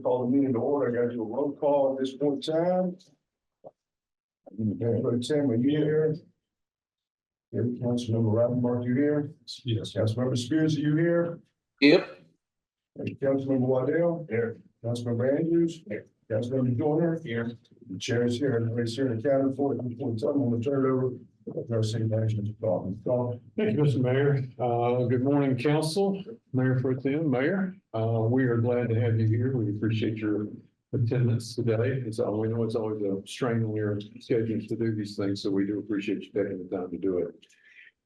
Call the meeting to order. I got you a roll call at this point in time. Tim, are you here? Here, Councilmember Rappaport, you here? Yes. Councilmember Spears, are you here? Yep. Councilmember Waddell? Here. Councilmember Andrews? Here. Councilmember Joyner? Here. The chair is here, and everybody's here in the county for it. I'm gonna turn it over to our city manager to talk. Thank you, Mr. Mayor. Good morning, council, Mayor Pro Tem, Mayor. We are glad to have you here. We appreciate your attendance today. We know it's always a strain on your schedules to do these things, so we do appreciate you taking the time to do it.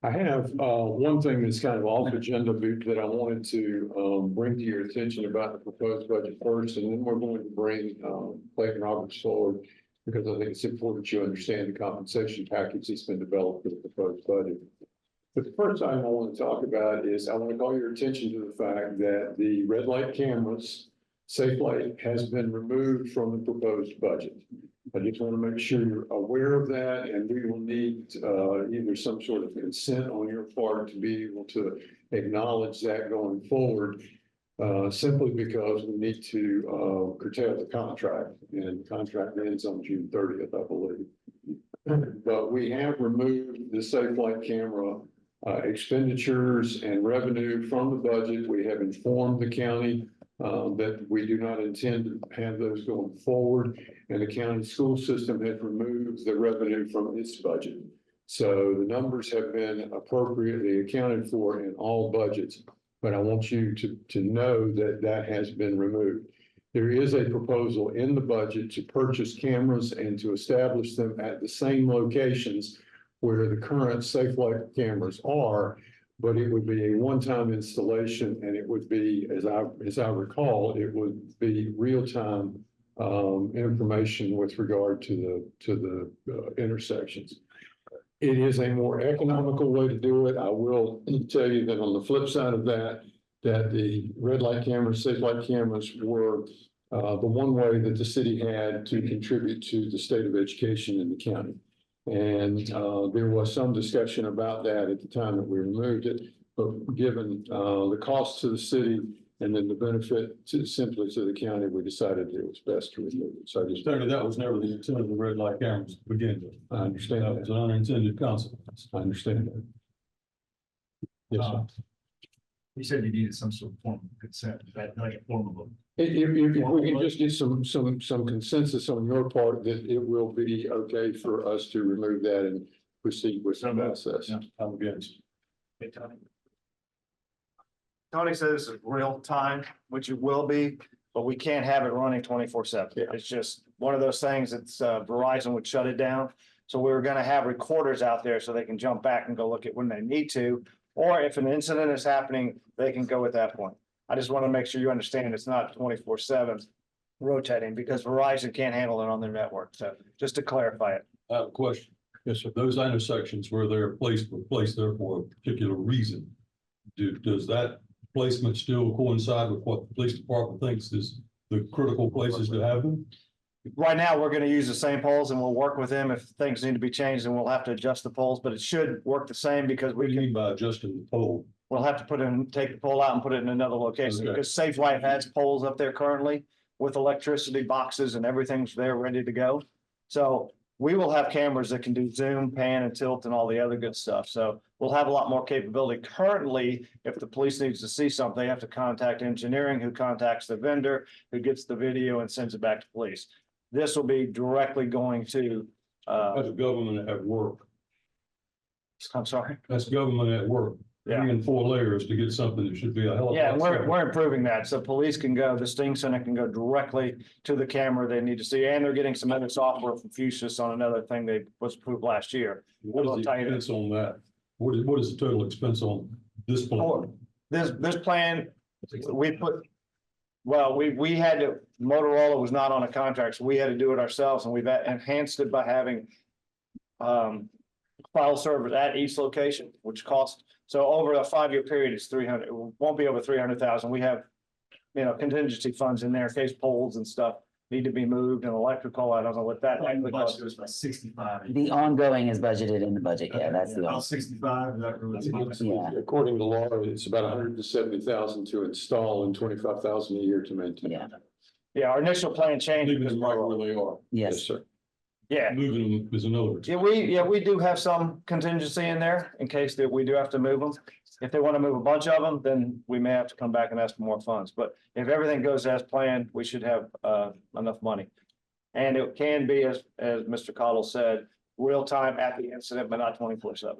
I have one thing that's kind of off agenda that I wanted to bring to your attention about the proposed budget first, and then we're going to bring Clayton Roberts forward because I think it's important you understand the compensation package that's been developed for the proposed budget. But the first item I want to talk about is I want to call your attention to the fact that the red light cameras, safe light, has been removed from the proposed budget. I just want to make sure you're aware of that, and we will need either some sort of consent on your part to be able to acknowledge that going forward, simply because we need to curtail the contract, and the contract ends on June 30th, I believe. But we have removed the safe light camera expenditures and revenue from the budget. We have informed the county that we do not intend to have those going forward, and the county school system has removed the revenue from its budget. So the numbers have been appropriately accounted for in all budgets, but I want you to know that that has been removed. There is a proposal in the budget to purchase cameras and to establish them at the same locations where the current safe light cameras are, but it would be a one-time installation, and it would be, as I recall, it would be real-time information with regard to the intersections. It is a more economical way to do it. I will tell you that on the flip side of that, that the red light cameras, safe light cameras were the one way that the city had to contribute to the state of education in the county. And there was some discussion about that at the time that we removed it, but given the cost to the city and then the benefit simply to the county, we decided it was best to remove it. So I just Certainly, that was never the intent of the red light cameras to begin with. I understand That that. was an unintended consequence. I understand that. Yes, sir. You said you needed some sort of form of consent, that like a form of a. If we can just get some consensus on your part that it will be okay for us to remove that and proceed with the process. Yeah, I'm against. Tony says it's real time, which it will be, but we can't have it running 24/7. Yeah. It's just one of those things that's Verizon would shut it down. So we were gonna have recorders out there so they can jump back and go look at when they need to. Or if an incident is happening, they can go at that point. I just want to make sure you understand it's not 24/7 rotating because Verizon can't handle it on their network. So just to clarify it. I have a question. Yes, sir. Those intersections where they're placed there for a particular reason. Does that placement still coincide with what the police department thinks is the critical places to have them? Right now, we're gonna use the same poles and we'll work with them. If things need to be changed, then we'll have to adjust the poles, but it should work the same because What do we you can, mean by adjusting the pole? we'll have to take the pole out and put it in another location. Okay. Because Safe Light has poles up there currently with electricity boxes and everything's there ready to go. So we will have cameras that can do zoom, pan and tilt and all the other good stuff. So we'll have a lot more capability. Currently, if the police needs to see something, they have to contact engineering, who contacts the vendor, who gets the video and sends it back to police. This will be directly going to, That's government at work. I'm sorry. That's government at work. Yeah. 3 and 4 layers to get something that should be a hell of a. Yeah, lot we're simpler. improving that. So police can go, the Sting Center can go directly to the camera they need to see, and they're getting some other software from Fusus on another thing that was approved last year. What is the expense on that? What is the total expense on this plan? This plan, we put, well, we had to, Motorola was not on a contract, so we had to do it ourselves, and we've enhanced it by having file servers at each location, which cost, so over a 5-year period, it's 300, it won't be over 300,000. We have, contingency funds in there in case polls and stuff need to be moved and electrical. I don't know what that. Budget was about 65. The ongoing is budgeted in the budget, yeah, that's the, About 65, is that really? Yeah. According to law, it's about $170,000 to install and $25,000 a year to maintain. yeah, Yeah, our initial plan changed. Leaving because them right where they are. yes. Sir. Yeah, Moving them is another. yeah, we do have some contingency in there in case that we do have to move them. If they want to move a bunch of them, then we may have to come back and ask for more funds. But if everything goes as planned, we should have enough money. And it can be, as Mr. Cottle said, real time at the incident, but not 24/7.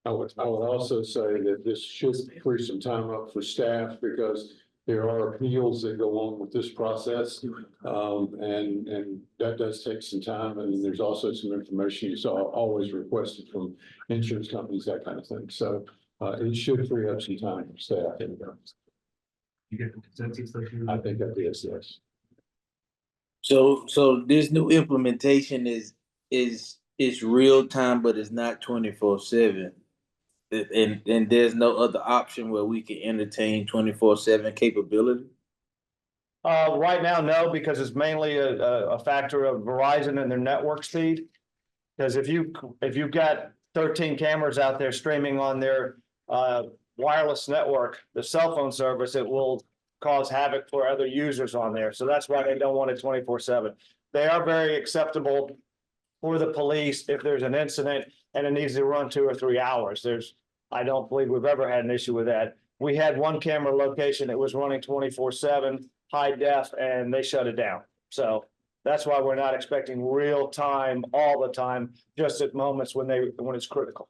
I would also say that this should free some time up for staff because there are appeals that go on with this process. And that does take some time. And there's also some information you saw always requested from insurance companies, that kind of thing. So it should free up some time for staff. You get the consensus that you. I think that is, yes. So this new implementation is real time, but it's not 24/7. And there's no other option where we can entertain 24/7 capability. Right now, no, because it's mainly a factor of Verizon and their network speed. Because if you've got 13 cameras out there streaming on their wireless network, the cell phone service, it will cause havoc for other users on there. So that's why they don't want it 24/7. They are very acceptable for the police if there's an incident and it needs to run 2 or 3 hours. I don't believe we've ever had an issue with that. We had one camera location that was running 24/7, high def, and they shut it down. So that's why we're not expecting real time all the time, just at moments when it's critical.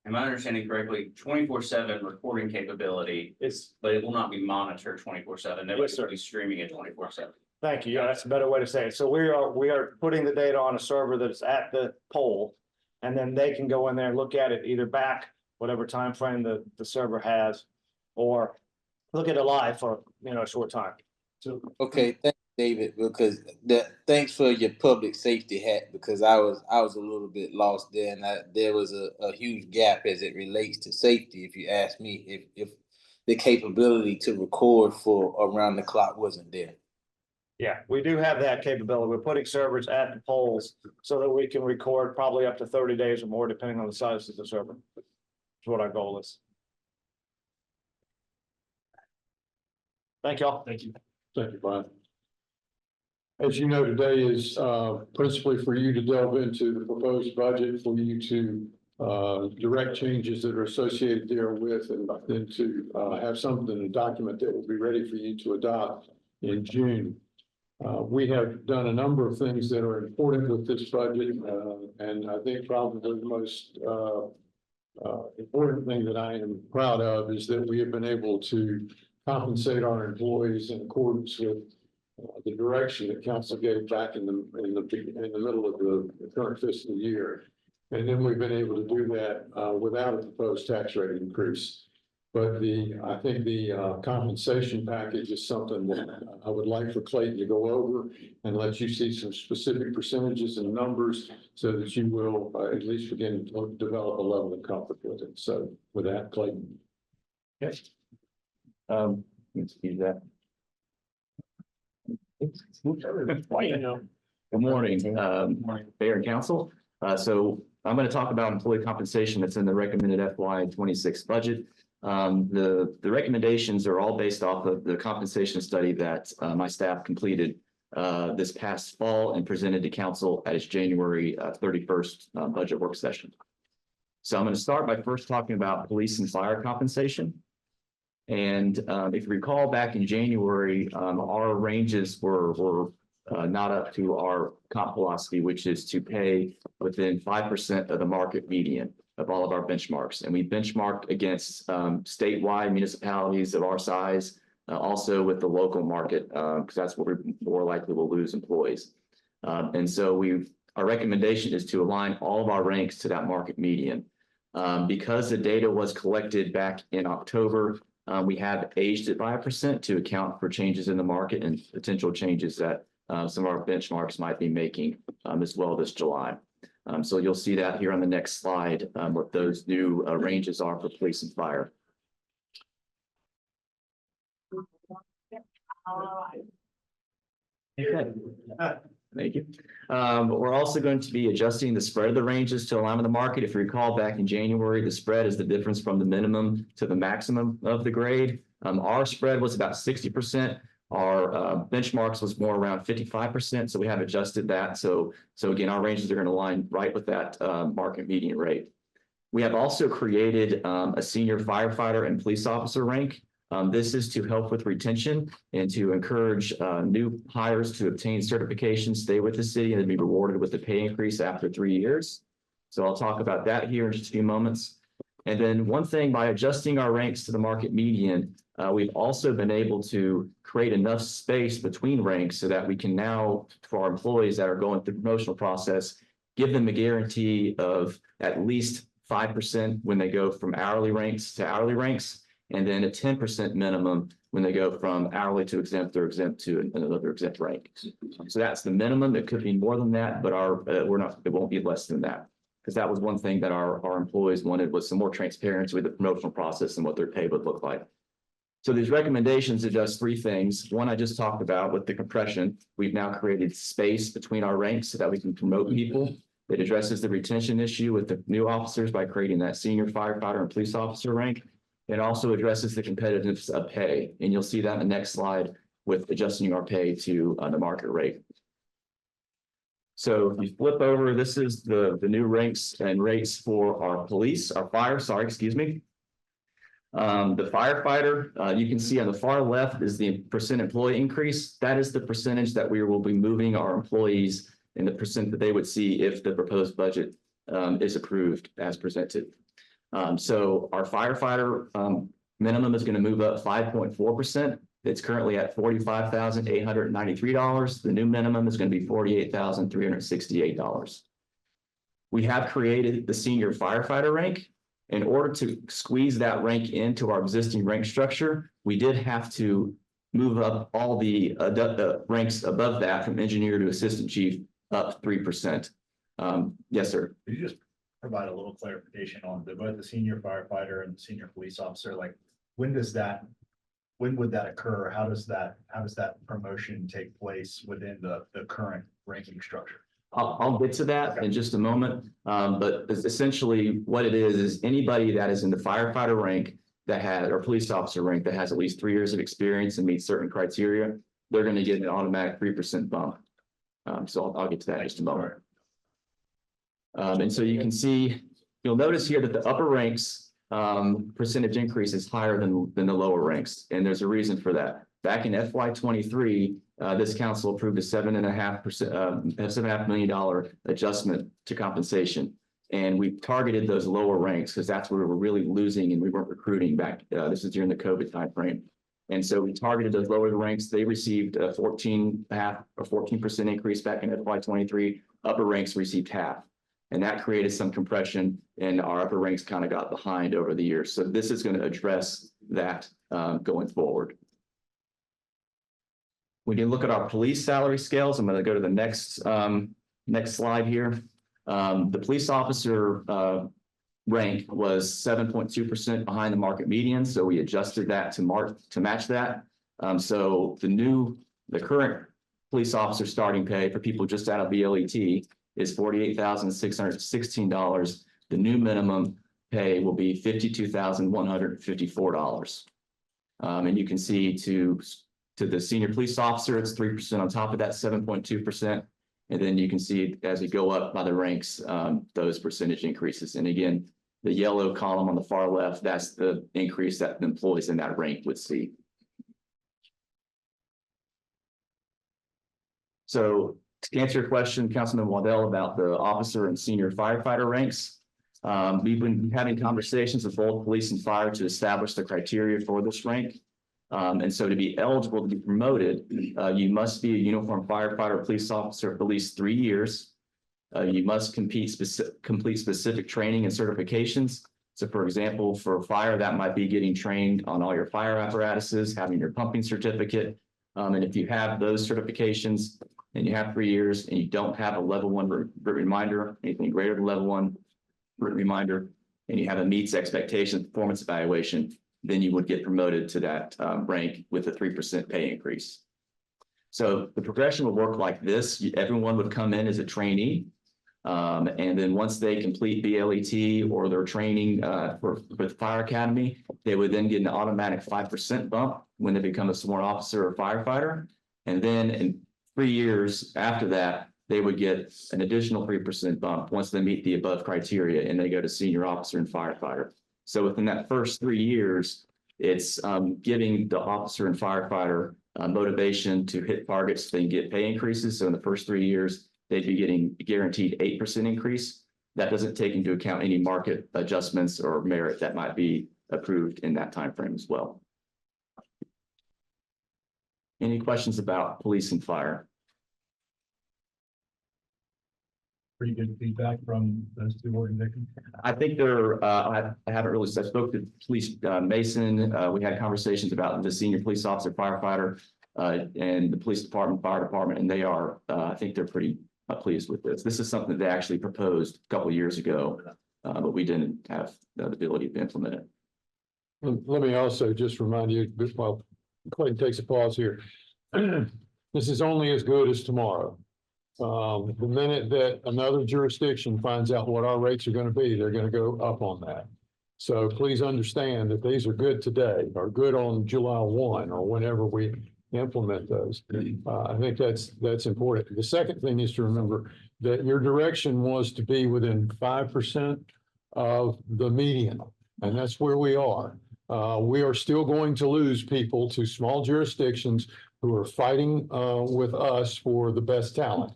Am I understanding correctly, 24/7 recording capability, but it will not be monitored 24/7, Yes, sir. will be streaming it 24/7. Thank you. Yeah, that's a better way to say it. So we are putting the data on a server that's at the pole. And then they can go in there and look at it either back, whatever time frame the server has, or look at it live for, a short time. So Okay, thanks, David, because thanks for your public safety hat, because I was a little bit lost there, and there was a huge gap as it relates to safety. If you ask me, if the capability to record for around the clock wasn't there. yeah, we do have that capability. We're putting servers at the poles so that we can record probably up to 30 days or more, depending on the size of the server. That's what our goal is. Thank y'all. Thank you. Thank you, Brian. As you know, today is principally for you to delve into the proposed budget, for you to direct changes that are associated therewith, and then to have something, a document that will be ready for you to adopt in June. We have done a number of things that are important with this budget, and I think probably the most important thing that I am proud of is that we have been able to compensate our employees in accordance with the direction that council gave back in the middle of the current fiscal year. And then we've been able to do that without a proposed tax rate increase. But I think the compensation package is something that I would like for Clayton to go over and let you see some specific percentages and numbers so that you will at least begin to develop a level of comfort with it. So with that, Clayton. Yes. Excuse that. Good morning, Mayor and Council. So I'm going to talk about employee compensation that's in the recommended FY 26 budget. The recommendations are all based off of the compensation study that my staff completed this past fall and presented to council at its January 31st budget work session. So I'm going to start by first talking about police and fire compensation. And if you recall back in January, our ranges were not up to our comp philosophy, which is to pay within 5% of the market median of all of our benchmarks. And we benchmarked against statewide municipalities of our size, also with the local market, because that's where we more likely will lose employees. And so our recommendation is to align all of our ranks to that market median. Because the data was collected back in October, we have aged it by 1% to account for changes in the market and potential changes that some of our benchmarks might be making as well this July. So you'll see that here on the next slide, what those new ranges are for police and fire. Okay. Thank you. We're also going to be adjusting the spread of the ranges to align with the market. If you recall back in January, the spread is the difference from the minimum to the maximum of the grade. Our spread was about 60%. Our benchmarks was more around 55%. So we have adjusted that. So again, our ranges are going to align right with that market median rate. We have also created a senior firefighter and police officer rank. This is to help with retention and to encourage new hires to obtain certification, stay with the city, and be rewarded with a pay increase after 3 years. So I'll talk about that here in just a few moments. And then one thing, by adjusting our ranks to the market median, we've also been able to create enough space between ranks so that we can now, for our employees that are going through the promotional process, give them a guarantee of at least 5% when they go from hourly ranks to hourly ranks, and then a 10% minimum when they go from hourly to exempt or exempt to another exempt rank. So that's the minimum. It could be more than that, but it won't be less than that. Because that was one thing that our employees wanted, was some more transparency with the promotional process and what their pay would look like. So these recommendations adjust 3 things. One, I just talked about with the compression. We've now created space between our ranks so that we can promote people. It addresses the retention issue with the new officers by creating that senior firefighter and police officer rank. It also addresses the competitiveness of pay. And you'll see that in the next slide with adjusting our pay to the market rate. So if you flip over, this is the new ranks and rates for our the firefighter, you can see on the far left is the percent employee increase. That is the percentage that we will be moving our employees and the percent that they would see if the proposed budget is approved as presented. So our firefighter minimum is going to move up 5.4%. It's currently at $45,893. The new minimum is going to be $48,368. We have created the senior firefighter rank. In order to squeeze that rank into our existing rank structure, we did have to move up all the ranks above that from engineer to assistant chief up 3%. Yes, sir. Could you just provide a little clarification on both the senior firefighter and the senior police officer? Like, when would that occur? How does that promotion take place within the current ranking structure? I'll get to that in just a moment. But essentially what it is anybody that is in the firefighter rank that has, or police officer rank that has at least 3 years of experience and meets certain criteria, they're going to get an automatic 3% bump. So I'll get to that in just a moment. And so you can see, you'll notice here that the upper ranks percentage increase is higher than the lower ranks. And there's a reason for that. Back in FY23, this council approved a $7.5 million adjustment to compensation. And we targeted those lower ranks because that's where we were really losing and we weren't recruiting back. This is during the COVID timeframe. And so we targeted those lower ranks. They received a 14% increase back in FY23. Upper ranks received half. And that created some compression and our upper ranks kind of got behind over the years. So this is going to address that going forward. When you look at our police salary scales, I'm going to go to the next slide here. The police officer rank was 7.2% behind the market median. So we adjusted that to match that. So the current police officer starting pay for people just out of BLET is $48,616. The new minimum pay will be $52,154. And you can see to the senior police officer, it's 3% on top of that 7.2%. And then you can see as we go up by the ranks, those percentage increases. And again, the yellow column on the far left, that's the increase that the employees in that rank would see. So to answer your question, Councilman Waddell, about the officer and senior firefighter ranks, we've been having conversations with both police and fire to establish the criteria for this rank. And so to be eligible to be promoted, you must be a uniformed firefighter or police officer for at least 3 years. You must complete specific training and certifications. So for example, for fire, that might be getting trained on all your fire apparatuses, having your pumping certificate. And if you have those certifications and you have 3 years and you don't have a level 1 written reminder, anything greater than level 1 written reminder, and you have a meets expectations performance evaluation, then you would get promoted to that rank with a 3% pay increase. So the progression would work like this. Everyone would come in as a trainee. And then once they complete BLET or their training with Fire Academy, they would then get an automatic 5% bump when they become a sworn officer or firefighter. And then in 3 years after that, they would get an additional 3% bump once they meet the above criteria and they go to senior officer and firefighter. So within that first 3 years, it's giving the officer and firefighter motivation to hit targets, they get pay increases. So in the first 3 years, they'd be getting guaranteed 8% increase. That doesn't take into account any market adjustments or merit that might be approved in that time frame as well. Any questions about police and fire? Pretty good feedback from those two organizations. I think I haven't really, I spoke to Police Mason. We had conversations about the senior police officer, firefighter, and the police department, fire department, and they are, I think they're pretty pleased with this. This is something they actually proposed a couple of years ago, but we didn't have the ability to implement it. Let me also just remind you, while Clayton takes a pause here. This is only as good as tomorrow. The minute that another jurisdiction finds out what our rates are going to be, they're going to go up on that. So please understand that these are good today, or good on July 1 or whenever we implement those. I think that's important. The second thing is to remember that your direction was to be within 5% of the median, and that's where we are. We are still going to lose people to small jurisdictions who are fighting with us for the best talent.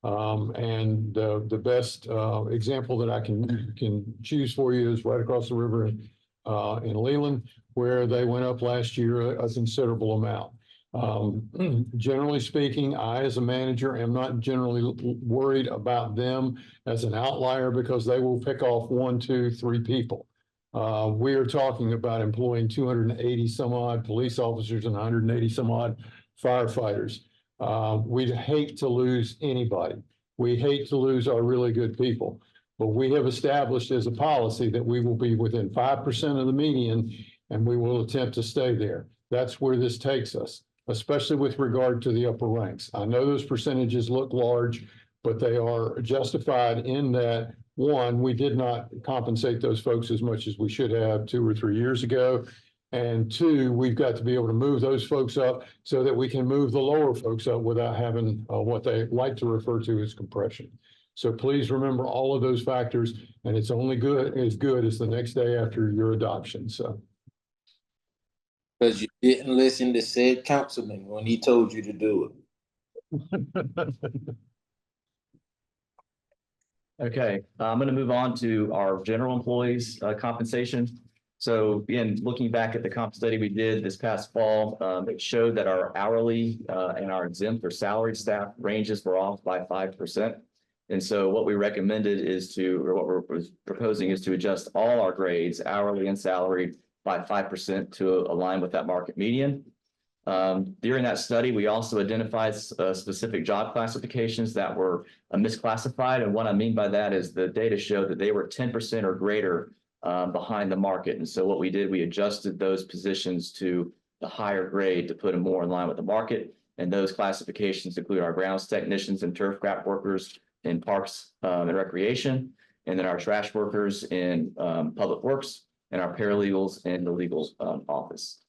And the best example that I can choose for you is right across the river in Leland, where they went up last year a considerable amount. Generally speaking, I, as a manager, am not generally worried about them as an outlier because they will pick off 1, 2, 3 people. We are talking about employing 280 some odd police officers and 180 some odd firefighters. We'd hate to lose anybody. We hate to lose our really good people, but we have established as a policy that we will be within 5% of the median and we will attempt to stay there. That's where this takes us, especially with regard to the upper ranks. I know those percentages look large, but they are justified in that, one, we did not compensate those folks as much as we should have 2 or 3 years ago. And 2, we've got to be able to move those folks up so that we can move the lower folks up without having what they like to refer to as compression. So please remember all of those factors, and it's only good as the next day after your adoption. So. Because you didn't listen to said councilman when he told you to do it. Okay, I'm going to move on to our general employees compensation. So again, looking back at the comp study we did this past fall, it showed that our hourly and our exempt or salaried staff ranges were off by 5%. And so what we recommended is or what we're proposing is to adjust all our grades, hourly and salaried, by 5% to align with that market median. During that study, we also identified specific job classifications that were misclassified. And what I mean by that is the data showed that they were 10% or greater behind the market. And so what we did, we adjusted those positions to the higher grade to put them more in line with the market. And those classifications include our grounds technicians and turf grap workers in parks and recreation, and then our trash workers in public works, and our paralegals in the legal office.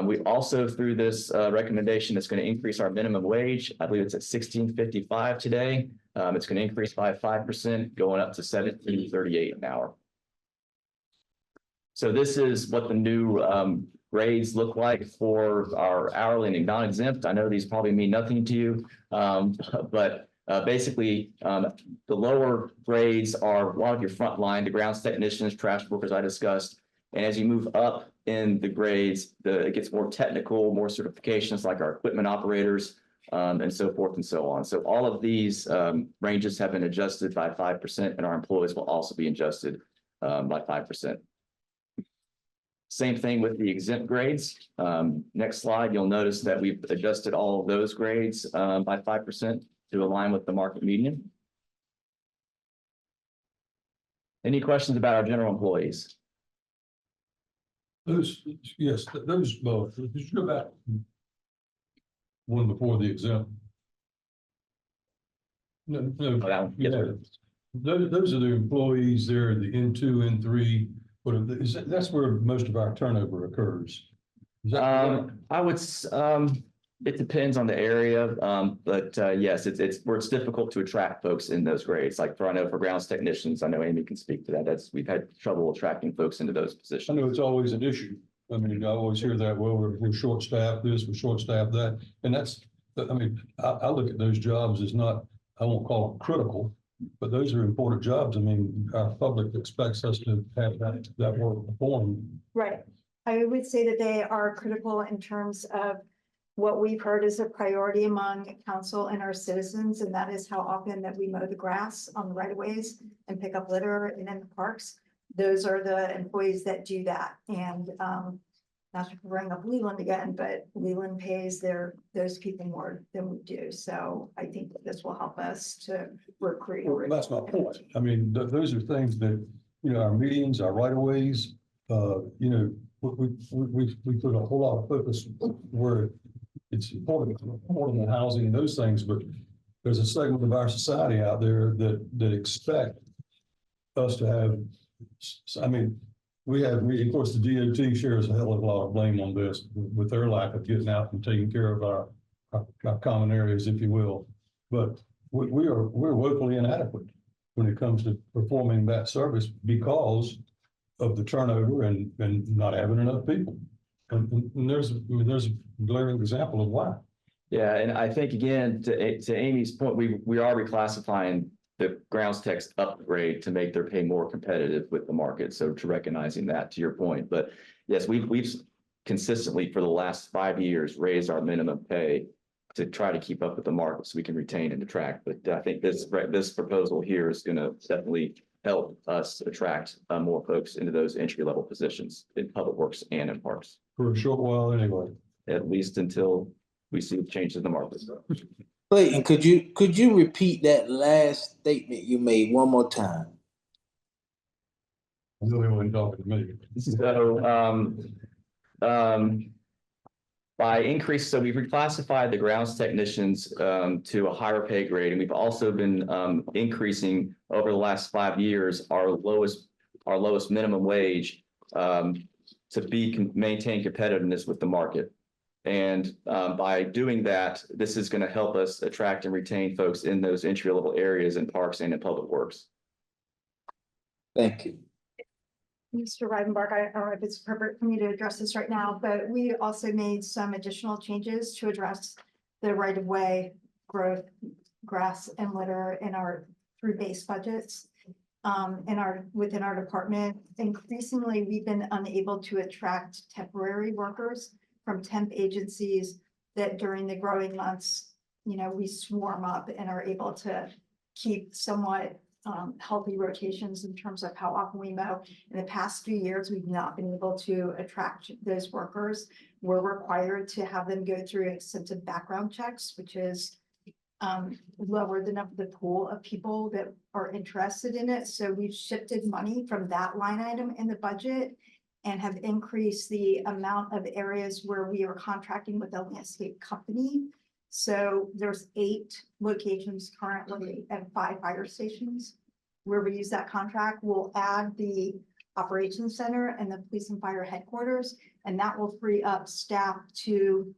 We also, through this recommendation, it's going to increase our minimum wage. I believe it's at $16.55 today. It's going to increase by 5%, going up to $17.38 an hour. So this is what the new grades look like for our hourly and non-exempt. I know these probably mean nothing to you, but basically the lower grades are a lot of your front line, the grounds technicians, trash workers I discussed. And as you move up in the grades, it gets more technical, more certifications like our equipment operators and so forth and so on. So all of these ranges have been adjusted by 5%, and our employees will also be adjusted by 5%. Same thing with the exempt grades. Next slide, you'll notice that we've adjusted all of those grades by 5% to align with the market median. Any questions about our general employees? Those, yes, those both. Just go back. one before the exempt. No, no, Oh, that one. Yes, yeah, sir. those are the employees there, the N2, N3, but that's where most of our turnover occurs. Is that correct? I would, it depends on the area, but yes, it's where it's difficult to attract folks in those grades. Like I know for grounds technicians, I know Amy can speak to that. We've had trouble attracting folks into those I positions. know it's always an issue. I mean, I always hear that, well, we're short-staffed this, we're short-staffed that, and that's, I mean, I look at those jobs as not, I won't call them critical, but those are important jobs. I mean, our public expects us to have that work performed. Right. I would say that they are critical in terms of what we've heard is a priority among council and our citizens, and that is how often that we mow the grass on the right of ways and pick up litter and in the parks. Those are the employees that do that. And not to bring up Leland again, but Leland pays those people more than we do. So I think that this will help us to recruit. Well, that's my point. I mean, those are things that, you know, our meetings, our right of ways, you know, we put a whole lot of focus where it's important in housing and those things, but there's a segment of our society out there that expect us to have, I mean, of course, the DOT shares a hell of a lot of blame on this with their lack of getting out and taking care of our common areas, if you will. But we're woefully inadequate when it comes to performing that service because of the turnover and not having enough people. And there's a glaring example of why. Yeah, and I think again, to Amy's point, we are reclassifying the grounds techs upgrade to make their pay more competitive with the market. So to recognizing that, to your point, but yes, we've consistently for the last 5 years raised our minimum pay to try to keep up with the market so we can retain and attract. But I think this proposal here is going to definitely help us attract more folks into those entry level positions in public works and in parks, For a short while anyway. at least until we see changes in the market. Clayton, could you repeat that last statement you made one more time? I know they weren't talking to me. So, by increase, so we've reclassified the grounds technicians to a higher pay grade, and we've also been increasing over the last 5 years our lowest minimum wage to maintain competitiveness with the market. And by doing that, this is going to help us attract and retain folks in those entry level areas in parks and in public works. Thank you. Mr. Rivenbark, I don't know if it's appropriate for me to address this right now, but we also made some additional changes to address the right-of-way growth, grass and litter in our through base budgets. Within our department, increasingly, we've been unable to attract temporary workers from temp agencies that during the growing months, you know, we swarm up and are able to keep somewhat healthy rotations in terms of how often we mow. In the past few years, we've not been able to attract those workers. We're required to have them go through extensive background checks, which is lower the pool of people that are interested in it. So we've shifted money from that line item in the budget and have increased the amount of areas where we are contracting with a landscape company. So there's 8 locations currently and 5 fire stations where we use that contract. We'll add the operations center and the police and fire headquarters, and that will free up staff to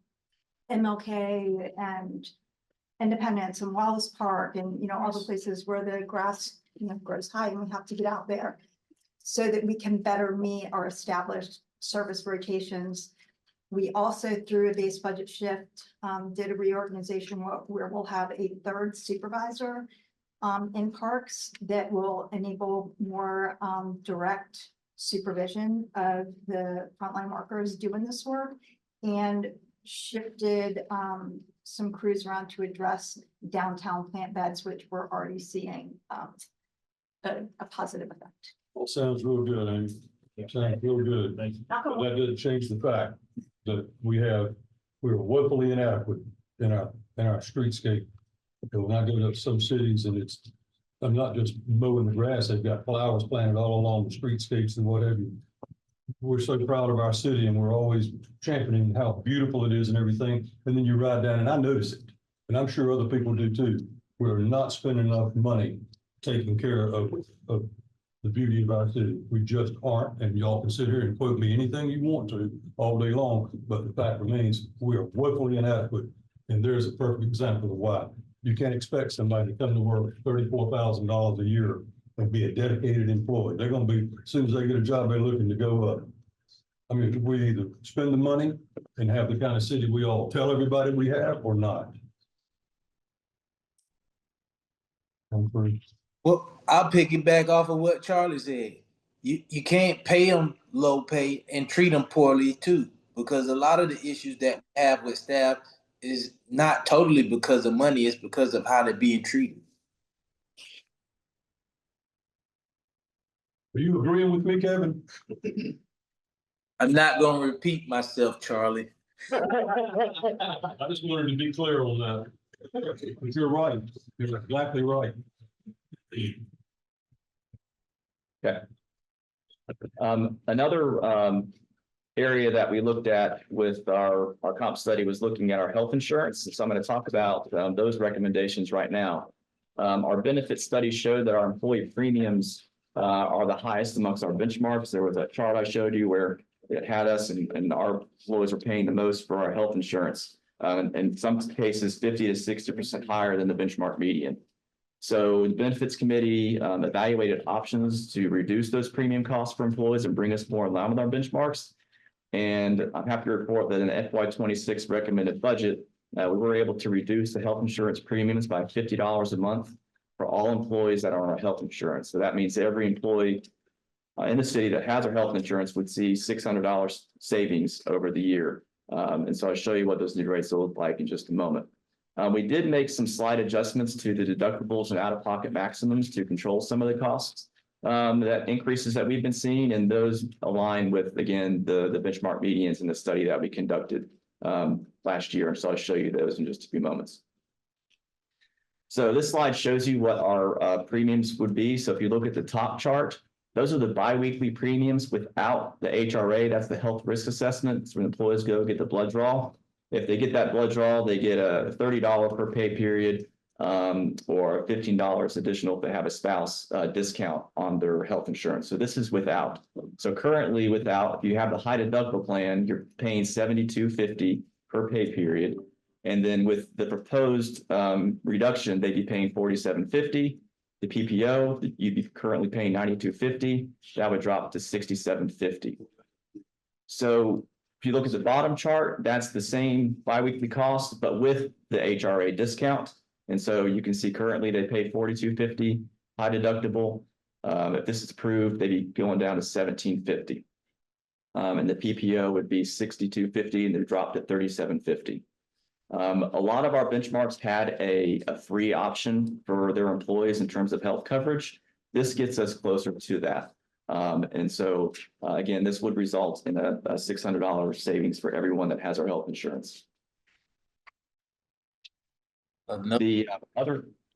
MLK and Independence and Wallace Park and, you know, all the places where the grass, you know, grows high and we have to get out there so that we can better meet our established service rotations. We also, through a base budget shift, did a reorganization where we'll have a 3rd supervisor in parks that will enable more direct supervision of the frontline workers doing this work, and shifted some crews around to address downtown plant beds, which we're already seeing a positive effect. Well, sounds real good, Amy. Sounds real good. But that doesn't change the fact that we're woefully inadequate in our streetscape. When I go to some cities and I'm not just mowing the grass, they've got flowers planted all along the streetscapes and what have you. we're so proud of our city and we're always championing how beautiful it is and everything. And then you ride down and I notice it, and I'm sure other people do too. We're not spending enough money taking care of the beauty of our city. We just aren't, and y'all can sit here and quote me anything you want to all day long, but the fact remains, we are woefully inadequate. And there's a perfect example of why. You can't expect somebody to come to work $34,000 a year and be a dedicated employee. They're gonna be, as soon as they get a job, they're looking to go up. I mean, we either spend the money and have the kind of city we all tell everybody we have or not. I'm free. Well, I'll piggyback off of what Charlie said. You can't pay them low pay and treat them poorly too, because a lot of the issues that we have with staff is not totally because of money, it's because of how they're being treated. Are you agreeing with me, Kevin? I'm not gonna repeat myself, Charlie. I just wanted to be clear on that. But you're right. You're exactly right. Another area that we looked at with our comp study was looking at our health insurance. So I'm going to talk about those recommendations right now. Our benefit study showed that our employee premiums are the highest amongst our benchmarks. There was a chart I showed you where it had us and our employees were paying the most for our health insurance. And in some cases, 50 to 60% higher than the benchmark median. So the benefits committee evaluated options to reduce those premium costs for employees and bring us more in line with our benchmarks. And I'm happy to report that in the FY26 recommended budget, we were able to reduce the health insurance premiums by $50 a month for all employees that are on our health insurance. So that means every employee in the city that has our health insurance would see $600 savings over the year. And so I'll show you what those new rates will look like in just a moment. We did make some slight adjustments to the deductibles and out-of-pocket maximums to control some of the costs that increases that we've been seeing, and those align with, again, the benchmark medians in the study that we conducted last year. So I'll show you those in just a few moments. So this slide shows you what our premiums would be. So if you look at the top chart, those are the biweekly premiums without the HRA. That's the health risk assessment. It's when employees go get the blood draw. If they get that blood draw, they get a $30 per pay period or $15 additional if they have a spouse discount on their health insurance. So this is without. So currently without, if you have the high deductible plan, you're paying $72.50 per pay period. And then with the proposed reduction, they'd be paying $47.50. The PPO, you'd be currently paying $92.50. That would drop to $67.50. So if you look at the bottom chart, that's the same biweekly cost, but with the HRA discount. And so you can see currently they pay $42.50 high deductible. If this is approved, they'd be going down to $17.50. And the PPO would be $62.50 and they're dropped at $37.50. A lot of our benchmarks had a free option for their employees in terms of health coverage. This gets us closer to that. And so, again, this would result in a $600 savings for everyone that has our health insurance. Another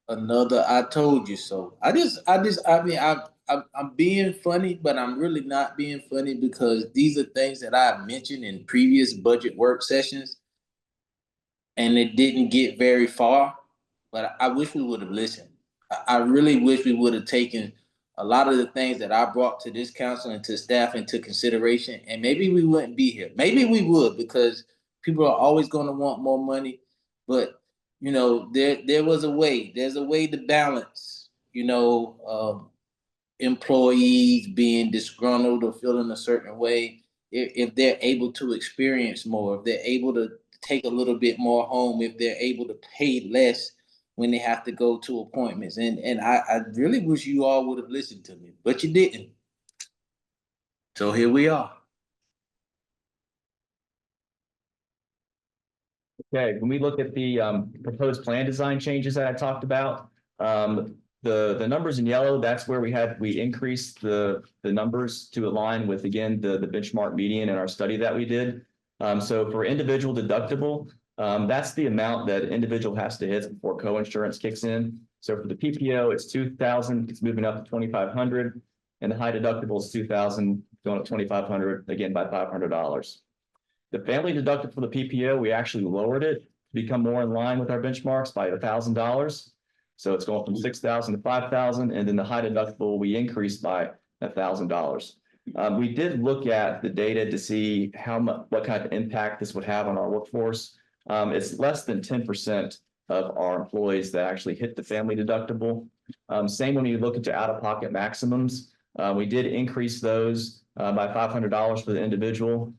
I told you so. I mean, I'm being funny, but I'm really not being funny because these are things that I've mentioned in previous budget work sessions and it didn't get very far, but I wish we would have listened. I really wish we would have taken a lot of the things that I brought to this council and to staff into consideration, and maybe we wouldn't be here. Maybe we would, because people are always going to want more money, but you know, there was a way. There's a way to balance, you know, employees being disgruntled or feeling a certain way if they're able to experience more, if they're able to take a little bit more home, if they're able to pay less when they have to go to appointments. And I really wish you all would have listened to me, but you didn't. So here we are. Okay, when we look at the proposed plan design changes that I talked about, the numbers in yellow, that's where we increased the numbers to align with, again, the benchmark median in our study that we did. So for individual deductible, that's the amount that individual has to hit before co-insurance kicks in. So for the PPO, it's $2,000, it's moving up to $2,500, and the high deductible is $2,000, going up 2,500, again by $500. The family deductible for the PPO, we actually lowered it to become more in line with our benchmarks by $1,000. So it's going from 6,000 to 5,000, and then the high deductible, we increased by $1,000. We did look at the data to see what kind of impact this would have on our workforce. It's less than 10% of our employees that actually hit the family deductible. Same when you look into out-of-pocket maximums. We did increase those by $500 for the individual.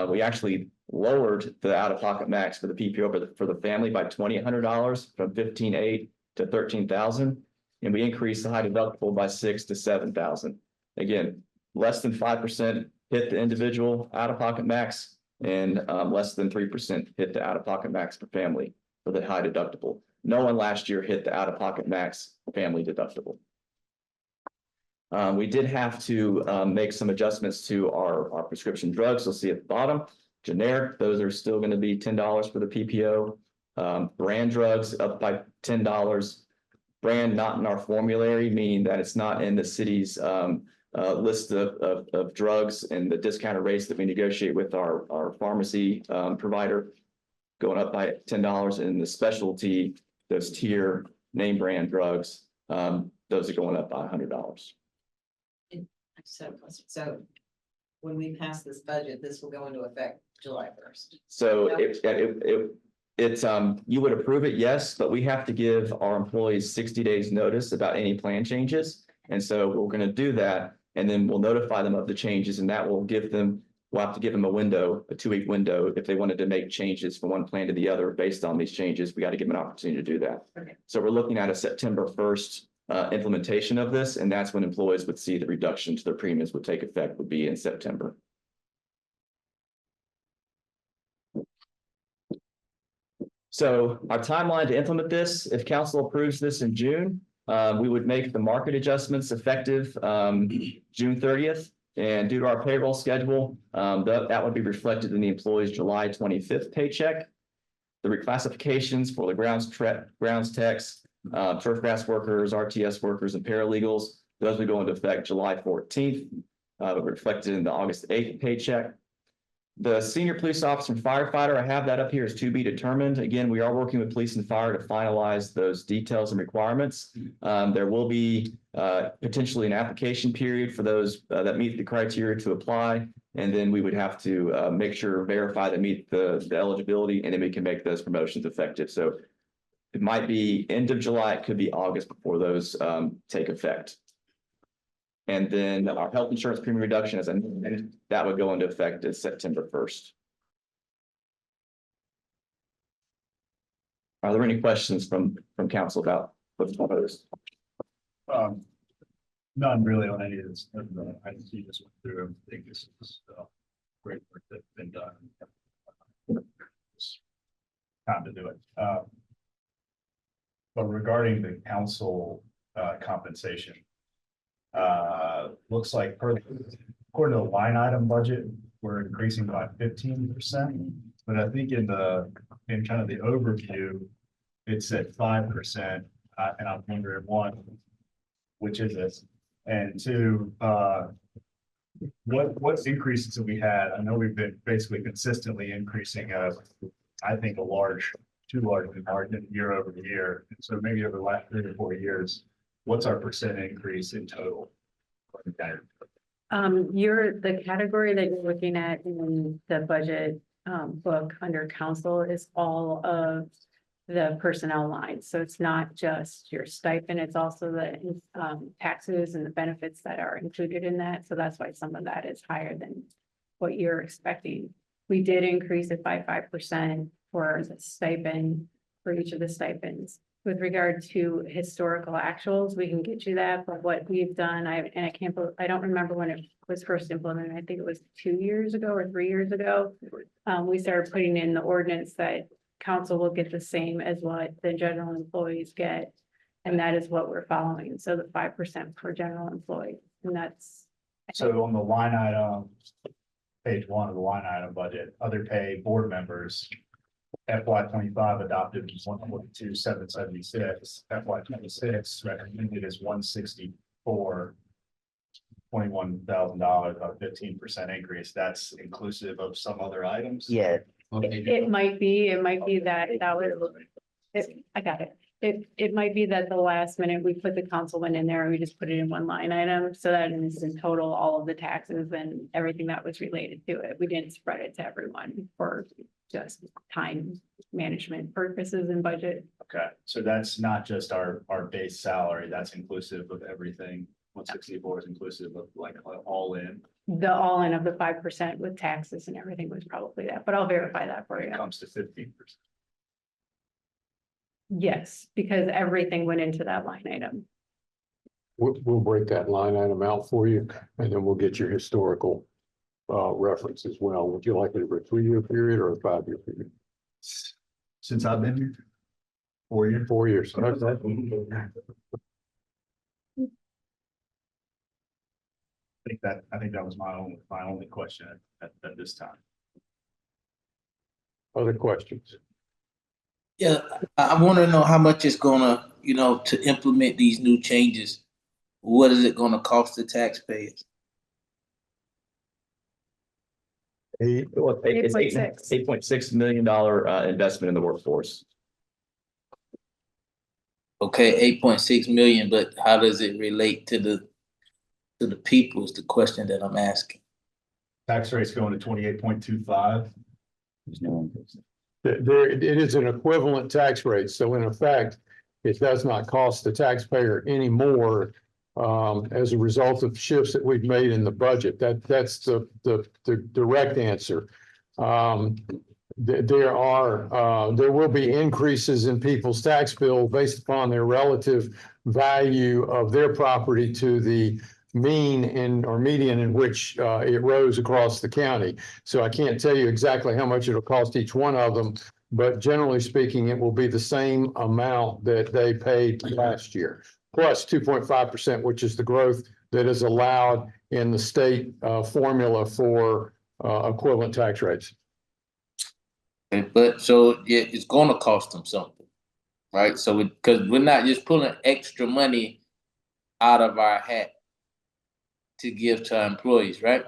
We actually lowered the out-of-pocket max for the PPO for the family by $2,100 from $15,800 to $13,000. And we increased the high deductible by $6,000 to $7,000. Again, less than 5% hit the individual out-of-pocket max, and less than 3% hit the out-of-pocket max for family for the high deductible. No one last year hit the out-of-pocket max family deductible. We did have to make some adjustments to our prescription drugs. You'll see at the bottom, generic, those are still going to be $10 for the PPO. Brand drugs up by $10. Brand not in our formulary, meaning that it's not in the city's list of drugs and the discounted rates that we negotiate with our pharmacy provider, going up by $10. And the specialty, those tier name brand drugs, those are going up by $100. So when we pass this budget, this will go into effect July 1st. So it's you would approve it, yes, but we have to give our employees 60 days notice about any plan changes. And so we're going to do that, and then we'll notify them of the changes, and that will give them, we'll have to give them a window, a 2-week window. If they wanted to make changes from one plan to the other based on these changes, we got to give them an opportunity to do that. Okay. So we're looking at a September 1st implementation of this, and that's when employees would see the reduction to their premiums would take effect, would be in September. So our timeline to implement this, if council approves this in June, we would make the market adjustments effective June 30th. And due to our payroll schedule, that would be reflected in the employee's July 25th paycheck. The reclassifications for the grounds techs, turf grass workers, RTS workers, and paralegals, those would go into effect July 14th, reflected in the August 8th paycheck. The senior police officer and firefighter, I have that up here as to be determined. Again, we are working with police and fire to finalize those details and requirements. There will be potentially an application period for those that meet the criteria to apply. And then we would have to make sure, verify that meet the eligibility, and then we can make those promotions effective. So it might be end of July, it could be August before those take effect. And then our health insurance premium reduction, as I mentioned, that would go into effect as September 1st. Are there any questions from council about what's proposed? None really on any of this. I see this one through. I think this is great work that's been done. It's time to do it. But regarding the council compensation, looks like according to the line item budget, we're increasing by 15%. But I think in kind of the overview, it's at 5%. And I'm wondering, one, which is this? And two, what increases have we had? I know we've been basically consistently increasing I think too large margin year over year. And so maybe over the last 3 to 4 years, what's our percent increase in total? The category that you're looking at in the budget book under council is all of the personnel lines. So it's not just your stipend, it's also the taxes and the benefits that are included in that. So that's why some of that is higher than what you're expecting. We did increase it by 5% for the stipend, for each of the stipends. With regard to historical actuals, we can get you that, but what we've done, I don't remember when it was first implemented. I think it was 2 years ago or 3 years ago. We started putting in the ordinance that council will get the same as what the general employees get. And that is what we're following. So the 5% per general employee, and that's. So on the line item, page 1 of the line item budget, other pay board members, FY25 adopted 142,776. FY26 recommended is 164. $21,000, a 15% increase, that's inclusive of some other items? Yeah, It might be that was, I got it. It might be that the last minute we put the councilman in there and we just put it in one line item. So that is in total, all of the taxes and everything that was related to it. We didn't spread it to everyone for just time management purposes and budget. Okay, so that's not just our base salary, that's inclusive of everything. 164 is inclusive of like all in. The all-in of the 5% with taxes and everything was probably that, but I'll verify that for you. It comes to 15%. Yes, because everything went into that line item. We'll break that line item out for you, and then we'll get your historical reference as well. Would you like it over a 3-year period or a 5-year period? Since I've been here? 4 years. 4 years. Okay. I think that was my only question at this time. Other questions? Yeah, I want to know how much it's gonna, to implement these new changes. What is it gonna cost the taxpayers? It's 8.6. $8.6 million investment in the workforce. Okay, 8.6 million, but how does it relate to the people is the question that I'm asking. Tax rate's going to 28.25. It is an equivalent tax rate, so in effect, it does not cost the taxpayer any more as a result of shifts that we've made in the budget. That's the direct answer. There will be increases in people's tax bill based upon their relative value of their property to the mean or median in which it rose across the county. So I can't tell you exactly how much it'll cost each one of them, but generally speaking, it will be the same amount that they paid last year, plus 2.5%, which is the growth that is allowed in the state formula for equivalent tax rates. Okay, but so yeah, it's gonna cost them something, right? So because we're not just pulling extra money out of our hat to give to our employees, right?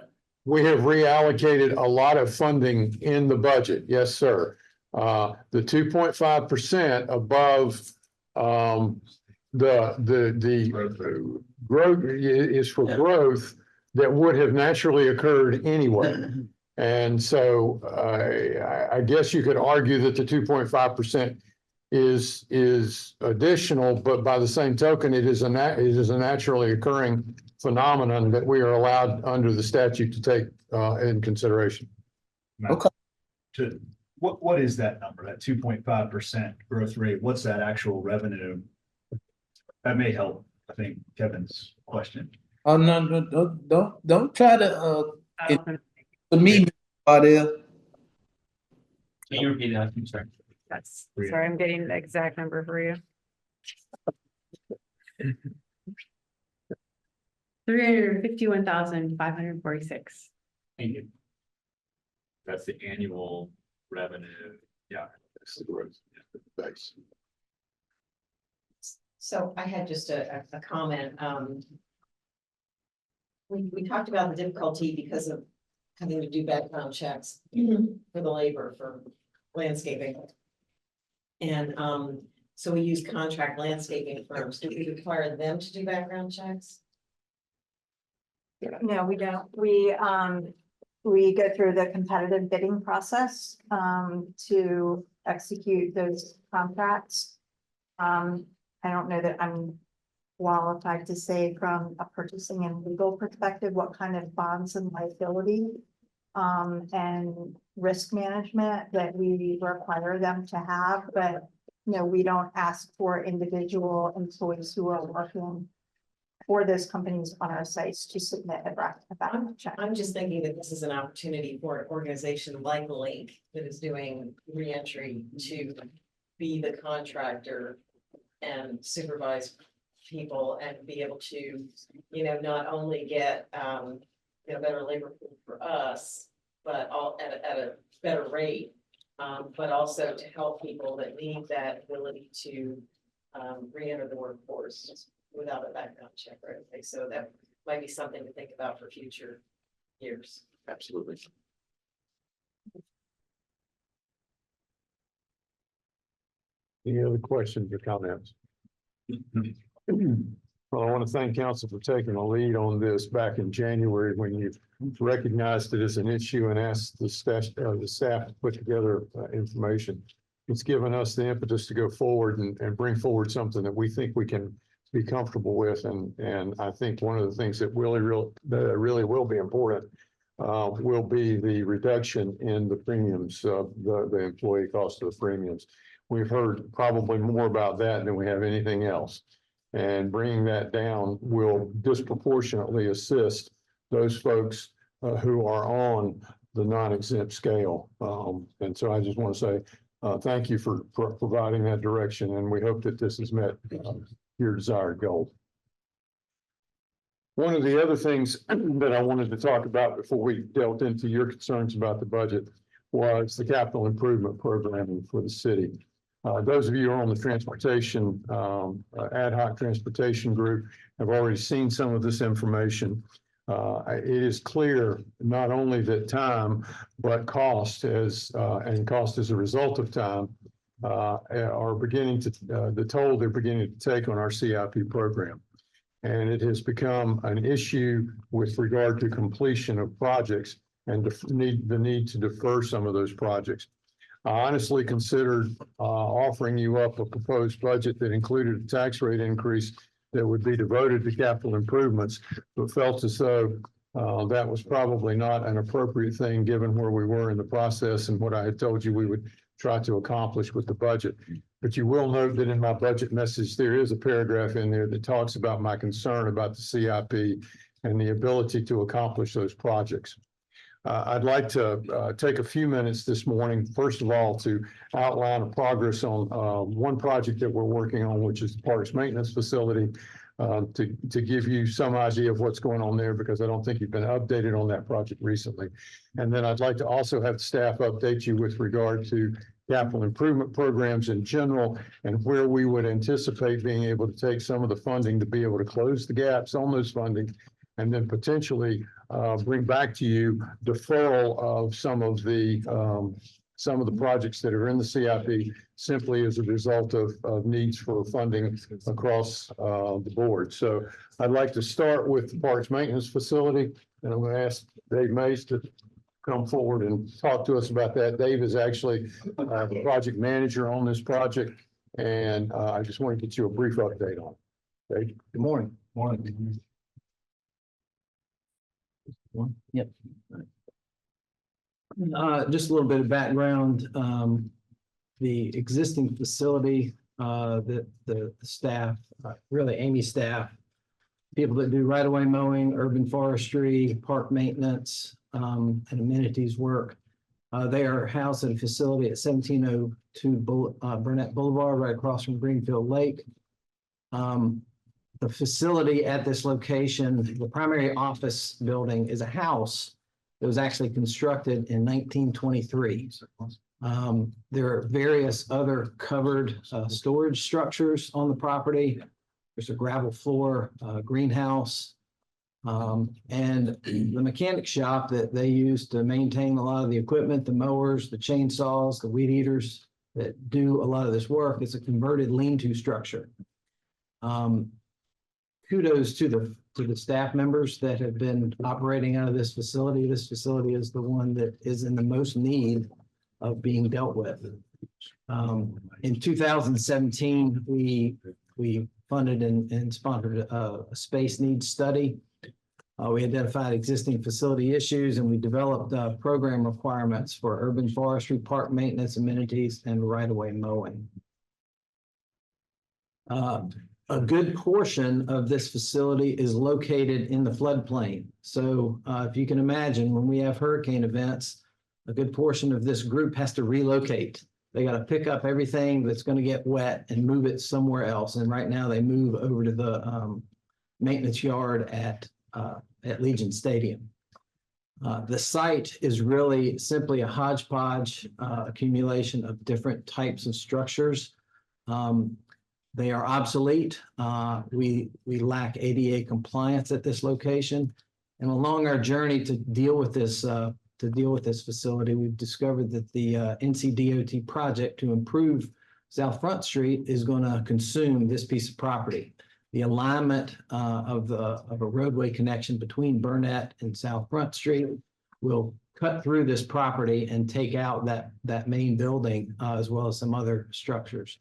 We have reallocated a lot of funding in the budget. Yes, sir. The 2.5% above the growth is for growth that would have naturally occurred anyway. And so I guess you could argue that the 2.5% is additional, but by the same token, it is a naturally occurring phenomenon that we are allowed under the statute to take in consideration. Okay. What is that number, that 2.5% growth rate? What's that actual revenue? That may help, I think, Kevin's question. Oh, no, don't try to to me, Adele. Can you repeat that? I'm sorry. Sorry, I'm getting the exact number for you. 351,546. Thank you. That's the annual revenue. Yeah. That's the growth. Base. So I had just a comment. We talked about the difficulty because of having to do background checks for the labor for landscaping. And so we use contract landscaping firms. Do we require them to do background checks? No, we don't. We go through the competitive bidding process to execute those contracts. I don't know that I'm qualified to say from a purchasing and legal perspective what kind of bonds and liability and risk management that we require them to have, but no, we don't ask for individual employees who are working for those companies on our sites to submit a background check. I'm just thinking that this is an opportunity for an organization like Link that is doing reentry to be the contractor and supervise people and be able to, not only get, better labor for us, but all at a better rate, but also to help people that need that ability to re-enter the workforce without a background check or anything. So might be something to think about for future years. Absolutely. Any other questions or comments? Well, I want to thank council for taking the lead on this back in January when you recognized it as an issue and asked the staff to put together information. It's given us the impetus to go forward and bring forward something that we think we can be comfortable with. And I think one of the things that really will be important will be the reduction in the premiums, the employee cost of the premiums. We've heard probably more about that than we have anything else. And bringing that down will disproportionately assist those folks who are on the non-exempt scale. And so I just want to say thank you for providing that direction, and we hope that this has met your desired goal. One of the other things that I wanted to talk about before we delved into your concerns about the budget was the capital improvement programming for the city. Those of you who are on the transportation, ad hoc transportation group have already seen some of this information. It is clear not only that time, but cost and cost as a result of time are beginning to, the toll they're beginning to take on our CIP program. And it has become an issue with regard to completion of projects and the need to defer some of those projects. I honestly considered offering you up a proposed budget that included a tax rate increase that would be devoted to capital improvements, but felt as though that was probably not an appropriate thing given where we were in the process and what I had told you we would try to accomplish with the budget. But you will note that in my budget message, there is a paragraph in there that talks about my concern about the CIP and the ability to accomplish those projects. I'd like to take a few minutes this morning, first of all, to outline a progress on one project that we're working on, which is the Parks Maintenance Facility, to give you some idea of what's going on there, because I don't think you've been updated on that project recently. And then I'd like to also have staff update you with regard to capital improvement programs in general and where we would anticipate being able to take some of the funding to be able to close the gaps on those funding, and then potentially bring back to you deferral of some of the projects that are in the CIP simply as a result of needs for funding across the board. So I'd like to start with the Parks Maintenance Facility, and I'm going to ask Dave Mays to come forward and talk to us about that. Dave is actually the project manager on this project, and I just want to get you a brief update on it. Dave? Good morning. Morning. Yep. Just a little bit of background. The existing facility, that the staff, really Amy staff, people that do right-of-way mowing, urban forestry, park maintenance, and amenities work. They are housed at a facility at 1702 Burnett Boulevard, right across from Greenfield Lake. The facility at this location, the primary office building, is a house that was actually constructed in 1923. There are various other covered storage structures on the property. There's a gravel floor, greenhouse, and the mechanic shop that they use to maintain a lot of the equipment, the mowers, the chainsaws, the weed eaters that do a lot of this work. It's a converted lean-to structure. Kudos to the staff members that have been operating out of this facility. This facility is the one that is in the most need of being dealt with. In 2017, we funded and sponsored a space needs study. We identified existing facility issues, and we developed program requirements for urban forestry, park maintenance, amenities, and right-of-way mowing. A good portion of this facility is located in the floodplain. So if you can imagine, when we have hurricane events, a good portion of this group has to relocate. They got to pick up everything that's going to get wet and move it somewhere else. And right now they move over to the maintenance yard at Legion Stadium. The site is really simply a hodgepodge accumulation of different types of structures. They are obsolete. We lack ADA compliance at this location. And along our journey to deal with this facility, we've discovered that the NCDOT project to improve South Front Street is going to consume this piece of property. The alignment of a roadway connection between Burnett and South Front Street will cut through this property and take out that main building as well as some other structures.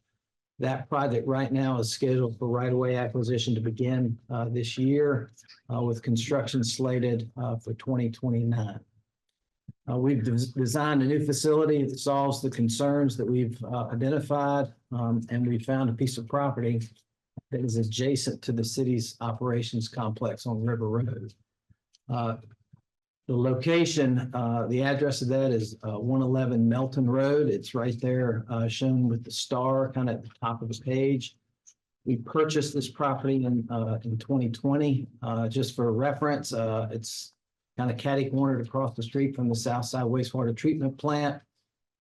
That project right now is scheduled for right-of-way acquisition to begin this year with construction slated for 2029. We've designed a new facility that solves the concerns that we've identified, and we found a piece of property that is adjacent to the city's operations complex on River Road. The location, the address of that is 111 Melton Road. It's right there shown with the star kind of at the top of the page. We purchased this property in 2020. Just for reference, it's kind of catty-cornered across the street from the Southside Wastewater Treatment Plant.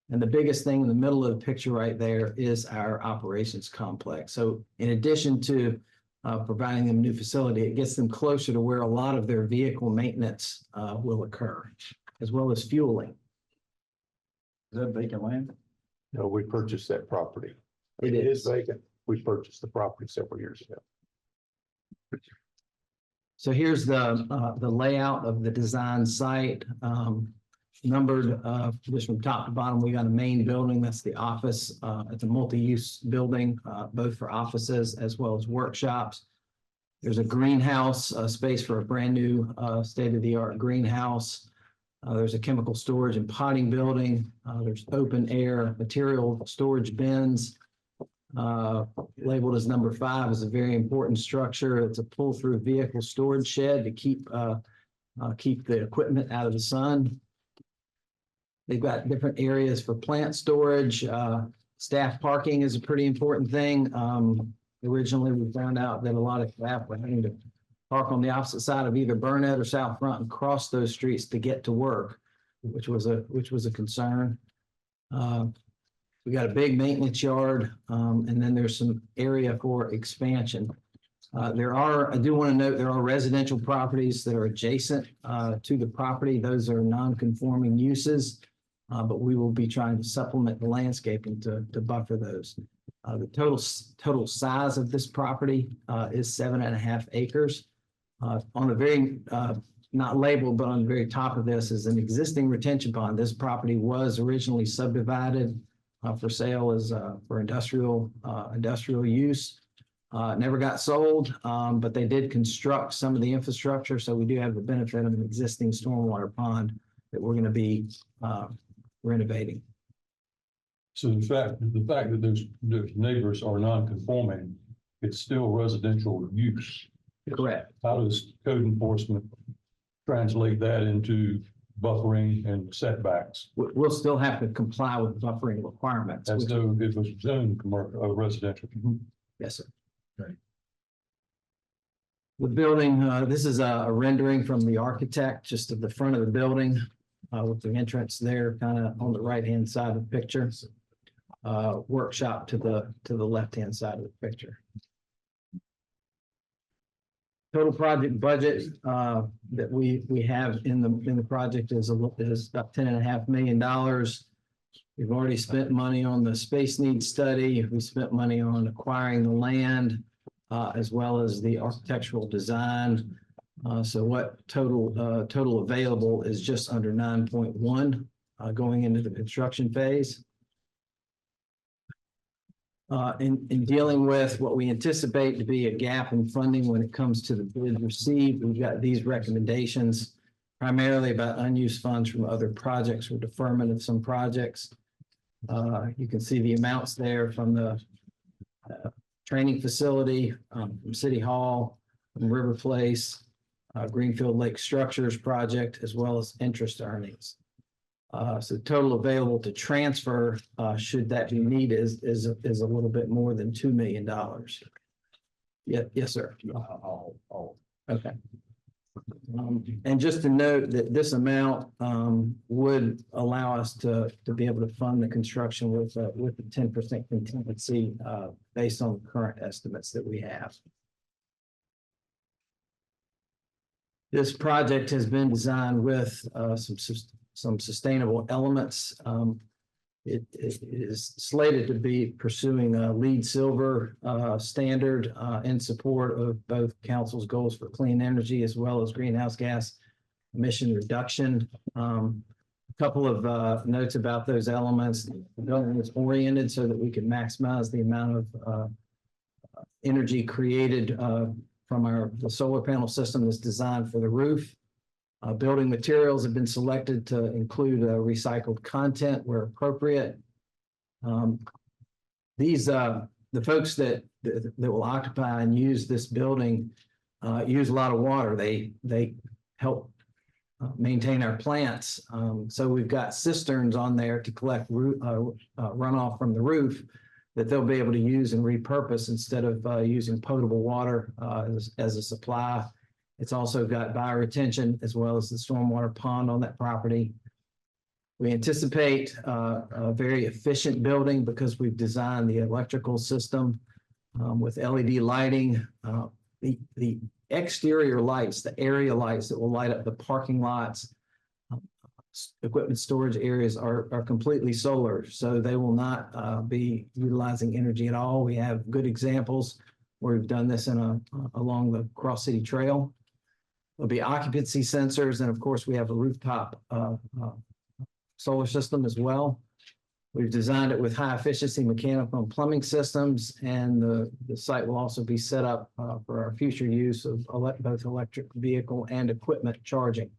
And the biggest thing in the middle of the picture right there is our operations complex. So in addition to providing them a new facility, it gets them closer to where a lot of their vehicle maintenance will occur, as well as fueling. Is that vacant land? No, we purchased that property. It is vacant. We purchased the property several years ago. So here's the layout of the design site. Numbered just from top to bottom, we got a main building. That's the office. It's a multi-use building, both for offices as well as workshops. There's a greenhouse, space for a brand new state-of-the-art greenhouse. There's a chemical storage and potting building. There's open air material storage bins. Labeled as number 5 is a very important structure. It's a pull-through vehicle storage shed to keep the equipment out of the sun. They've got different areas for plant storage. Staff parking is a pretty important thing. Originally, we found out that a lot of staff were having to park on the opposite side of either Burnett or South Front and cross those streets to get to work, which was a concern. We got a big maintenance yard, and then there's some area for expansion. I do want to note there are residential properties that are adjacent to the property. Those are non-conforming uses, but we will be trying to supplement the landscaping to buffer those. The total size of this property is 7.5 acres. On a very not labeled, but on the very top of this is an existing retention pond. This property was originally subdivided for sale as for industrial use. Never got sold, but they did construct some of the infrastructure. So we do have the benefit of an existing stormwater pond that we're going to be renovating. So the fact that those neighbors are non-conforming, it's still residential use. Correct. How does code enforcement translate that into buffering and setbacks? We'll still have to comply with buffering requirements. As though it was zoned commercial, residential. Yes, sir. Right. The building, this is a rendering from the architect, just at the front of the building, with the entrance there, kind of on the right-hand side of the picture. Workshop to the left-hand side of the picture. Total project budget that we have in the project is about $10.5 million. We've already spent money on the space needs study. We spent money on acquiring the land as well as the architectural design. So what total available is just under 9.1 going into the construction phase. In dealing with what we anticipate to be a gap in funding when it comes to the bid received, we've got these recommendations primarily about unused funds from other projects or deferment of some projects. You can see the amounts there from the training facility, from City Hall, from River Place, Greenfield Lake Structures project, as well as interest earnings. So total available to transfer, should that be needed, is a little bit more than $2 million. Yeah, yes, sir. I'll Okay. And just to note that this amount would allow us to be able to fund the construction with the 10% contingency based on the current estimates that we have. This project has been designed with some sustainable elements. It is slated to be pursuing a LEED Silver standard in support of both council's goals for clean energy as well as greenhouse gas emission reduction. A couple of notes about those elements. The building is oriented so that we can maximize the amount of energy created from the solar panel system that's designed for the roof. Building materials have been selected to include recycled content where appropriate. The folks that will occupy and use this building use a lot of water. They help maintain our plants. So we've got cisterns on there to collect runoff from the roof that they'll be able to use and repurpose instead of using potable water as a supply. It's also got bioretention as well as the stormwater pond on that property. We anticipate a very efficient building because we've designed the electrical system with LED lighting. The exterior lights, the area lights that will light up the parking lots, equipment storage areas are completely solar, so they will not be utilizing energy at all. We have good examples where we've done this along the Cross City Trail. There'll be occupancy sensors, and of course, we have a rooftop solar system as well. We've designed it with high efficiency mechanical and plumbing systems, and the site will also be set up for our future use of both electric vehicle and equipment charging.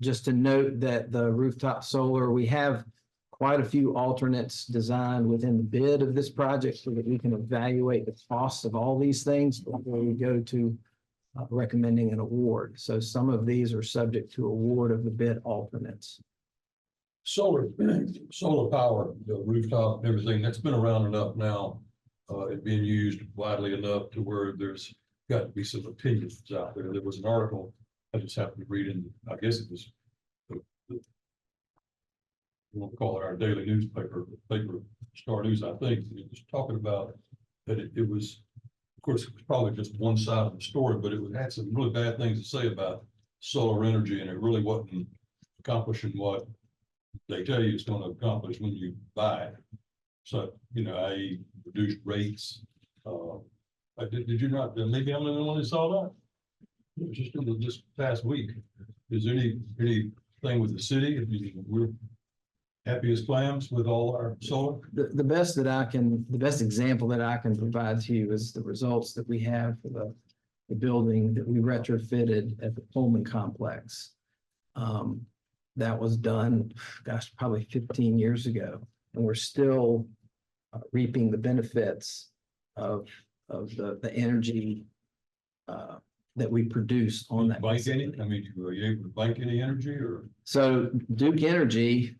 Just to note that the rooftop solar, we have quite a few alternates designed within the bid of this project so that we can evaluate the cost of all these things before we go to recommending an award. So some of these are subject to award of the bid alternates. Solar power, the rooftop, everything, that's been around enough now. It's being used widely enough to where there's got to be some opinions out there. There was an article I just happened to read in, I guess it was, we'll call it our daily newspaper, paper, Star News, I think. It was talking about that it was, of course, it was probably just one side of the story, but it had some really bad things to say about solar energy, and it really wasn't accomplishing what they tell you it's going to accomplish when you buy it. So, i.e. reduced rates. Did you not, maybe I'm the only one who saw that? It was just in this past week. Is there anything with the city? We're happy as clams with all our solar? The best example that I can provide to you is the results that we have for the building that we retrofitted at the Pullman complex. That was done, gosh, probably 15 years ago, and we're still reaping the benefits of the energy that we produce on that. Bank any? I mean, were you able to bank any energy or? So Duke Energy,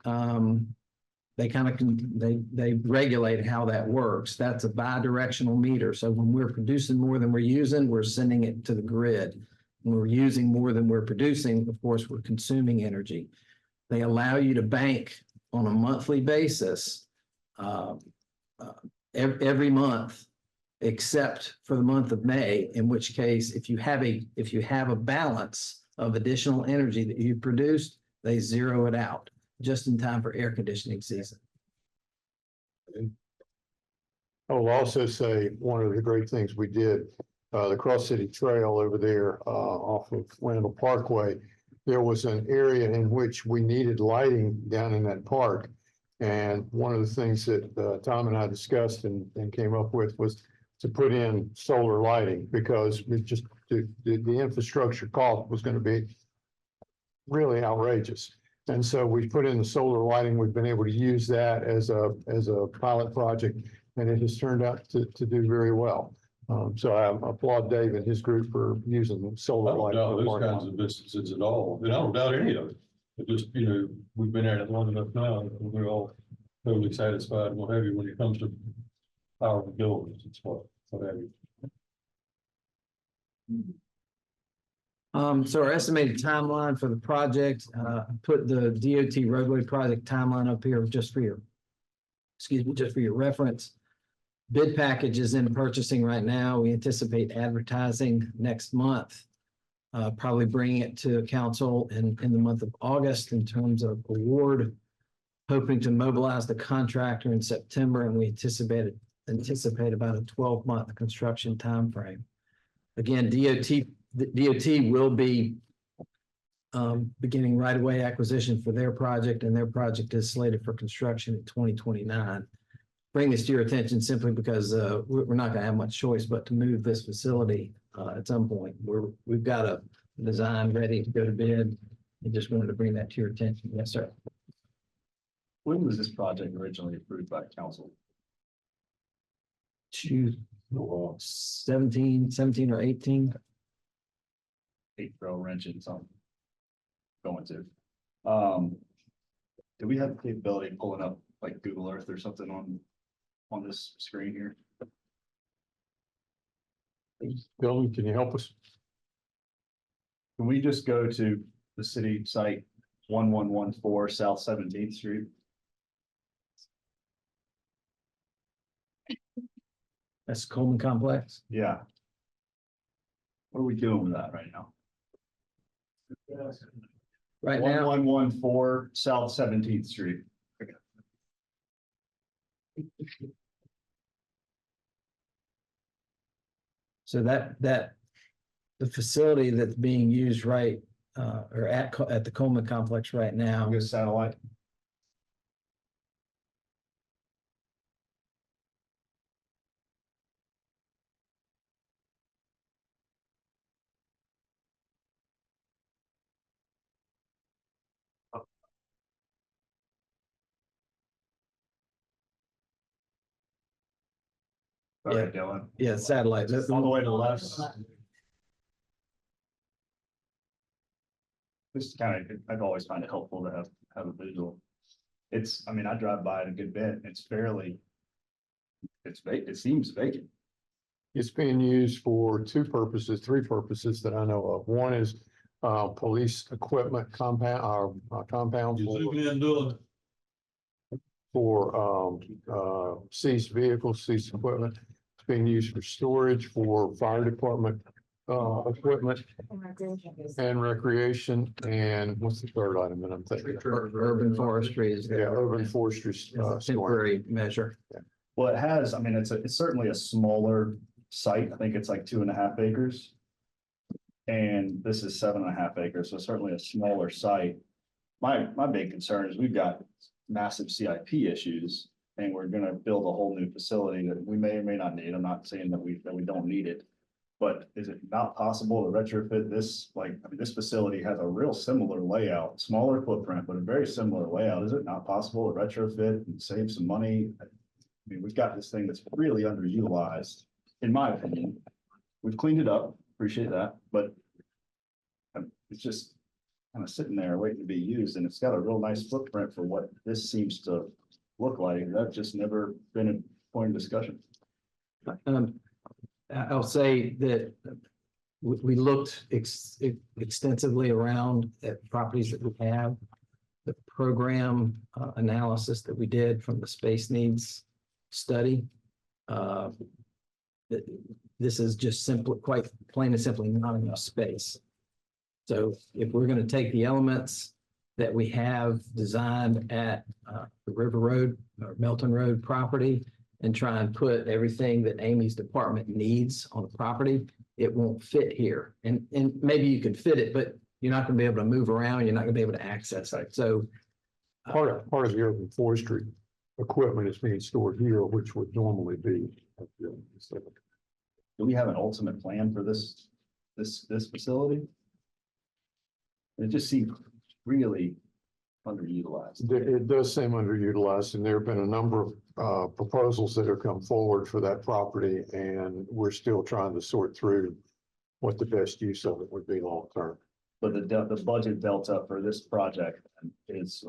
they regulate how that works. That's a bi-directional meter. So when we're producing more than we're using, we're sending it to the grid. When we're using more than we're producing, of course, we're consuming energy. They allow you to bank on a monthly basis every month, except for the month of May, in which case, if you have a balance of additional energy that you produced, they zero it out just in time for air conditioning season. I will also say one of the great things we did, the Cross City Trail over there off of Randall Parkway, there was an area in which we needed lighting down in that park. And one of the things that Tom and I discussed and came up with was to put in solar lighting, because the infrastructure cost was going to be really outrageous. And so we put in the solar lighting. We've been able to use that as a pilot project, and it has turned out to do very well. So I applaud Dave and his group for using solar lighting. I don't doubt those kinds of businesses at all, and I don't doubt any of it. It just, we've been at it long enough now, and we're all totally satisfied and what have you when it comes to power buildings. It's what have you. So our estimated timeline for the project, put the DOT roadway project timeline up here just for your, excuse me, just for your reference. Bid package is in purchasing right now. We anticipate advertising next month. Probably bringing it to council in the month of August in terms of award. Hoping to mobilize the contractor in September, and we anticipate about a 12-month construction timeframe. Again, the DOT will be beginning right-of-way acquisition for their project, and their project is slated for construction in 2029. Bring this to your attention simply because we're not going to have much choice but to move this facility at some point. We've got a design ready to go to bid. I just wanted to bring that to your attention. Yes, sir. When was this project originally approved by council? 17 or 18. Hate throw a wrench in something. Going to. Do we have the capability of pulling up like Google Earth or something on this screen here? Bill, can you help us? Can we just go to the city site 1114 South 17th Street? That's Coleman Complex. Yeah. What are we doing with that right now? Right now, 1114 South 17th Street. so that the facility that's being used right or at the Coleman Complex right now. Go satellite. Yeah. Dylan. Yeah, satellite. All the way to the left. This kind of, I've always found it helpful to have a visual. It's, I mean, I drive by it a good bit. It's fairly. It's vacant, it seems vacant. It's being used for three purposes that I know of. One is police equipment compounds You zoom in, Dylan. for seized vehicles, seized equipment. It's being used for storage for fire department equipment and recreation. And what's the third item that I'm thinking? Urban forestry is Yeah, urban forestry. temporary measure. Well, it has, I mean, it's certainly a smaller site. I think it's like 2.5 acres. And this is 7.5 acres, so certainly a smaller site. My big concern is we've got massive CIP issues. And we're gonna build a whole new facility that we may or may not need. I'm not saying that we don't need it. But is it not possible to retrofit this? Like, I mean, this facility has a real similar layout, smaller footprint, but a very similar layout. Is it not possible to retrofit and save some money? I mean, we've got this thing that's really underutilized, in my opinion. We've cleaned it up, appreciate that, but it's just kind of sitting there waiting to be used, and it's got a real nice footprint for what this seems to look like. That's just never been a point of discussion. I'll say that we looked extensively around at properties that we have. The program analysis that we did from the space needs study. This is just simply, quite plain and simply, not enough space. So if we're going to take the elements that we have designed at the River Road or Melton Road property and try and put everything that Amy's department needs on the property, it won't fit here. And maybe you can fit it, but you're not going to be able to move around. You're not going to be able to access it. So Part of the urban forestry equipment is being stored here, which would normally be. Do we have an ultimate plan for this facility? It just seems really underutilized. It does seem underutilized, and there have been a number of proposals that have come forward for that property, and we're still trying to sort through what the best use of it would be long term. But the budget delta for this project is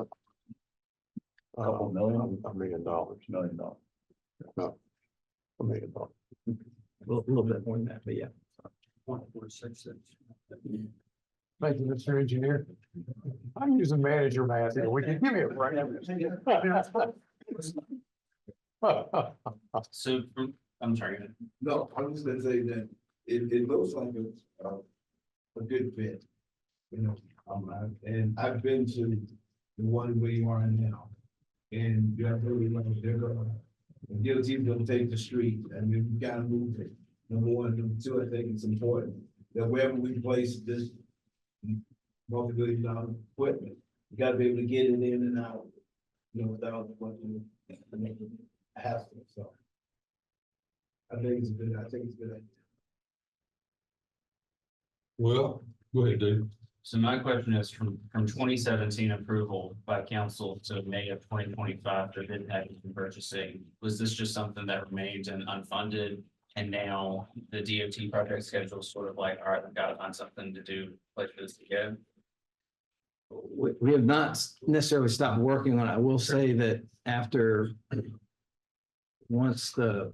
a couple million. $1 million. $1 million. No, $1 million. a little bit more than that, but yeah. Thank you, Mr. Engineer. I'm using manager math here. We can give me a break. So, I'm sorry. go ahead. No, I was gonna say that it looks like a good fit. You know, and I've been to the one where you are now. And you have really like, they're gonna, the DOT's gonna take the street and then we gotta move it. Number one, number two, I think it's important that wherever we place this multi-billion-dollar equipment, you gotta be able to get it in and out, you know, without what you have to, so. I think it's a good idea. Well, go ahead, Dave. So my question is from 2017 approval by council to May of 2025 for bid package and purchasing, was this just something that remained in unfunded? And now the DOT project schedule is sort of like, all right, we've got to find something to do like this again. We have not necessarily stopped working on it. I will say that after once the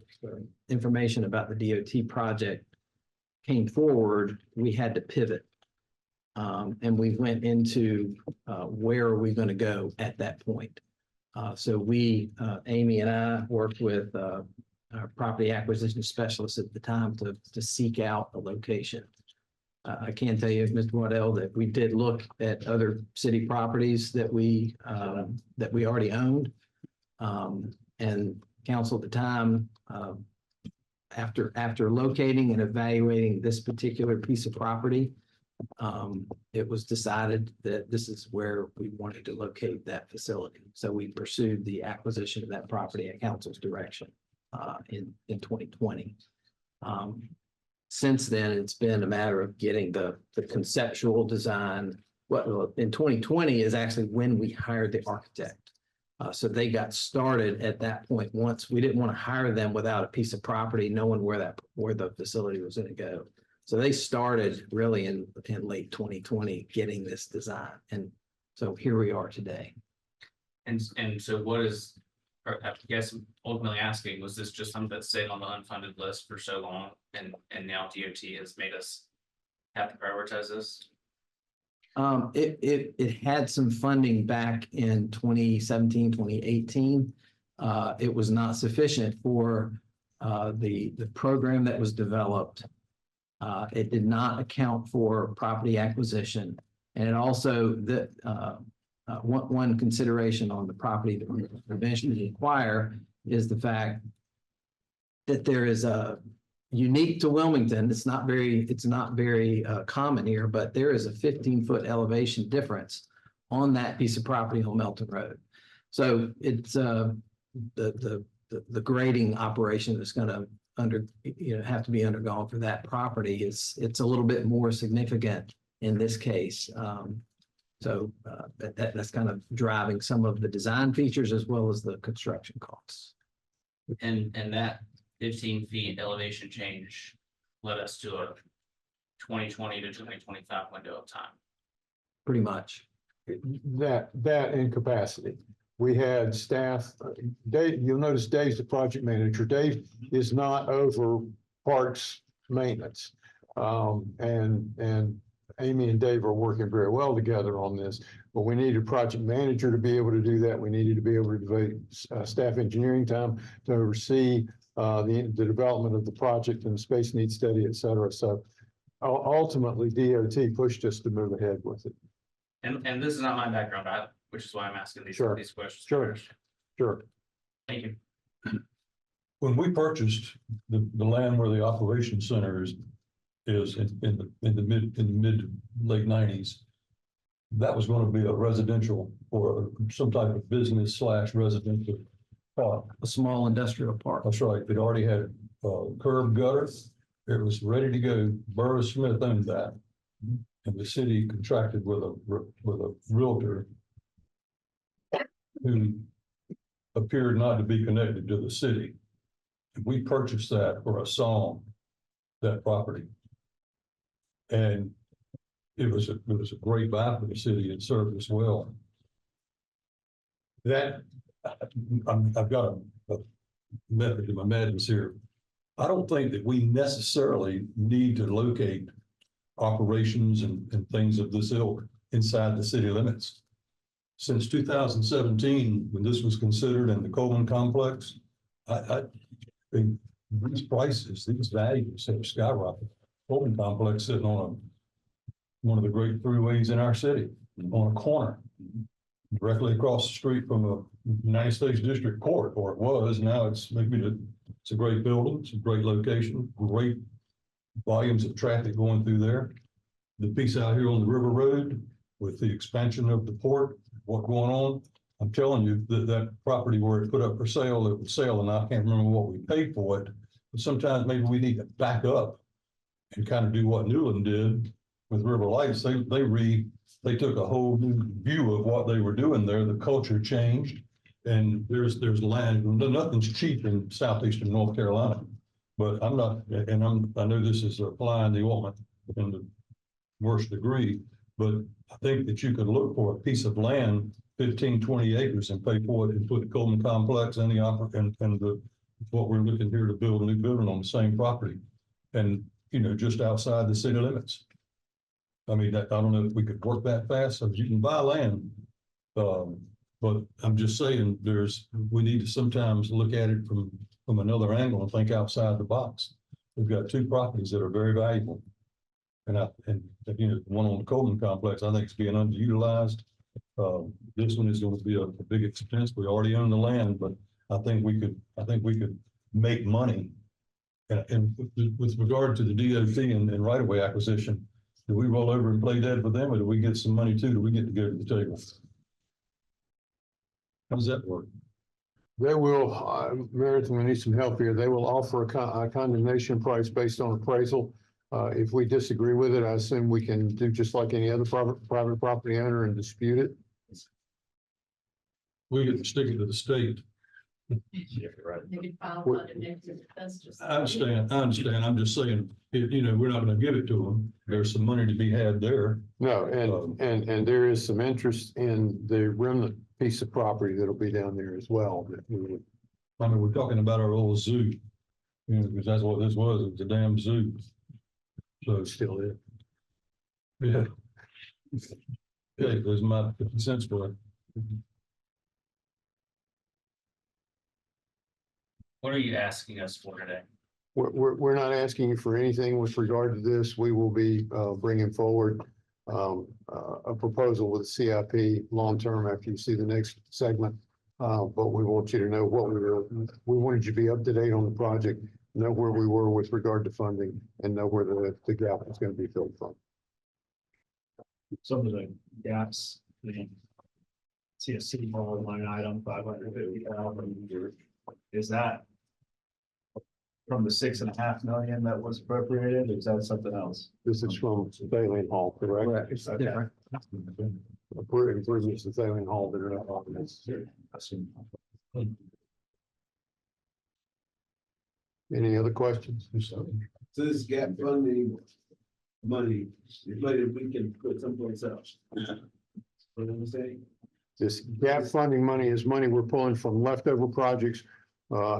information about the DOT project came forward, we had to pivot. And we went into where are we going to go at that point? So we, Amy and I worked with our property acquisition specialist at the time to seek out a location. I can tell you, Mr. Waddell, that we did look at other city properties that we already owned. And council at the time, after locating and evaluating this particular piece of property, it was decided that this is where we wanted to locate that facility. So we pursued the acquisition of that property at council's direction in 2020. Since then, it's been a matter of getting the conceptual design. Well, in 2020 is actually when we hired the architect. So they got started at that point. Once we didn't want to hire them without a piece of property, knowing where the facility was going to go. So they started really in late 2020 getting this design. And so here we are today. And so what is, or I guess ultimately asking, was this just something that stayed on the unfunded list for so long and now DOT has made us have to prioritize this? It had some funding back in 2017, 2018. It was not sufficient for the program that was developed. It did not account for property acquisition. And it also, one consideration on the property that we eventually acquire is the fact that there is a unique to Wilmington. It's not very common here, but there is a 15-foot elevation difference on that piece of property on Melton Road. So it's the grading operation that's going to have to be undergone for that property. It's a little bit more significant in this case. So that's kind of driving some of the design features as well as the construction costs. And that 15 feet elevation change led us to a 2020 to 2025 window of time. Pretty much. That in capacity. We had staff, Dave, you'll notice Dave's the project manager. Dave is not over parks maintenance. And Amy and Dave are working very well together on this, but we need a project manager to be able to do that. We needed to be able to devote staff engineering time to oversee the development of the project and the space needs study, et cetera. So ultimately DOT pushed us to move ahead with it. And this is not my background, which is why I'm asking these questions. Sure. Thank you. When we purchased the land where the operations center is in the mid late 90s, that was going to be a residential or some type of business / residential park. A small industrial park. That's right. It already had curb gutter. It was ready to go. Burroughs Smith owned that, and the city contracted with a realtor who appeared not to be connected to the city. We purchased that for a song, that property. And it was a great buy for the city. It served us well. That I've got a method to my madness here. I don't think that we necessarily need to locate operations and things of this ilk inside the city limits. Since 2017, when this was considered in the Coleman complex, I think these prices, these values have skyrocketed. Coleman complex sitting on one of the great freeways in our city, on a corner, directly across the street from the United States District Court, or it was. Now it's it's a great building, it's a great location, great volumes of traffic going through there. The piece out here on the River Road with the expansion of the port, what's going on, I'm telling you that that property where it put up for sale, it would sell, and I can't remember what we paid for it. But sometimes maybe we need to back up and kind of do what Newland did with River Lights. They took a whole new view of what they were doing there. The culture changed, and there's land. Nothing's cheap in southeastern North Carolina. But I'm not, and I know this is applying the ointment in the worst degree, but I think that you could look for a piece of land, 15, 20 acres, and pay for it and put the Coleman complex and what we're looking here to build a new building on the same property. And, just outside the city limits. I mean, I don't know if we could work that fast, so you can buy land. But I'm just saying we need to sometimes look at it from another angle and think outside the box. We've got two properties that are very valuable. And the one on the Coleman complex, I think it's being underutilized. This one is going to be a big expense. We already own the land, but I think we could make money. And with regard to the DOT and right-of-way acquisition, do we roll over and play dead with them, or do we get some money too? Do we get to go to the table? How does that work? They will, Marathon, we need some help here. They will offer a condemnation price based on appraisal. If we disagree with it, I assume we can do just like any other private property owner and dispute it. We get to stick it to the state. I understand. I'm just saying, we're not gonna give it to them. There's some money to be had there. No, and there is some interest in the remnant piece of property that'll be down there as well. I mean, we're talking about our old zoo, because that's what this was. It was a damn zoo. So it's still there. Yeah. Okay, there's my 50 cents for it. What are you asking us for today? We're not asking you for anything with regard to this. We will be bringing forward a proposal with CIP long-term after you see the next segment. But we want you to know we wanted you to be up to date on the project, know where we were with regard to funding, and know where the gap is going to be filled from. Some of the gaps, see a city hall line item, 550,000. Is that from the 6.5 million that was appropriated? Or is that something else? This is from Bailey Hall, correct? It's Okay. different. Improvements to Bailey Hall that are not on this. Any other questions? So this gap funding money, if we can put someplace else. What am I saying? This gap funding money is money we're pulling from leftover projects,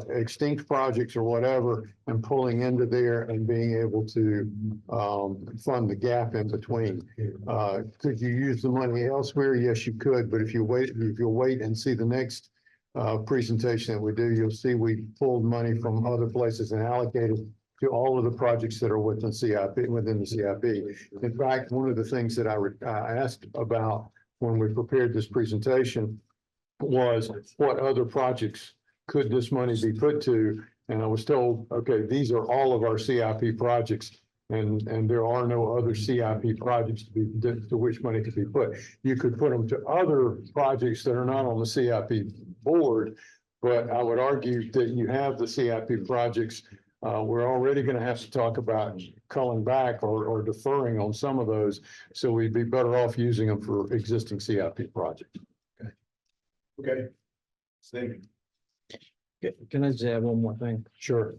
extinct projects or whatever, and pulling into there and being able to fund the gap in between. Could you use the money elsewhere? Yes, you could, but if you'll wait and see the next presentation that we do, you'll see we pulled money from other places and allocated to all of the projects that are within the CIP. In fact, one of the things that I asked about when we prepared this presentation was what other projects could this money be put to? And I was told, okay, these are all of our CIP projects, and there are no other CIP projects to which money could be put. You could put them to other projects that are not on the CIP board, but I would argue that you have the CIP projects. We're already going to have to talk about culling back or deferring on some of those. So we'd be better off using them for existing CIP projects. Okay. Thank you. Can I just add one more thing? Sure.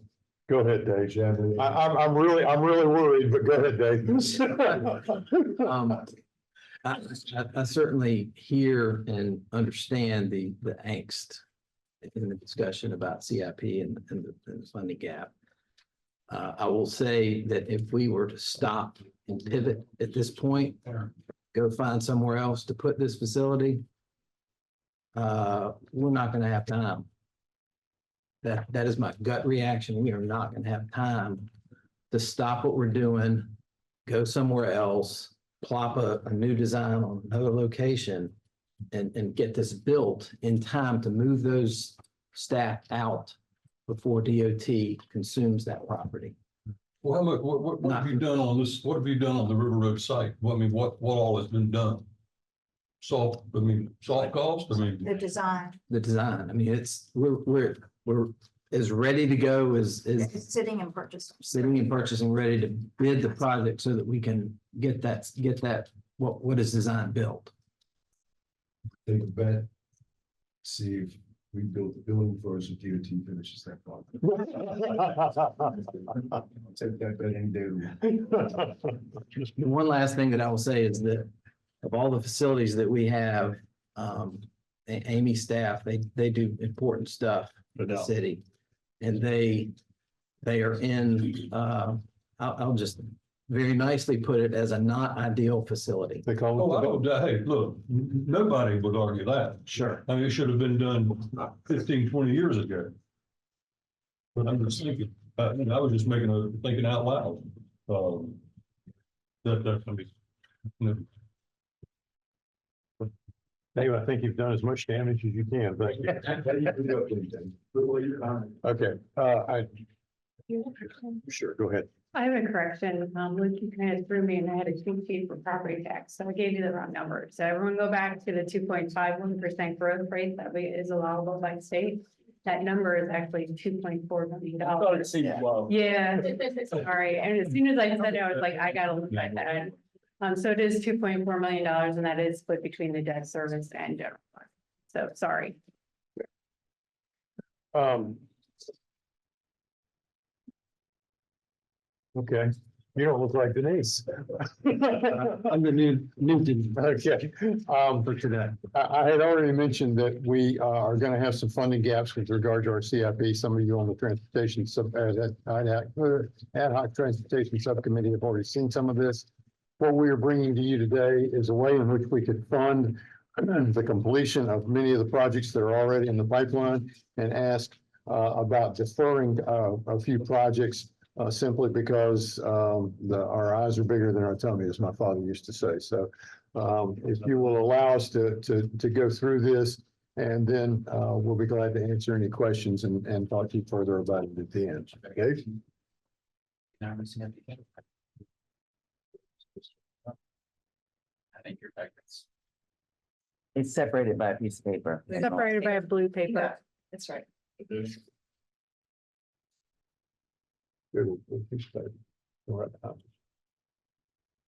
Go ahead, Dave. I'm really worried, but go ahead, Dave. I certainly hear and understand the angst in the discussion about CIP and the funding gap. I will say that if we were to stop and pivot at this point, go find somewhere else to put this facility, we're not gonna have time. That is my gut reaction. We are not gonna have time to stop what we're doing, go somewhere else, plop a new design on another location and get this built in time to move those staff out before DOT consumes that property. Well, how much, what have you done on this, what have you done on the River Road site? Well, I mean, what all has been done? Soft cost, I mean. The design The design, I mean, we're as ready to go as is sitting and purchasing. sitting and purchasing, ready to bid the project so that we can get that, what is designed built. Take a bet. See if we build the building first if DOT finishes that project. I'll take that bet any day. of the week. One last thing that I will say is that of all the facilities that we have, Amy staff, they do important stuff for the city. And they are in, I'll just very nicely put it as a not ideal facility. They call Oh, it. I don't, hey, look, nobody would argue that. Sure. I mean, it should have been done 15, 20 years ago. But I'm just thinking, I was just thinking out loud. That's gonna be. Dave, I think you've done as much damage as you can. Thank you. Okay, sure, go ahead. I have a correction. Luke, you kind of threw me and I had a cheat sheet for property tax, so I gave you the wrong number. So everyone go back to the 2.51% growth rate that is allowable by state. That number is actually $2.4 million. Yeah, sorry. And as soon as I said it, I was like, I gotta look at that. So it is $2.4 million and that is split between the debt service and general fund. So sorry. Okay, you don't look like Denise. I'm the new Okay, for today. I had already mentioned that we are gonna have some funding gaps with regard to our CIP. Some of you on the transportation ad hoc transportation subcommittee have already seen some of this. What we are bringing to you today is a way in which we could fund the completion of many of the projects that are already in the pipeline and ask about deferring a few projects simply because our eyes are bigger than our tummy, as my father used to say. So if you will allow us to go through this, and then we'll be glad to answer any questions and talk to you further about it at the end. Okay? I think your packets. It's separated by a piece of paper. Separated by a blue paper. That's right.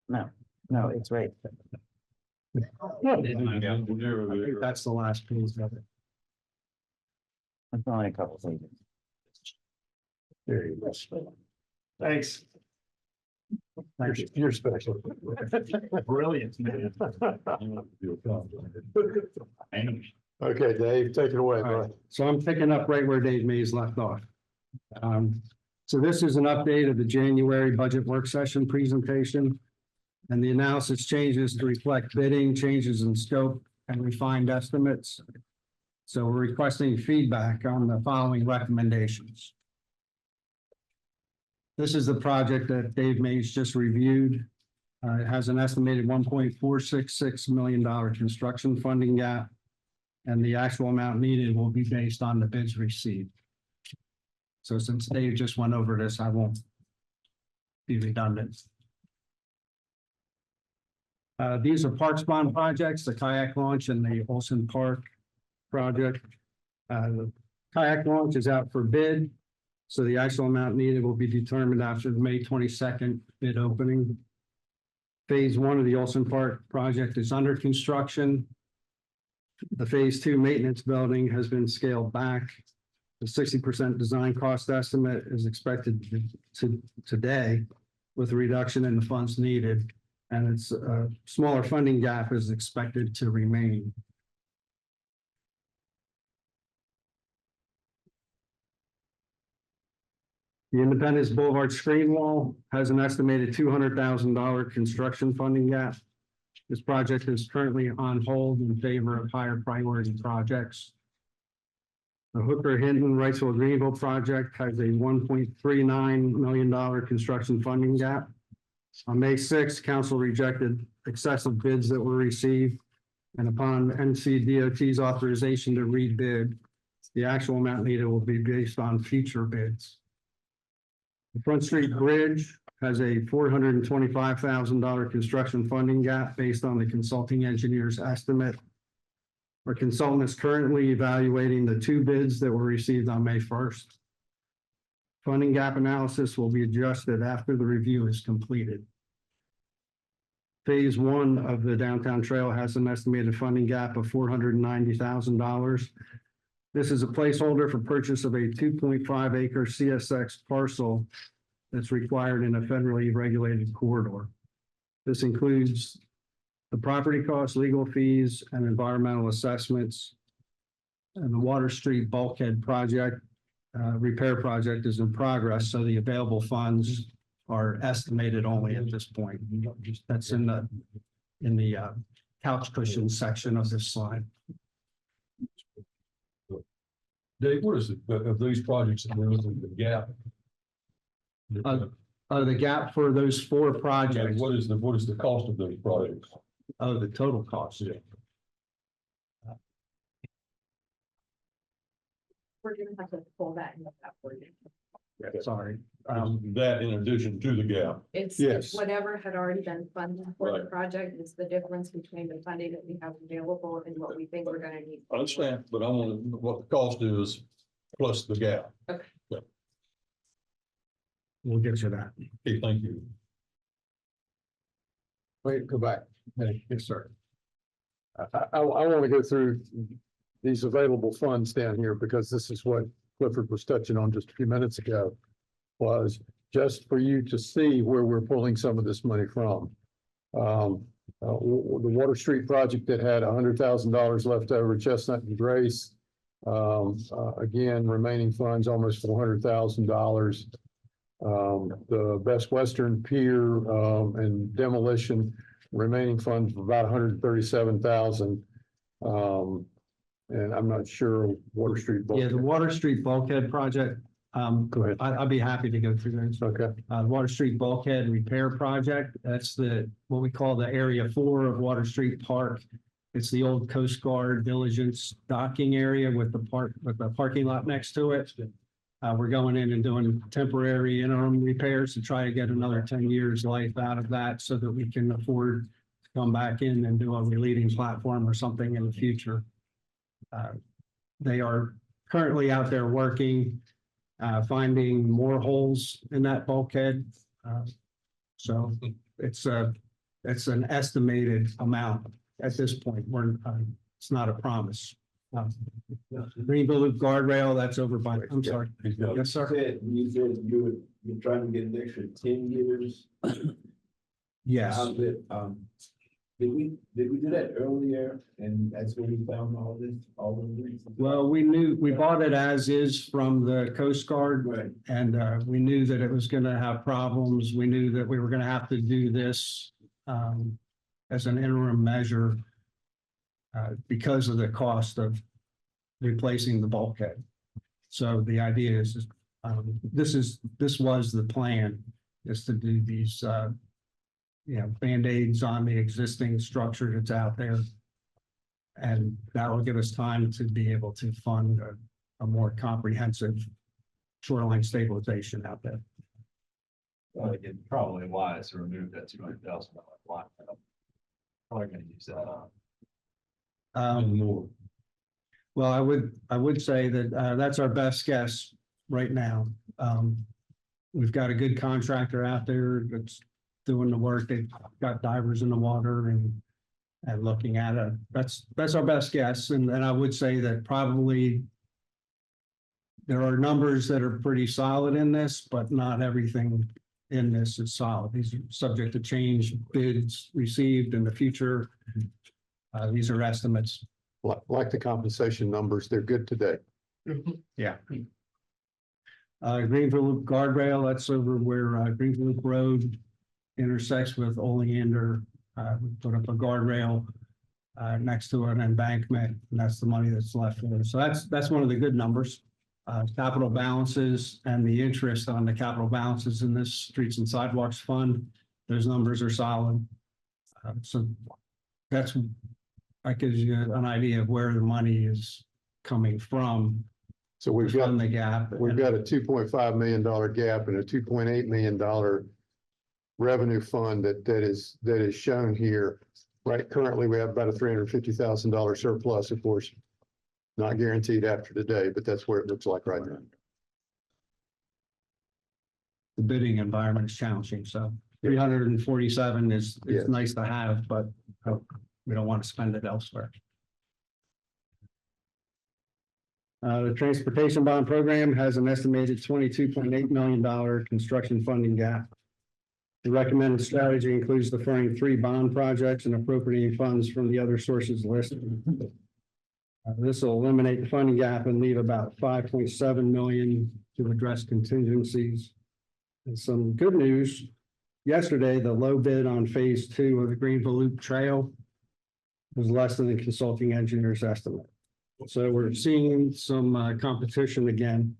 No, no, it's right. I think that's the last piece of it. It's only a couple pages. There you go. Thanks. You're special. Brilliant, man. Okay, Dave, take it away, bro. So I'm picking up right where Dave Mays left off. So this is an update of the January budget work session presentation. And the analysis changes to reflect bidding, changes in scope, and refined estimates. So we're requesting feedback on the following recommendations. This is the project that Dave Mays just reviewed. It has an estimated $1.466 million construction funding gap. And the actual amount needed will be based on the bids received. So since Dave just went over this, I won't be redundant. These are Parks Bond projects, the kayak launch and the Olson Park project. The kayak launch is out for bid. So the actual amount needed will be determined after the May 22nd bid opening. Phase 1 of the Olson Park project is under construction. The Phase 2 maintenance building has been scaled back. The 60% design cost estimate is expected today with a reduction in the funds needed. And its smaller funding gap is expected to remain. The Independence Boulevard screen wall has an estimated $200,000 construction funding gap. This project is currently on hold in favor of higher priority projects. The Hooker Hinton Wrightsville Greenville project has a $1.39 million construction funding gap. On May 6th, council rejected excessive bids that were received. And upon NCDOT's authorization to rebid, the actual amount needed will be based on future bids. The Front Street Bridge has a $425,000 construction funding gap based on the consulting engineer's estimate. Our consultant is currently evaluating the two bids that were received on May 1st. Funding gap analysis will be adjusted after the review is completed. Phase 1 of the downtown trail has an estimated funding gap of $490,000. This is a placeholder for purchase of a 2.5 acre CSX parcel that's required in a federally regulated corridor. This includes the property costs, legal fees, and environmental assessments. And the Water Street bulkhead project, repair project is in progress, so the available funds are estimated only at this point. That's in the couch cushion section of this slide. Dave, what is it, of these projects that we're looking at the gap? The gap for those four projects. What is the cost of those projects? Oh, the total cost. Yeah. We're gonna have to pull that in the for you. Sorry. That in addition to the gap. It's Yes. whatever had already been funded for the Right. project is the difference between the funding that we have available and what we think we're gonna need. I understand, but I want to know what the cost is plus the gap. We'll get you that. Okay, thank you. Wait, go back. Yes, sir. I want to go through these available funds down here because this is what Clifford was touching on just a few minutes ago. Was just for you to see where we're pulling some of this money from. The Water Street project that had $100,000 left over, Chestnut and Grace. Again, remaining funds almost $400,000. The Best Western Pier and demolition remaining funds of about $137,000. And I'm not sure Water Street. Yeah, the Water Street bulkhead project. Go ahead. I'll be happy to go through those. Okay. Water Street bulkhead repair project. That's what we call the area 4 of Water Street Park. It's the old Coast Guard Diligence docking area with the parking lot next to it. We're going in and doing temporary interim repairs to try to get another 10 years life out of that so that we can afford to come back in and do a relieving platform or something in the future. They are currently out there working, finding more holes in that bulkhead. So it's an estimated amount at this point. It's not a promise. Greenville Loop guardrail, that's over by, I'm sorry. Yes, sir. You said you're trying to get an extra 10 years. Yes. Out of it. Did we do that earlier? And that's where we found all of this? Well, we bought it as is from the Coast Guard. Right. And we knew that it was gonna have problems. We knew that we were gonna have to do this as an interim measure because of the cost of replacing the bulkhead. So the idea is, this was the plan, is to do these Band-Aids on the existing structure that's out there. And that will give us time to be able to fund a more comprehensive shoreline stabilization out there. Well, it's probably wise to remove that $200,000 line. Probably gonna use that on. Well, I would say that that's our best guess right now. We've got a good contractor out there that's doing the work. They've got divers in the water and looking at it. That's our best guess. And I would say that probably there are numbers that are pretty solid in this, but not everything in this is solid. These are subject to change, bids received in the future. These are estimates. Like the compensation numbers, they're good today. Yeah. Greenville Loop guardrail, that's over where Greenville Loop Road intersects with Oleander. We put up a guardrail next to an embankment, and that's the money that's left there. So that's one of the good numbers. Capital balances and the interest on the capital balances in this Streets and Sidewalks Fund, those numbers are solid. So that gives you an idea of where the money is coming from. So we've to got, fund the gap. we've got a $2.5 million gap and a $2.8 million revenue fund that is shown here. Right, currently, we have about a $350,000 surplus, of course, not guaranteed after today, but that's where it looks like right now. The bidding environment is challenging, so 347 is Yes. nice to have, but we don't want to spend it elsewhere. The transportation bond program has an estimated $22.8 million construction funding gap. The recommended strategy includes deferring 3 bond projects and appropriating funds from the other sources listed. This will eliminate the funding gap and leave about 5.7 million to address contingencies. And some good news, yesterday, the low bid on phase 2 of the Greenville Loop Trail was less than the consulting engineer's estimate. So we're seeing some competition again.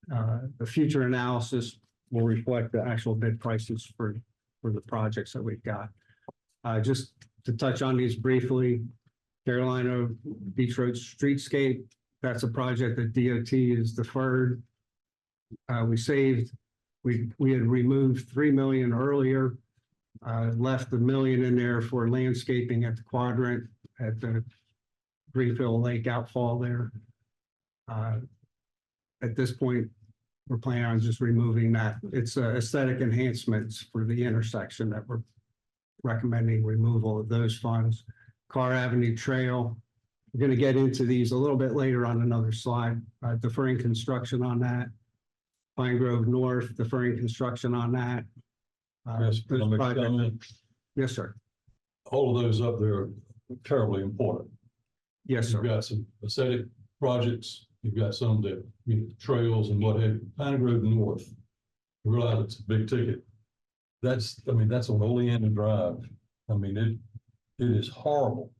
The future analysis will reflect the actual bid prices for the projects that we've got. Just to touch on these briefly, Carolina Beach Road Streetscape, that's a project that DOT is deferred. We had removed 3 million earlier, left $1 million in there for landscaping at the quadrant at the Greenfield Lake outfall there. At this point, we're planning on just removing that. It's aesthetic enhancements for the intersection that we're recommending removal of those funds. Carr Avenue Trail, we're going to get into these a little bit later on another slide, deferring construction on that. Pine Grove North, deferring construction on that. Yes, those can I make a projects- comment? Yes, sir. All of those up there are terribly important. Yes, You've sir. got some aesthetic projects, you've got some that, trails and what have you. Pine Grove North. You realize it's a big ticket. That's on Oleander Drive. I mean, it is horrible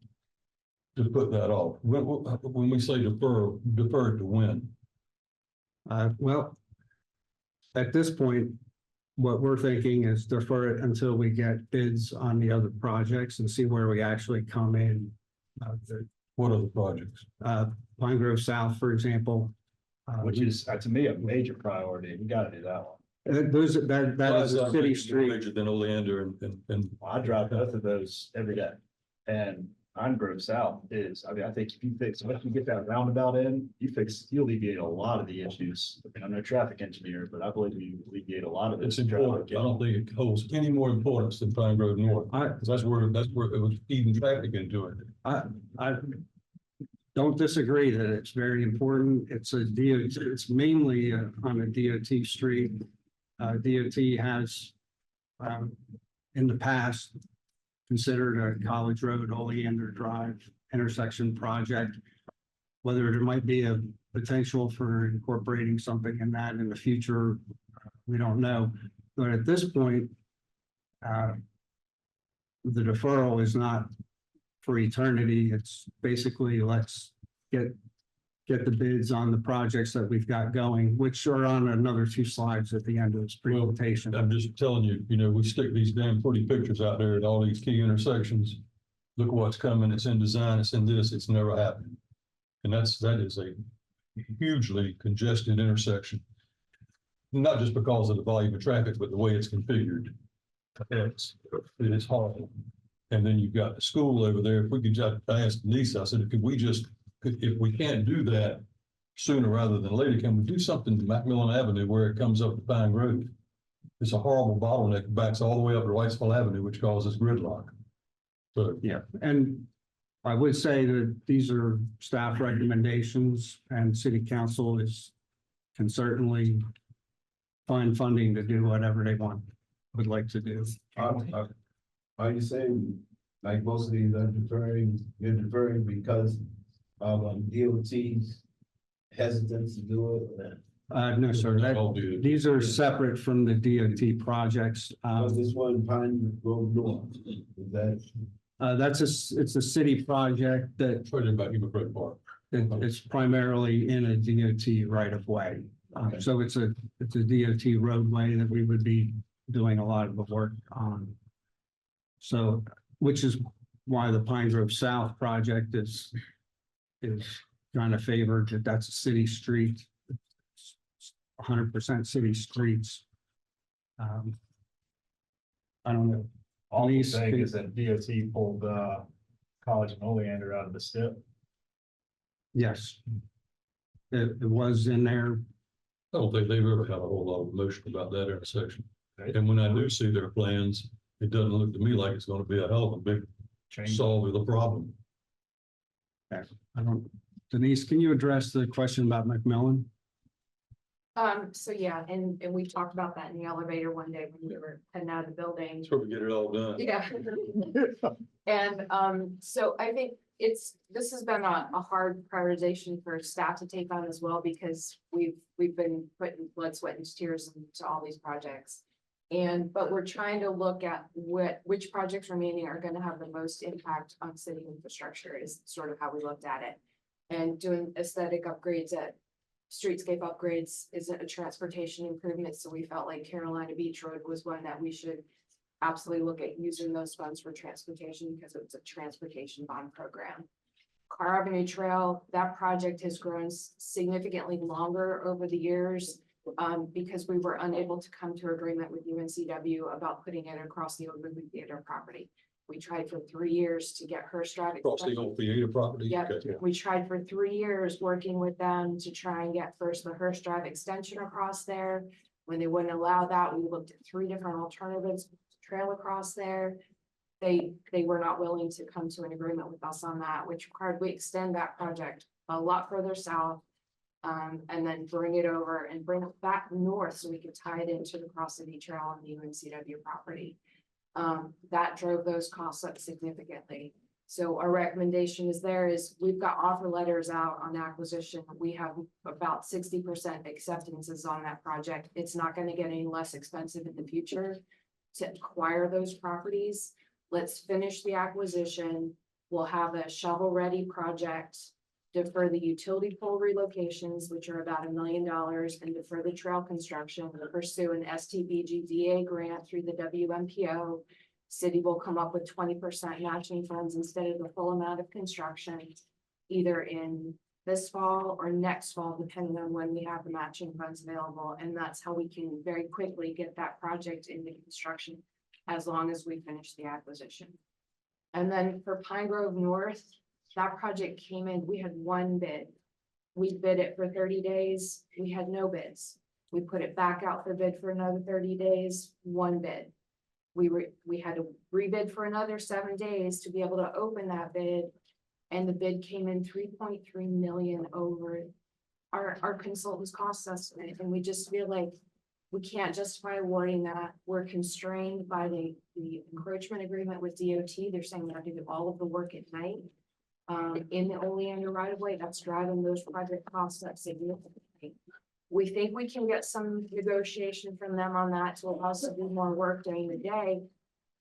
to put that off. When we say deferred to when? Well, at this point, what we're thinking is defer it until we get bids on the other projects and see where we actually come in. What are the projects? Pine Grove South, for example. Which is, to me, a major priority. We gotta do that one. That is a city street. Major than Oleander and. I drive both of those every day. And Pine Grove South is, I think if you fix, once you get that roundabout in, you alleviate a lot of the issues. I mean, I'm no traffic engineer, but I believe you alleviate a lot of It's this. important. I don't think it holds any more importance than Pine Grove North. Because that's where it was feeding traffic into it. I don't disagree that it's very important. It's it's mainly on a DOT street. DOT has in the past considered a College Road, Oleander Drive intersection project. Whether there might be a potential for incorporating something in that in the future, we don't know. But at this point, the deferral is not for eternity. It's basically let's get the bids on the projects that we've got going, which are on another 2 slides at the end of this presentation. I'm just telling you, we stick these damn pretty pictures out there at all these key intersections. Look what's coming. It's in design. It's in this. It's never happened. And that is a hugely congested intersection. Not just because of the volume of traffic, but the way it's configured. It is horrible. And then you've got the school over there. If we could just ask Lisa, I said, if we can't do that sooner rather than later, can we do something to Macmillan Avenue where it comes up to Pine Grove? It's a horrible bottleneck, backs all the way up to Whitesville Avenue, which causes gridlock. So yeah, and I would say that these are staff recommendations and city council can certainly find funding to do whatever they would like to do. Are you saying, like most of these are you're deferring because of DOT's hesitance to do it? No, sir. All do. These are separate from the DOT projects. This one, Pine Grove North, is that? It's a city project that Talking about Human Creek Park. it's primarily in a DOT right of way. So it's a DOT roadway that we would be doing a lot of the work on. So, which is why the Pine Grove South project is kind of favored, that that's a city street. 100% city streets. I don't know. All I'm Denise, saying can- is that DOT pulled, College and Oleander out of the STIP. Yes. It was in there. I don't think they've ever had a whole lot of emotion about that intersection. Right. And when I do see their plans, it doesn't look to me like it's gonna be a hell of a big Change. solve of the problem. I don't, Denise, can you address the question about McMillan? So yeah, and we talked about that in the elevator one day when we were heading out of the building. That's where we get it all done. Yeah. And, so I think this has been a hard prioritization for staff to take on as well, because we've been putting blood, sweat and tears into all these projects. But we're trying to look at which projects remaining are gonna have the most impact on city infrastructure is sort of how we looked at it. And doing aesthetic upgrades at streetscape upgrades isn't a transportation improvement, so we felt like Carolina Beach Road was one that we should absolutely look at using those funds for transportation because it's a transportation bond program. Carr Avenue Trail, that project has grown significantly longer over the years because we were unable to come to agreement with UNCW about putting it across the old movie theater property. We tried for 3 years to get her Stratton. Across the old theater property. Yep, Okay. we tried for 3 years working with them to try and get first the Hearst Drive extension across there. When they wouldn't allow that, we looked at 3 different alternatives to trail across there. They were not willing to come to an agreement with us on that, which required we extend that project a lot further south. And then bring it over and bring it back north so we could tie it into the Cross City Trail on the UNCW property. That drove those costs up significantly. So our recommendation is we've got offer letters out on acquisition. We have about 60% acceptances on that project. It's not going to get any less expensive in the future to acquire those properties. Let's finish the acquisition. We'll have a shovel-ready project, defer the utility pole relocations, which are about $1 million, and defer the trail construction, pursue an STBGDA grant through the WMPO. City will come up with 20% matching funds instead of the full amount of construction, either in this fall or next fall, depending on when we have the matching funds available. And that's how we can very quickly get that project into construction as long as we finish the acquisition. And then for Pine Grove North, that project came in, we had 1 bid. We bid it for 30 days. We had no bids. We put it back out for bid for another 30 days, 1 bid. We had to rebid for another 7 days to be able to open that bid. And the bid came in 3.3 million over our consultant's cost estimate. And we just feel like we can't justify awarding that. We're constrained by the encroachment agreement with DOT. They're saying they have to do all of the work at night. In the Oleander right of way, that's driving those project costs up significantly. We think we can get some negotiation from them on that to allow us to do more work during the day.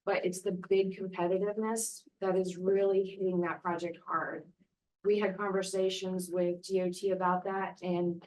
But it's the big competitiveness that is really hitting that project hard. We had conversations with DOT about that, and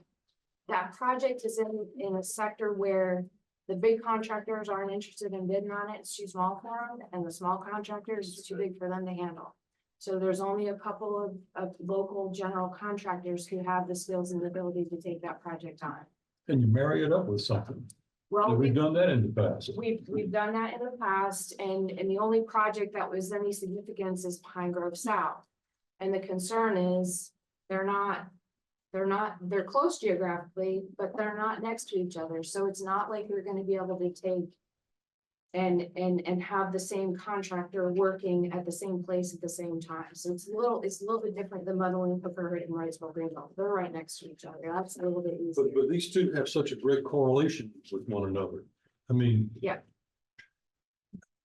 that project is in a sector where the big contractors aren't interested in bidding on it. It's too small for them, and the small contractors, it's too big for them to handle. So there's only a couple of local general contractors who have the skills and the ability to take that project on. And you marry it up with something. Well, We've done that in the past. we've done that in the past, and the only project that was any significance is Pine Grove South. And the concern is they're close geographically, but they're not next to each other. So it's not like you're gonna be able to take and have the same contractor working at the same place at the same time. So it's a little bit different than Muddling, Hooker, and Wrightsville, Greenville. They're right next to each other. That's a little bit easier. But these two have such a great correlation with one another. I mean. Yeah.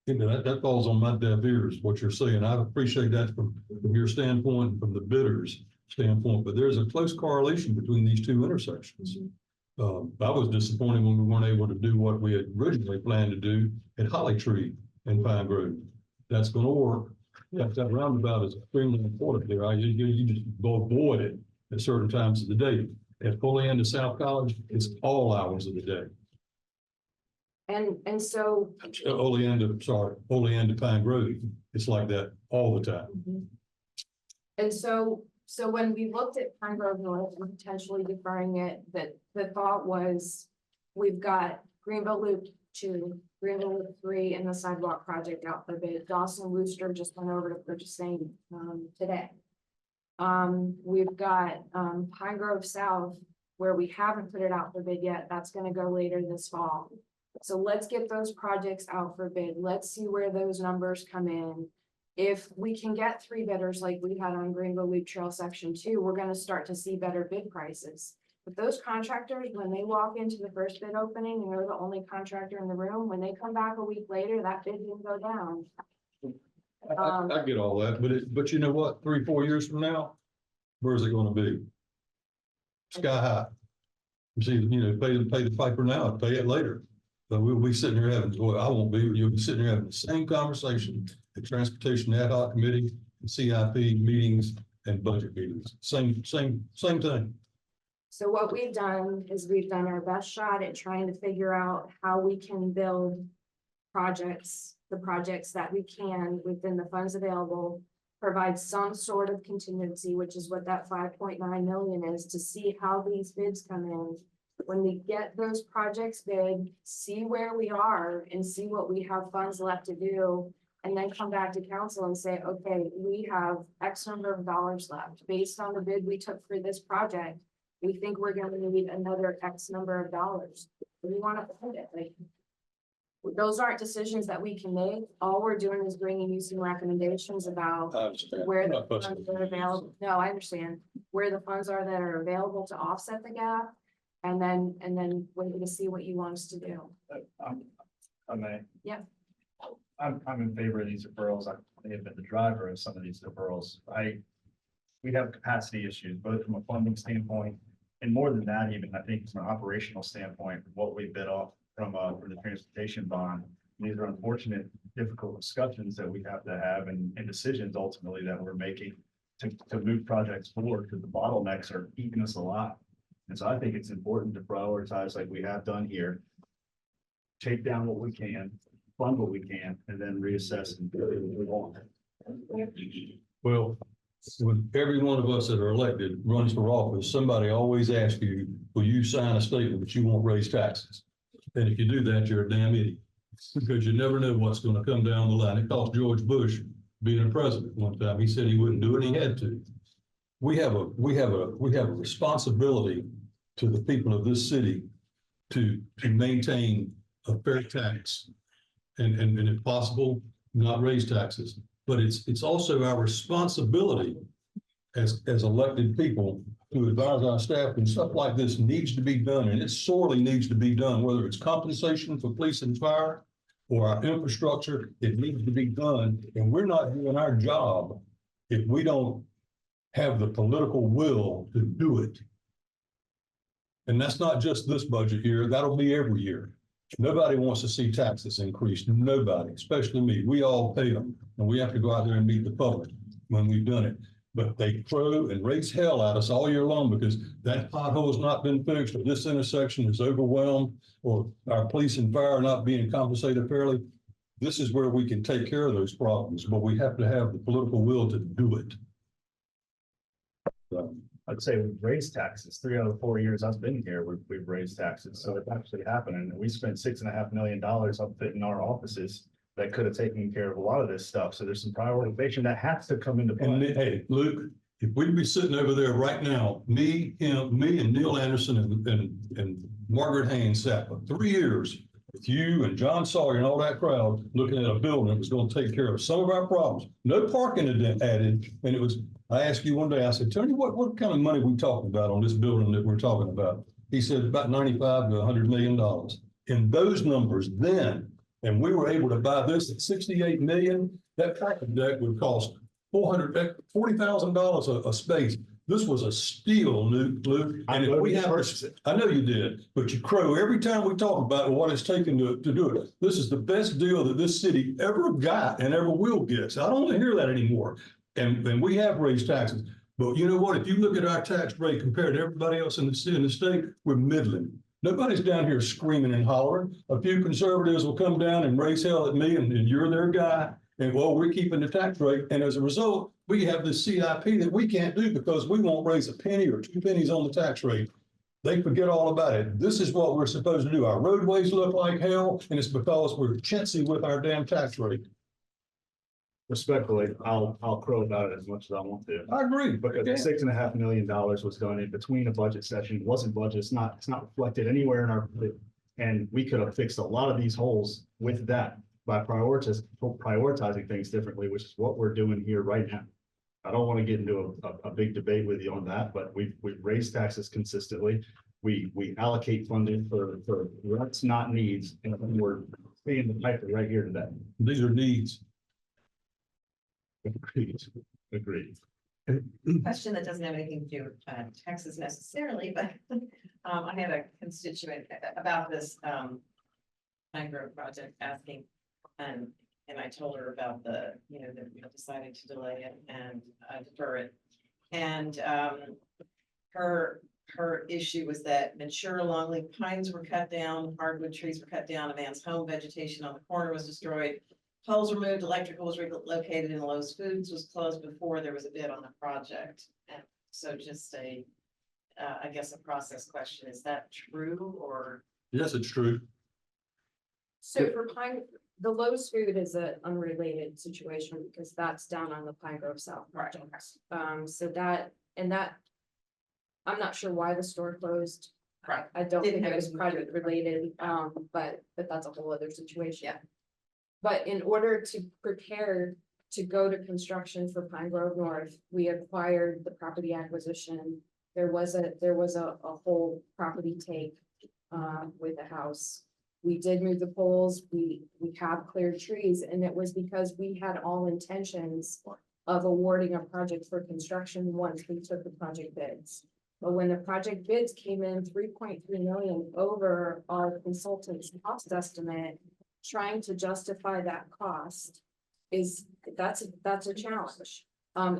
You know, that falls on my deaf ears, what you're saying. I appreciate that from your standpoint, from the bidders standpoint, but there's a close correlation between these two intersections. I was disappointed when we weren't able to do what we had originally planned to do at Holly Tree and Pine Grove. That's gonna work. That roundabout is extremely important there. You just avoid it at certain times of the day. At Olean to South College, it's all hours of the day. And so. Olean to Pine Grove, it's like that all the time. And so when we looked at Pine Grove North and potentially deferring it, that the thought was, we've got Greenville Loop 2, Greenville Loop 3, and the sidewalk project out for bid. Dawson Rooster just went over to purchasing today. We've got Pine Grove South, where we haven't put it out for bid yet. That's gonna go later this fall. So let's get those projects out for bid. Let's see where those numbers come in. If we can get 3 bidders like we had on Greenville Loop Trail Section 2, we're gonna start to see better bid prices. But those contractors, when they walk into the first bid opening, and they're the only contractor in the room, when they come back a week later, that bid didn't go down. I get all that, but you know what? 3-4 years from now, where's it gonna be? Sky high. You see, pay the piper now and pay it later. But we'll be sitting here having, well, I won't be, you'll be sitting here having the same conversation at Transportation Ad Hoc Committee and CIP meetings and budget meetings. Same thing. So what we've done is we've done our best shot at trying to figure out how we can build the projects that we can within the funds available, provide some sort of contingency, which is what that 5.9 million is, to see how these bids come in. When we get those projects bid, see where we are and see what we have funds left to do, and then come back to council and say, okay, we have X number of dollars left. Based on the bid we took for this project, we think we're gonna need another X number of dollars. We want to fund it, like, those aren't decisions that we can make. All we're doing is bringing you some recommendations about where the funds are available. No, I understand where the funds are that are available to offset the gap. And then wait to see what you want us to do. I may. Yeah. I'm in favor of these deferrals. I may have been the driver of some of these deferrals. We have capacity issues, both from a funding standpoint, and more than that, even I think from an operational standpoint, what we bid off from the transportation bond. These are unfortunate, difficult discussions that we have to have and decisions ultimately that we're making to move projects forward, because the bottlenecks are eating us alive. And so I think it's important to prioritize like we have done here. Take down what we can, fund what we can, and then reassess and move on. Well, when every one of us that are elected runs for office, somebody always asks you, will you sign a statement that you won't raise taxes? And if you do that, you're a damn idiot, because you never know what's going to come down the line. It cost George Bush being president one time. He said he wouldn't do it, he had to. We have a responsibility to the people of this city to maintain a fair tax and if possible, not raise taxes. But it's also our responsibility as elected people to advise our staff, and stuff like this needs to be done, and it sorely needs to be done, whether it's compensation for police and fire or our infrastructure, it needs to be done. And we're not doing our job if we don't have the political will to do it. And that's not just this budget year, that'll be every year. Nobody wants to see taxes increased, nobody, especially me. We all pay them, and we have to go out there and meet the public when we've done it. But they crow and raise hell at us all year long because that pothole has not been fixed, or this intersection is overwhelmed, or our police and fire are not being compensated fairly. This is where we can take care of those problems, but we have to have the political will to do it. So, I'd say we've raised taxes 3 out of the 4 years I've been here. We've raised taxes, so it's actually happening. We spent $6.5 million upfitting our offices that could have taken care of a lot of this stuff. So there's some prioritization that has to come into play. and hey, Luke, if we'd be sitting over there right now, me and Neil Anderson and Margaret Haynes sat for 3 years with you and John Sawyer and all that crowd looking at a building that was going to take care of some of our problems. No parking added, and it was. I asked you one day, I said, Tony, what kind of money are we talking about on this building that we're talking about? He said about $95 to $100 million. In those numbers then, and we were able to buy this at $68 million, that traffic deck would cost $40,000 a space. This was a steal, Luke. And if we have, I know you did, but you crow every time we talk about what it's taken to do it. This is the best deal that this city ever got and ever will get. So I don't want to hear that anymore. And we have raised taxes. But you know what? If you look at our tax rate compared to everybody else in the state, we're middling. Nobody's down here screaming and hollering. A few conservatives will come down and raise hell at me, and you're their guy. And well, we're keeping the tax rate. And as a result, we have this CIP that we can't do because we won't raise a penny or 2 pennies on the tax rate. They forget all about it. This is what we're supposed to do. Our roadways look like hell, and it's because we're chintzy with our damn tax rate. Respectfully, I'll crow about it as much as I want to. I agree. Because the $6.5 million was done in between a budget session, it wasn't budget, it's not reflected anywhere in our budget. And we could have fixed a lot of these holes with that by prioritizing things differently, which is what we're doing here right now. I don't want to get into a big debate with you on that, but we've raised taxes consistently. We allocate funding for what's not needs, and we're paying the piper right here today. These are needs. Agreed. Question that doesn't have anything to do with taxes necessarily, but I had a constituent about this Pine Grove project asking, and I told her about the, that we decided to delay it and defer it. And her issue was that mature longleaf pines were cut down, hardwood trees were cut down, a man's home vegetation on the corner was destroyed. Poles removed, electrical was relocated, and Lowe's Foods was closed before there was a bid on the project. And so just I guess a process question, is that true or? Yes, it's true. So for the Lowe's Food is an unrelated situation because that's down on the Pine Grove South project. So that, I'm not sure why the store closed. Right. I don't think it was project related, but that's a whole other situation. Yeah. But in order to prepare to go to construction for Pine Grove North, we acquired the property acquisition. There was a whole property take with the house. We did move the poles, we have cleared trees, and it was because we had all intentions of awarding a project for construction once we took the project bids. But when the project bids came in 3.3 million over our consultant's cost estimate, trying to justify that cost that's a challenge.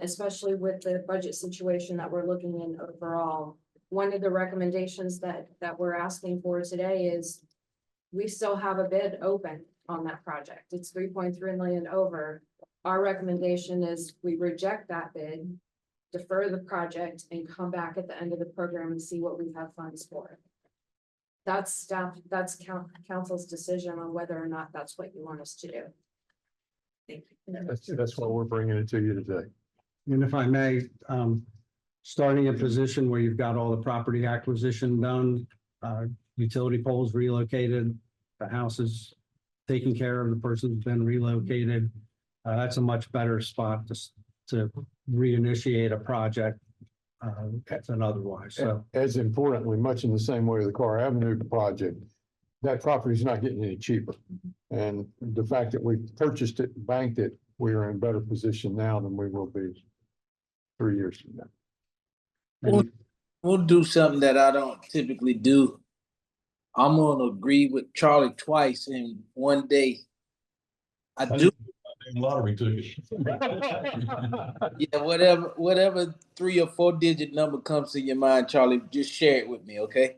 Especially with the budget situation that we're looking in overall. One of the recommendations that we're asking for today is we still have a bid open on that project. It's 3.3 million over. Our recommendation is we reject that bid, defer the project, and come back at the end of the program and see what we have funds for. That's council's decision on whether or not that's what you want us to do. Thank you. That's why we're bringing it to you today. And if I may, starting a position where you've got all the property acquisition done, utility poles relocated, the house is taken care of, the person's been relocated. That's a much better spot to reinitiate a project than otherwise. So As importantly, much in the same way the Carr Avenue project, that property is not getting any cheaper. And the fact that we purchased it, banked it, we are in a better position now than we will be 3 years from now. We'll do something that I don't typically do. I'm gonna agree with Charlie twice in one day. I do. Lottery ticket. Yeah, whatever 3 or 4 digit number comes to your mind, Charlie, just share it with me, okay?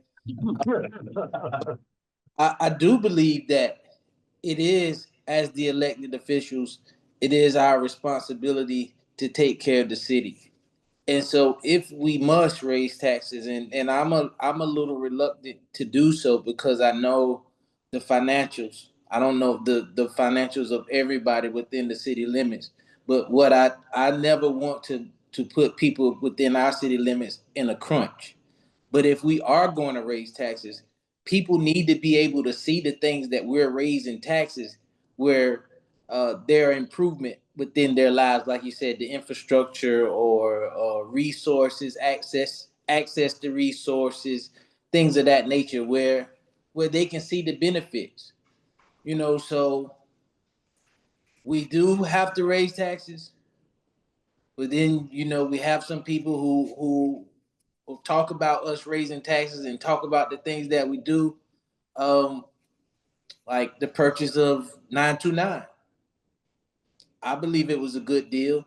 I do believe that it is, as the elected officials, it is our responsibility to take care of the city. And so if we must raise taxes, and I'm a little reluctant to do so because I know the financials. I don't know the financials of everybody within the city limits, but what I never want to put people within our city limits in a crunch. But if we are going to raise taxes, people need to be able to see the things that we're raising taxes where there are improvement within their lives, like you said, the infrastructure or resources, access to resources, things of that nature, where they can see the benefits. So we do have to raise taxes, But then, you know, we have some people who will talk about us raising taxes and talk about the things that we do. Like the purchase of 929. I believe it was a good deal.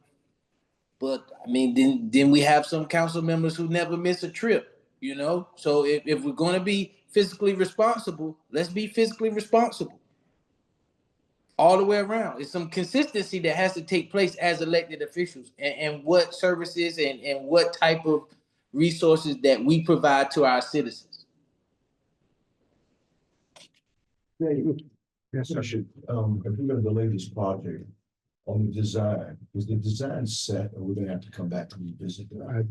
But I mean, then we have some council members who never miss a trip, you know? So if we're gonna be fiscally responsible, let's be fiscally responsible. All the way around. It's some consistency that has to take place as elected officials and what services and what type of resources that we provide to our citizens. Yes, I should, if we're gonna delay this project on the design, is the design set or we're gonna have to come back and revisit that?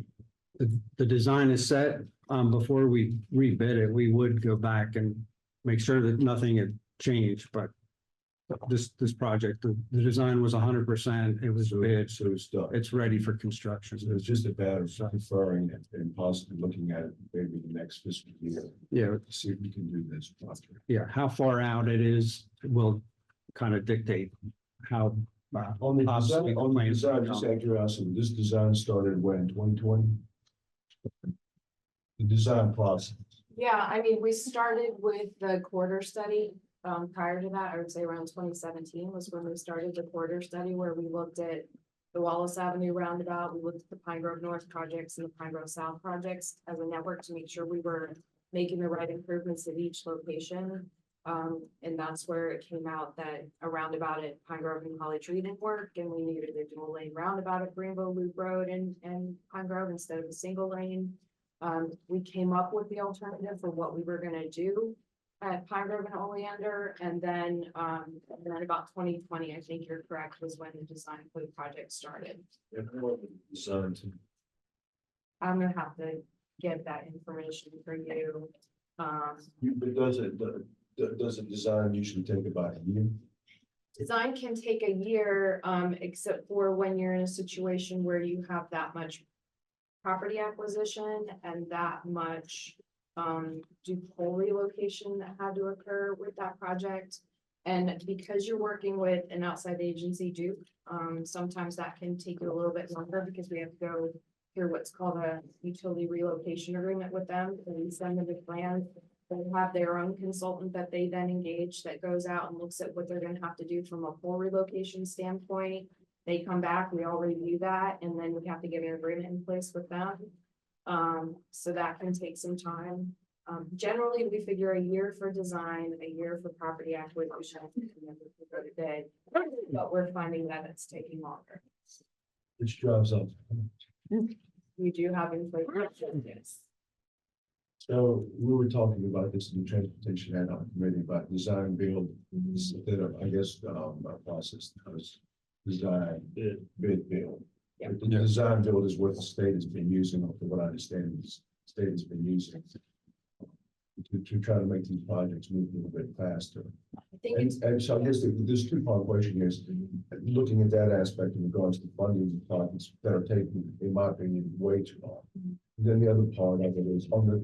The design is set. Before we rebid it, we would go back and make sure that nothing had changed, but this project, the design was 100%. It was bid, So it's done. it's ready for construction. So it's just a matter of deferring it and possibly looking at it maybe the next fiscal year. Yeah, To see if we can do this project. yeah, how far out it is will kind of dictate how. On the possibly design, on the plans design, come. just out of curiosity, this design started when, 2020? The design process. Yeah, I mean, we started with the quarter study. Prior to that, I would say around 2017 was when we started the quarter study where we looked at the Wallace Avenue roundabout. We looked at the Pine Grove North projects and the Pine Grove South projects as a network to make sure we were making the right improvements at each location. And that's where it came out that a roundabout at Pine Grove and Holly Tree didn't work, and we needed a dual lane roundabout at Greenville Loop Road and Pine Grove instead of a single lane. We came up with the alternative for what we were gonna do at Pine Grove and Oleander, and then about 2020, I think you're correct, was when the design for the project started. I'm gonna have to get that information for you. But does a design usually take about a year? Design can take a year, except for when you're in a situation where you have that much property acquisition and that much pole relocation that had to occur with that project. And because you're working with an outside agency, Duke, sometimes that can take you a little bit longer because we have to go through what's called a utility relocation agreement with them. And we send them the plan. They have their own consultant that they then engage that goes out and looks at what they're gonna have to do from a pole relocation standpoint. They come back, we all review that, and then we have to get an agreement in place with them. So that can take some time. Generally, we figure a year for design, a year for property acquisition, and then we can go to bid. But we're finding that it's taking longer. Which drives up. We do have inflation, yes. So we were talking about this in the transportation ad hoc committee about design build instead of, I guess, process was design bid build. Yeah. But the design build is what the state has been using, from what I understand, the state has been using to try to make these projects move a little bit faster. I think it's And so I guess there's two-part question is, looking at that aspect in regards to funding projects that are taking, in my opinion, way too long. Then the other part of it is on the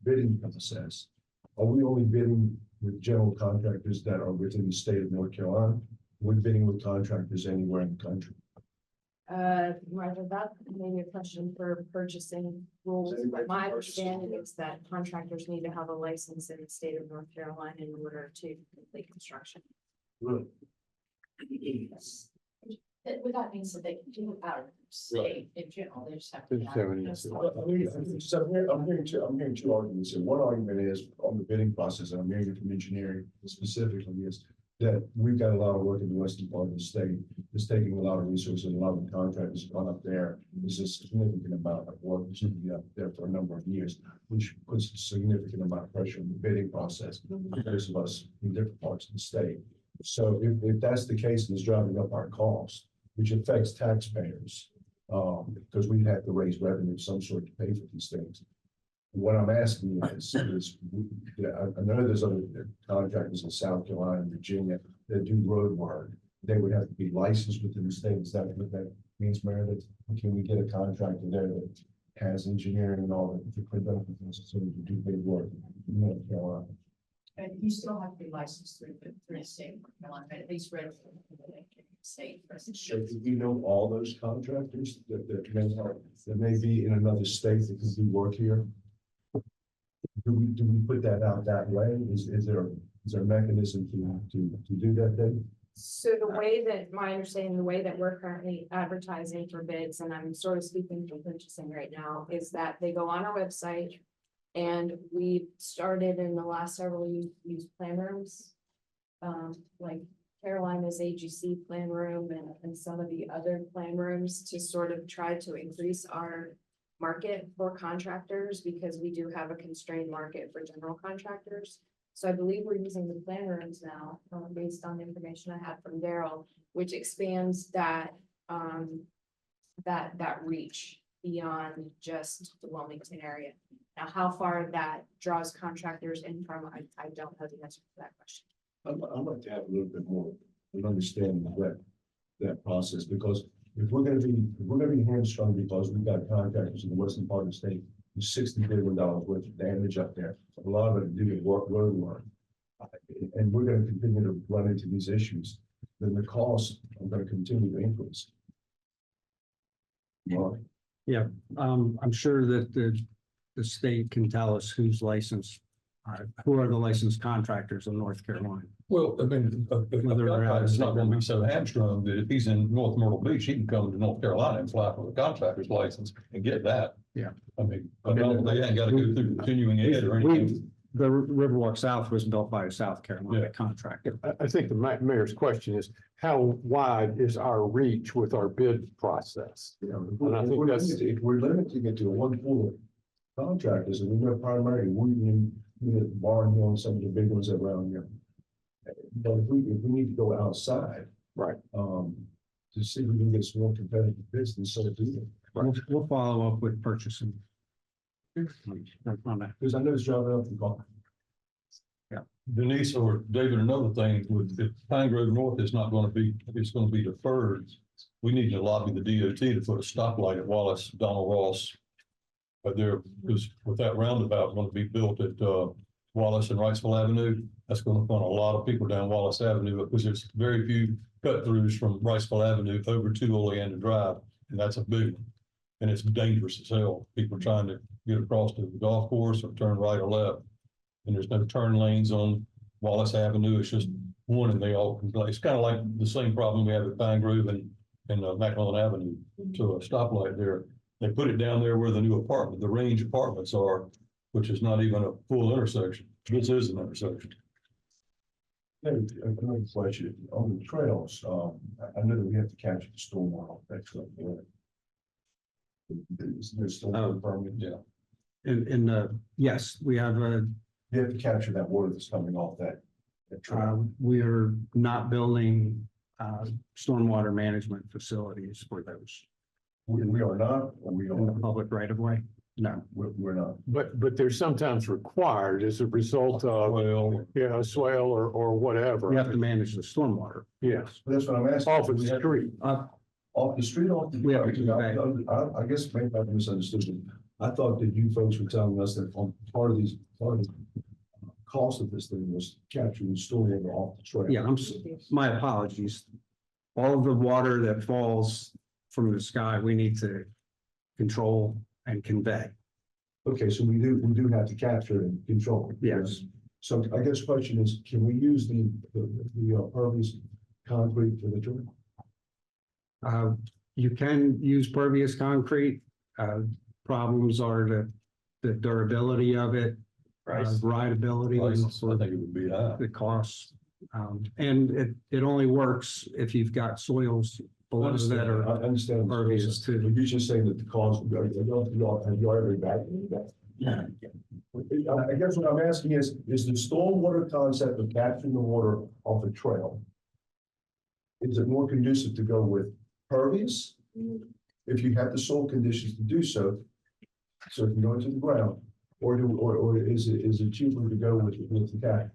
bidding process. Are we only bidding with general contractors that are within the state of North Carolina? We're bidding with contractors anywhere in the country. Roger, that may be a question for purchasing rules, but my understanding is that contractors need to have a license in the state of North Carolina in order to complete construction. Really? With that means that they can do out of state in general, they just have to. I'm hearing two arguments, and one argument is on the bidding process, and I'm hearing it from engineering specifically, is that we've got a lot of work in the western part of the state. It's taking a lot of resources, and a lot of the contractors have gone up there. There's a significant amount of work that should be up there for a number of years, which puts a significant amount of pressure on the bidding process. Because of us in different parts of the state. So if that's the case, and it's driving up our cost, which affects taxpayers, because we have to raise revenue of some sort to pay for these things. What I'm asking is I know there's other contractors in South Carolina and Virginia that do road work. They would have to be licensed within the state. Is that what that means, Meredith? Can we get a contractor there that has engineering and all the equipment necessary to do big work in North Carolina? And you still have to be licensed through the state of North Carolina, at least registered. state. So do we know all those contractors that may be in another state that can do work here? Do we put that out that way? Is there a mechanism to do that then? So the way that, my understanding, the way that we're currently advertising for bids, and I'm sort of speaking from purchasing right now, is that they go on our website. And we started in the last several use plan rooms. Like Carolina's AGC plan room and some of the other plan rooms to sort of try to increase our market for contractors, because we do have a constrained market for general contractors. So I believe we're using the plan rooms now, based on the information I had from Daryl, which expands that, that reach beyond just the Wilmington area. Now, how far that draws contractors in from, I don't know the answer to that question. I'd like to have a little bit more of an understanding of that process, because if we're gonna be hamstrung because we've got contractors in the western part of the state, with $60 billion worth of damage up there, a lot of it due to road work. And we're gonna continue to run into these issues, then the costs are gonna continue to increase. Yeah, I'm sure that the state can tell us who's licensed, who are the licensed contractors in North Carolina. Well, I mean, it's not gonna be so hamstrung that if he's in North Myrtle Beach, he can come to North Carolina and fly for the contractor's license and get that. Yeah. I mean, they ain't gotta go through continuing ed or anything. The Riverwalk South was built by a South Carolina contractor. I think the mayor's question is, how wide is our reach with our bid process? And I think that's, If we're limiting it to one pool of contractors, and we're primarily, Barn Hill and some of the big ones around here. But if we need to go outside. Right. To see if we can get some more competitive business, so do it. We'll follow up with purchasing. Because I know it's driving up the car. Denise or David, another thing, with if Pine Grove North is not gonna be, it's gonna be deferred. We need to lobby the DOT to put a stoplight at Wallace, Donald Ross. But there, because with that roundabout gonna be built at Wallace and Wrightsville Avenue, that's gonna run a lot of people down Wallace Avenue, because there's very few cut throughs from Wrightsville Avenue over to Oleander Drive, and that's a big one. And it's dangerous as hell. People trying to get across to the golf course or turn right or left. And there's no turn lanes on Wallace Avenue. It's just one, and they all complain. It's kind of like the same problem we have at Pine Grove and McClellan Avenue. To a stoplight there. They put it down there where the new apartment, the Range Apartments are, which is not even a full intersection. This is an intersection. Another question on the trails. I know that we have to capture the stormwater. That's what there's still permit. Yeah. Yes, we have You have to capture that water that's coming off that trail. we are not building stormwater management facilities for those. We are not, or we In the are, public right of way? No. we're not. but they're sometimes required as a result of, a swale or whatever. We have to manage the stormwater. Yes, That's what I'm asking. off of the street. Off the street, off the. We have to I guess maybe I misunderstood you. I thought that you folks were telling us that on part of the cost of this thing was capturing the stormwater off the trail. Yeah, my apologies. All of the water that falls from the sky, we need to control and convey. Okay, so we do have to capture and control. it. Yes. So I guess the question is, can we use the pervious concrete for the trail? You can use pervious concrete. Problems are the durability of it, rideability, I think it would be high. the cost. And it only works if you've got soils below that I are understand. pervious But too. you're just saying that the cost, have you already back? Yeah. I guess what I'm asking is the stormwater concept of capturing the water off a trail? Is it more conducive to go with pervious? If you have the soil conditions to do so, so if you go into the ground, or is it cheaper to go with the cap?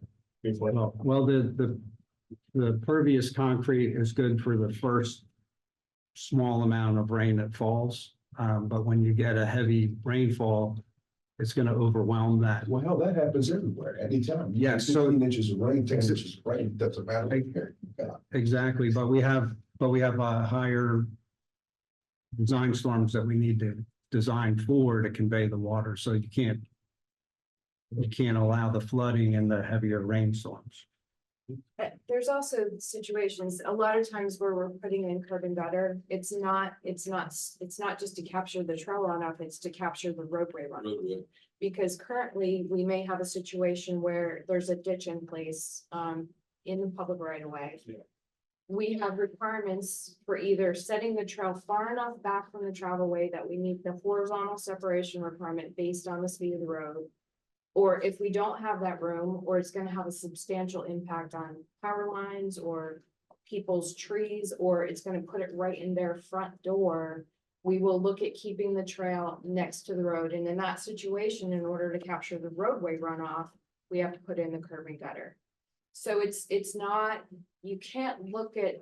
Well, the pervious concrete is good for the first small amount of rain that falls. But when you get a heavy rainfall, it's going to overwhelm that. Well, hell, that happens everywhere, anytime. Yes, so- 15 inches of rain, 10 inches of rain, doesn't matter. Exactly, but we have but we have higher design storms that we need to design for to convey the water, so you can't allow the flooding and the heavier rainstorms. There's also situations, a lot of times where we're putting in curb and gutter, it's not just to capture the trail runoff, it's to capture the roadway runoff. Because currently, we may have a situation where there's a ditch in place, in the public right of way. We have requirements for either setting the trail far enough back from the travelway that we meet the horizontal separation requirement based on the speed of the road. Or if we don't have that room, or it's gonna have a substantial impact on power lines or people's trees, or it's gonna put it right in their front door, we will look at keeping the trail next to the road. And in that situation, in order to capture the roadway runoff, we have to put in the curb and gutter. So it's not, you can't look at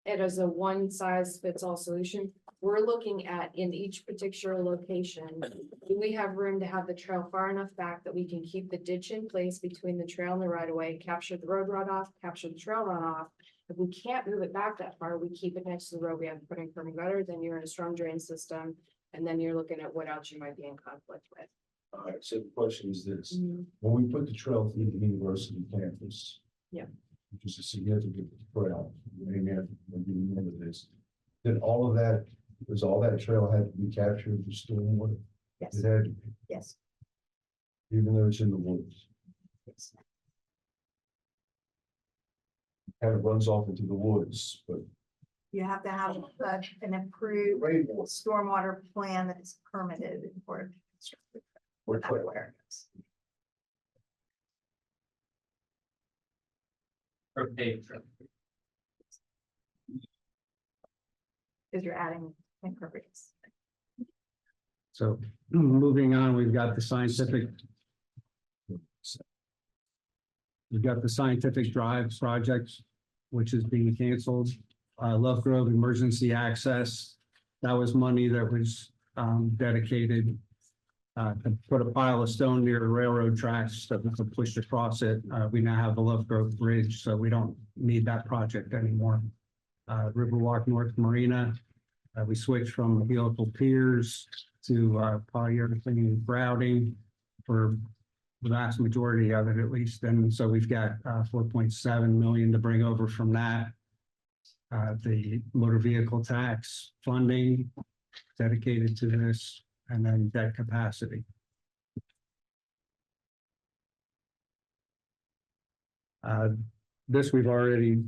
it as a one size fits all solution. We're looking at in each particular location, do we have room to have the trail far enough back that we can keep the ditch in place between the trail and the right of way, capture the road runoff, capture the trail runoff. If we can't move it back that far, we keep it next to the road, we have to put in curb and gutter, then you're in a storm drain system. And then you're looking at what else you might be in conflict with. All right, so the question is this, when we put the trail through the university campus. Yeah. Which is a significant trail, amen, when you remember this, then all of that, because all that trail had to be captured for stormwater. Yes. It had to be, Yes. even though it's in the woods. Kind of runs off into the woods, but You have to have an approved stormwater plan that is permitted for. we're clear. Awareness. Or paved trail. Because you're adding impervious. So moving on, we've got the scientific. We've got the scientific drive project, which is being canceled. Love Grove Emergency Access. That was money that was dedicated to put a pile of stone near the railroad tracks that we could push across it. We now have the Love Grove Bridge, so we don't need that project anymore. Riverwalk North Marina. We switched from helical piers to polyurethane grouting for the vast majority of it, at least. And so we've got 4.7 million to bring over from that. The motor vehicle tax funding dedicated to this, and then debt capacity. This we've already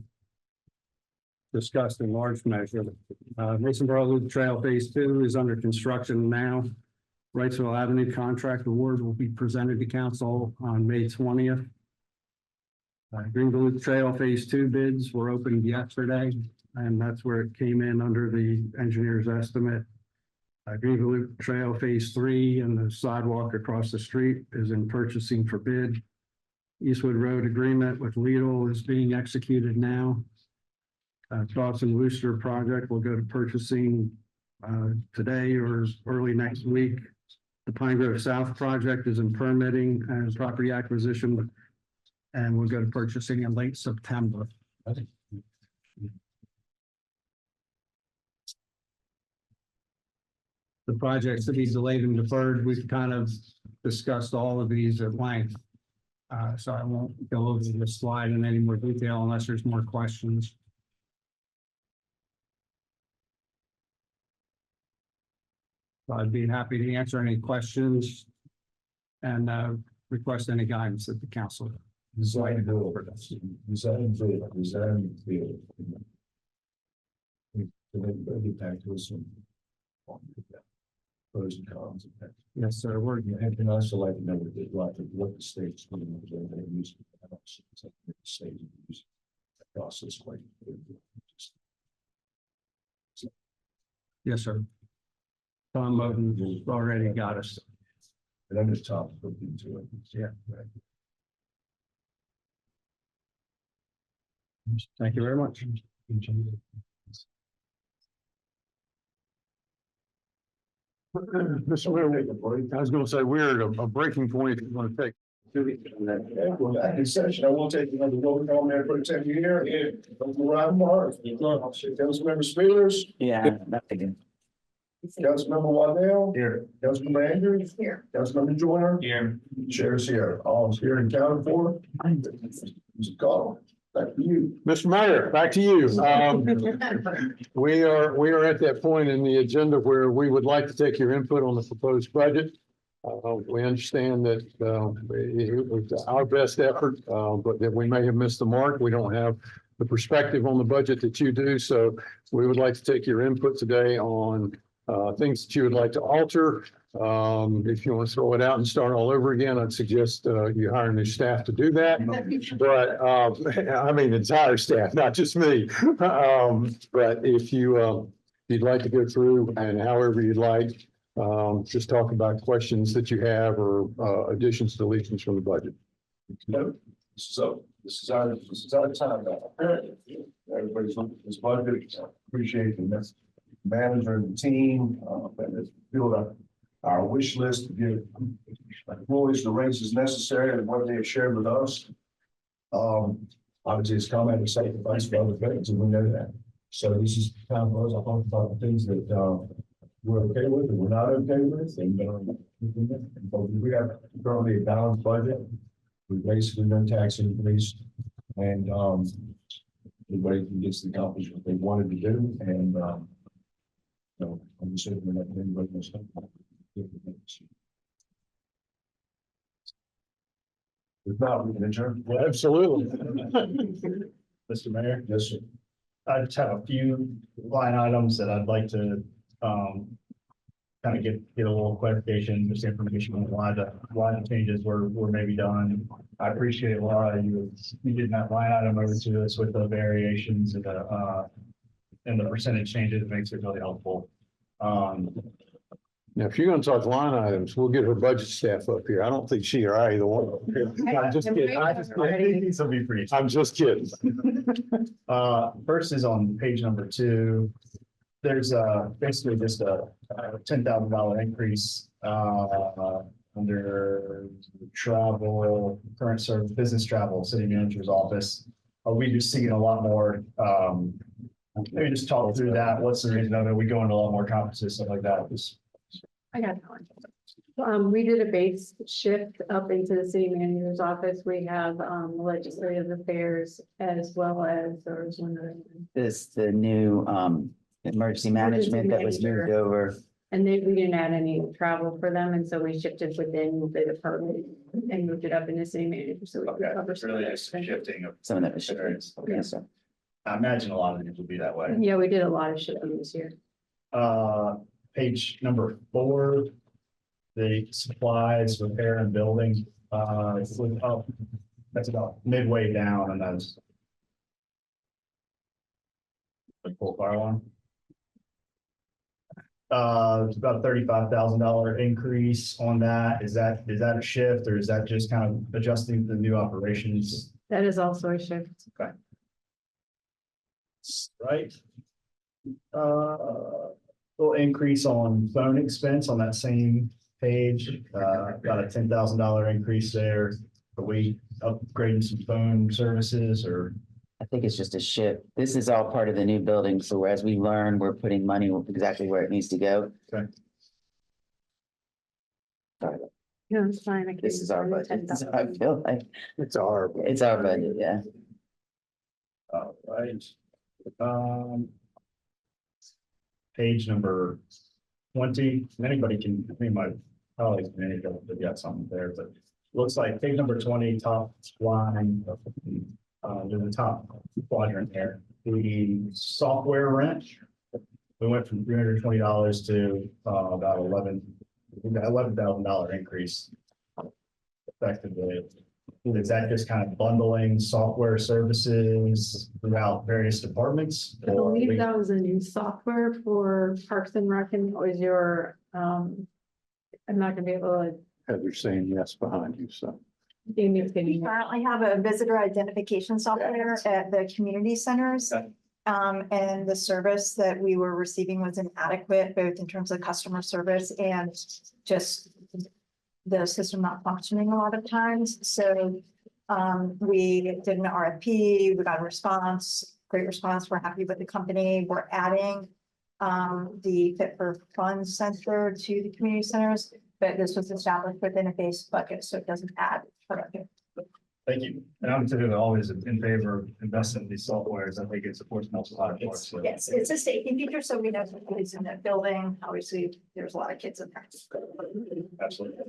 discussed in large measure. Masonboro Loop Trail Phase 2 is under construction now. Wrightsville Avenue contract award will be presented to council on May 20th. Greenville Loop Trail Phase 2 bids were opened yesterday, and that's where it came in under the engineer's estimate. Greenville Loop Trail Phase 3 and the sidewalk across the street is in purchasing for bid. Eastwood Road agreement with Lidl is being executed now. Dawson Wooster project will go to purchasing today or early next week. The Pine Grove South project is in permitting and property acquisition, and we'll go to purchasing in late September. The projects to be delayed and deferred, we've kind of discussed all of these at length. So I won't go over the slide in any more detail unless there's more questions. I'd be happy to answer any questions and request any guidance that the council. Design build. Design build. Design build. Get back to us. Pros and cons of that. Yes, sir. We're And also like to know what the state's doing. State process quite. Yes, sir. Tom Moten already got us. And I'm just talking into it. Yeah. Thank you very much. Mr. Mayor, I was going to say, we're at a breaking point. If you want to take Well, back in session, I will take another roll call, Mayor Pro Tem here. Councilman Reitenbach. Councilmember Spears. Yeah, that's again. Councilmember Waddell. Here. Councilmember Andrews. Here. Councilmember Joyner. Here. Chair's here. All is here and counted for. Mr. Call. Back to you. Mr. Mayor, back to you. We are at that point in the agenda where we would like to take your input on the proposed budget. We understand that it was our best effort, but that we may have missed the mark. We don't have the perspective on the budget that you do. So we would like to take your input today on things that you would like to alter. If you want to throw it out and start all over again, I'd suggest you hire new staff to do that. But I mean, the entire staff, not just me. But if you'd like to go through and however you'd like, just talk about questions that you have or additions, deletions from the budget. No, this is our time now. Everybody's looking at this budget. Appreciate the manager and the team, and has built up our wish list to give employees the raises necessary and what they have shared with us. Obviously, it's comment and sacrifice for other things, and we know that. So this is time for us. I'll talk about the things that we're okay with and we're not okay with, and we have currently a balanced budget. We basically no tax increase, and everybody can get to accomplish what they wanted to do, and so I'm just saying we're not doing anybody else. If not, we can adjourn. Absolutely. Mr. Mayor, Yes, sir. I just have a few line items that I'd like to kind of get a little clarification, just information on why the changes were maybe done. I appreciate Laura, you getting that line item over to us with the variations and the percentage changes. It makes it really helpful. Now, if you're gonna talk line items, we'll get her budget staff up here. I don't think she or I either one. I'm just kidding. I think these will be pretty. I'm just kidding. First is on page number 2. There's basically just a $10,000 increase under travel, current service, business travel, city manager's office. Are we just seeing a lot more? Maybe just talk through that. What's the reason of it? We go into a lot more conferences, stuff like that. I got that one. We did a base shift up into the city manager's office. We have legislative affairs as well as there's one other one. This, the new emergency management that was moved manager. over. And then we didn't add any travel for them, and so we shifted within the department and moved it up in the city manager, so we could cover some of Really that just expense. shifting of. Some of that was shifted. areas. Okay. Yes, sir. I imagine a lot of these will be that way. Yeah, we did a lot of shifting this year. Page number 4. The supplies, repair and building, it's up. That's about midway down on those. The full fire alarm. It's about a $35,000 increase on that. Is that a shift, or is that just kind of adjusting to the new operations? That is also a shift. Okay. Right. Little increase on phone expense on that same page, about a $10,000 increase there. Are we upgrading some phone services, or? I think it's just a shift. This is all part of the new building, so as we learn, we're putting money exactly where it needs to go. Okay. Sorry, No, it's fine. this is our budget. I feel like It's our. it's our budget, yeah. All right. Page number 20, anybody can, I think my colleagues, maybe they've got something there, but looks like page number 20, top line, there's a top quadrant there. The software rent, we went from $320 to about $11,000 increase effectively. Is that just kind of bundling software services throughout various departments? I believe that was a new software for Parks and Rec, and it was your, I'm not gonna be able to. Heather's saying yes behind you, so. We currently have a visitor identification software at the community centers. Okay. And the service that we were receiving was inadequate, both in terms of customer service and just the system not functioning a lot of times. So we did an RFP, we got a response, great response. We're happy with the company. We're adding the Fit for Fun Center to the community centers, but this was established within a base budget, so it doesn't add. Thank you. And I'm typically always in favor of investing in these softwares. I think it supports multiple parts. So- Yes, it's a safety feature, so we know who's in that building. Obviously, there's a lot of kids in there. Absolutely.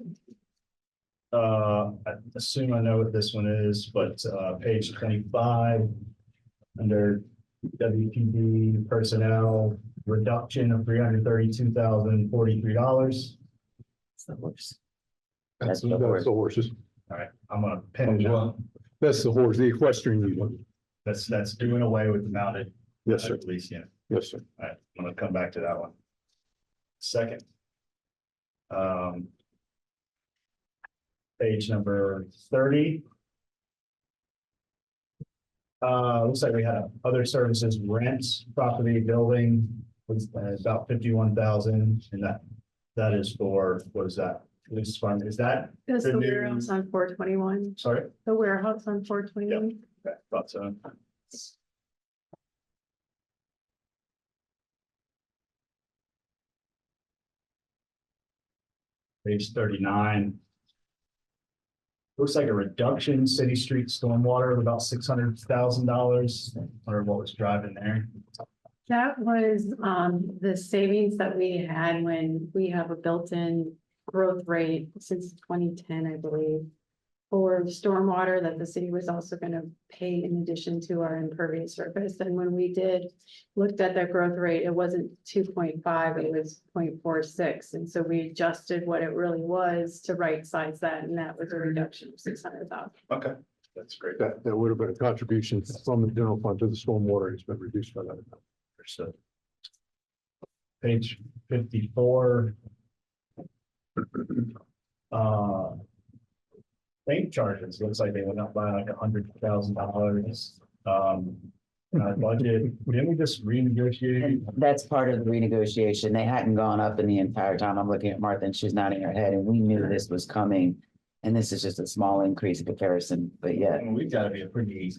I assume I know what this one is, but page 25. Under WPD personnel, reduction of $332,043. That's the horses. All right, I'm gonna pin it down. That's the horse, the equestrian unit. That's doing away with the mounted. Yes, sir. Police unit. Yes, sir. All right, I'm gonna come back to that one. Second. Page number 30. Looks like we have other services, rents, property, building, was about 51,000, and that is for, what is that? Police fund, is that? That's the the new- warehouse on 421. Sorry? The warehouse on 421. Okay, thought so. Page 39. Looks like a reduction, city street stormwater of about $600,000. Or what was driving there? That was the savings that we had when we have a built-in growth rate since 2010, I believe. For stormwater that the city was also going to pay in addition to our impervious surface. And when we looked at that growth rate, it wasn't 2.5, it was 0.46. And so we adjusted what it really was to right size that, and that was a reduction of 600,000. Okay, that's great. That would have been a contribution from the general fund to the stormwater. It's been reduced by that amount. Understood. Page 54. Bank charges, looks like they went up by like $100,000. Budget, didn't we just renegotiate? And that's part of the renegotiation. They hadn't gone up in the entire time. I'm looking at Martha and she's nodding her head, and we knew this was coming. And this is just a small increase in comparison, but yeah. I mean, we've got to be a pretty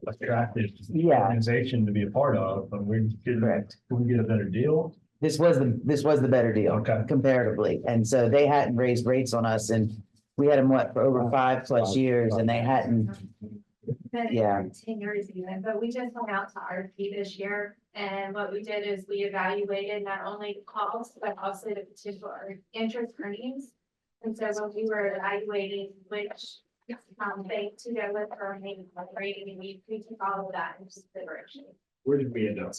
attractive Yeah. organization to be a part of, but Correct. can we get a better deal? This was the better deal. Okay. Comparatively. And so they hadn't raised rates on us, and we had them for over 5+ years, and they hadn't. Yeah. 10 years even, but we just went out to RFP this year, and what we did is we evaluated not only the cost, but also the potential interest earnings. And so when we were evaluating which bank to go with for our main rating, we took all of that into consideration. Where did we end up?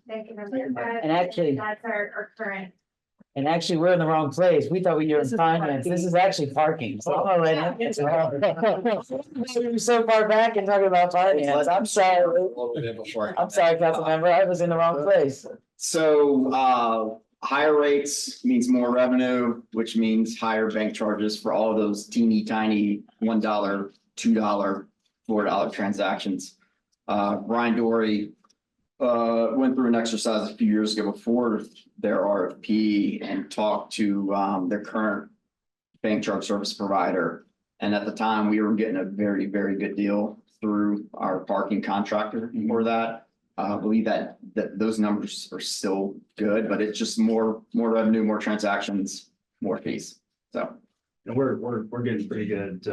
Bank of America. And actually- That's our current. And actually, we're in the wrong place. We thought we were in finance. This is actually parking. So I'm gonna let him. We were so far back and talking about finance. I'm sorry. I'm sorry, council member. I was in the wrong place. So higher rates means more revenue, which means higher bank charges for all of those teeny tiny $1, $2, $4 transactions. Brian Dory went through an exercise a few years ago before their RFP and talked to their current bank charge service provider. And at the time, we were getting a very, very good deal through our parking contractor for that. I believe that those numbers are still good, but it's just more revenue, more transactions, more fees. So. And we're getting pretty good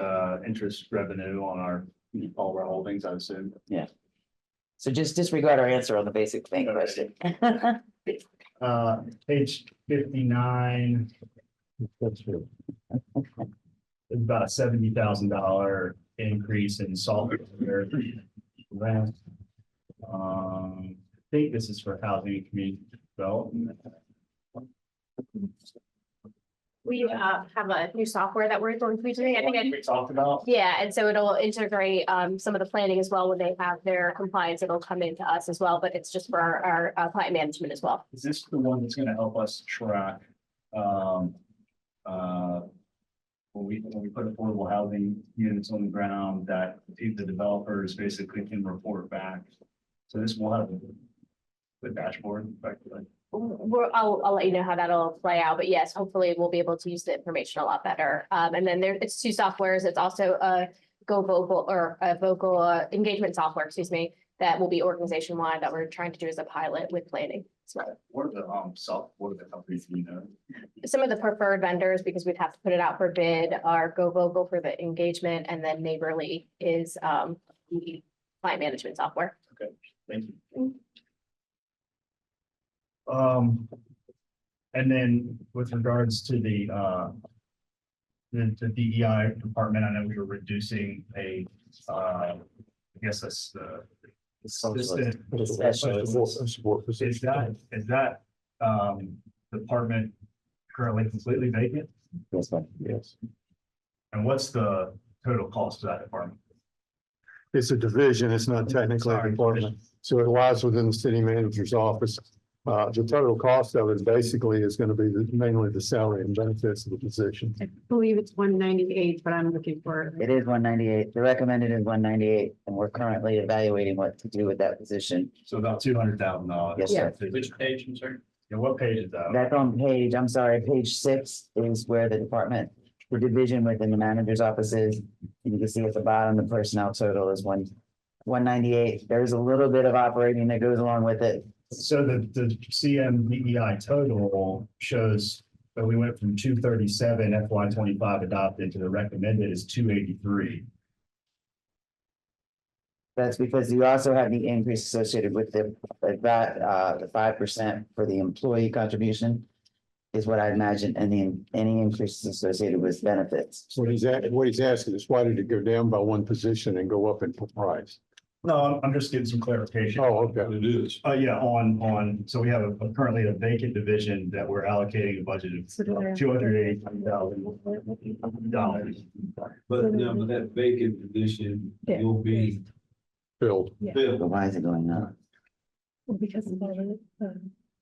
interest revenue on all of our holdings, I assume. Yeah. So just disregard our answer on the basic bank question. Page 59. That's true. It's about a $70,000 increase in software rent. I think this is for housing and community development. We have a new software that we're going to be doing. I think We talked about. yeah, and so it'll integrate some of the planning as well when they have their compliance. It'll come into us as well, but it's just for our client management as well. Is this the one that's gonna help us track? When we put affordable housing units on the ground, that the developers basically can report back. So this will have a dashboard, effectively. I'll let you know how that'll play out, but yes, hopefully we'll be able to use the information a lot better. And then it's two softwares. It's also a Go Vocal or a vocal engagement software, excuse me, that will be organization wide that we're trying to do as a pilot with planning. So What are the what are the companies, you know? some of the preferred vendors, because we'd have to put it out for bid, are Go Vocal for the engagement, and then Neighborly is the client management software. Okay, thank you. And then with regards to the DEI department, I know we were reducing I guess that's the assistant. Is that department currently completely vacant? Yes, ma'am. Yes. And what's the total cost of that department? It's a division. It's not technically a department. So it lies within the city manager's office. The total cost of it basically is going to be mainly the salary and benefits of the position. I believe it's 198, but I'm looking for. It is 198. The recommended is 198, and we're currently evaluating what to do with that position. So about $200,000. Yes, sir. Which page, I'm sorry? Yeah, what page is that? That's on page, I'm sorry, page 6 is where the department, the division within the manager's office is. And you can see at the bottom, the personnel total is 198. There's a little bit of operating that goes along with it. So the CMDEI total shows that we went from 237 FY25 adopted to the recommended is 283. That's because you also have the increase associated with the 5% for the employee contribution is what I imagine, and any increases associated with benefits. What he's asking is why did it go down by one position and go up in price? No, I'm just getting some clarification. Oh, okay. It is. Yeah, so we have currently a vacant division that we're allocating a budget of $280,000. But now with that vacant position, you'll be Filled. filled. But why is it going up? Because of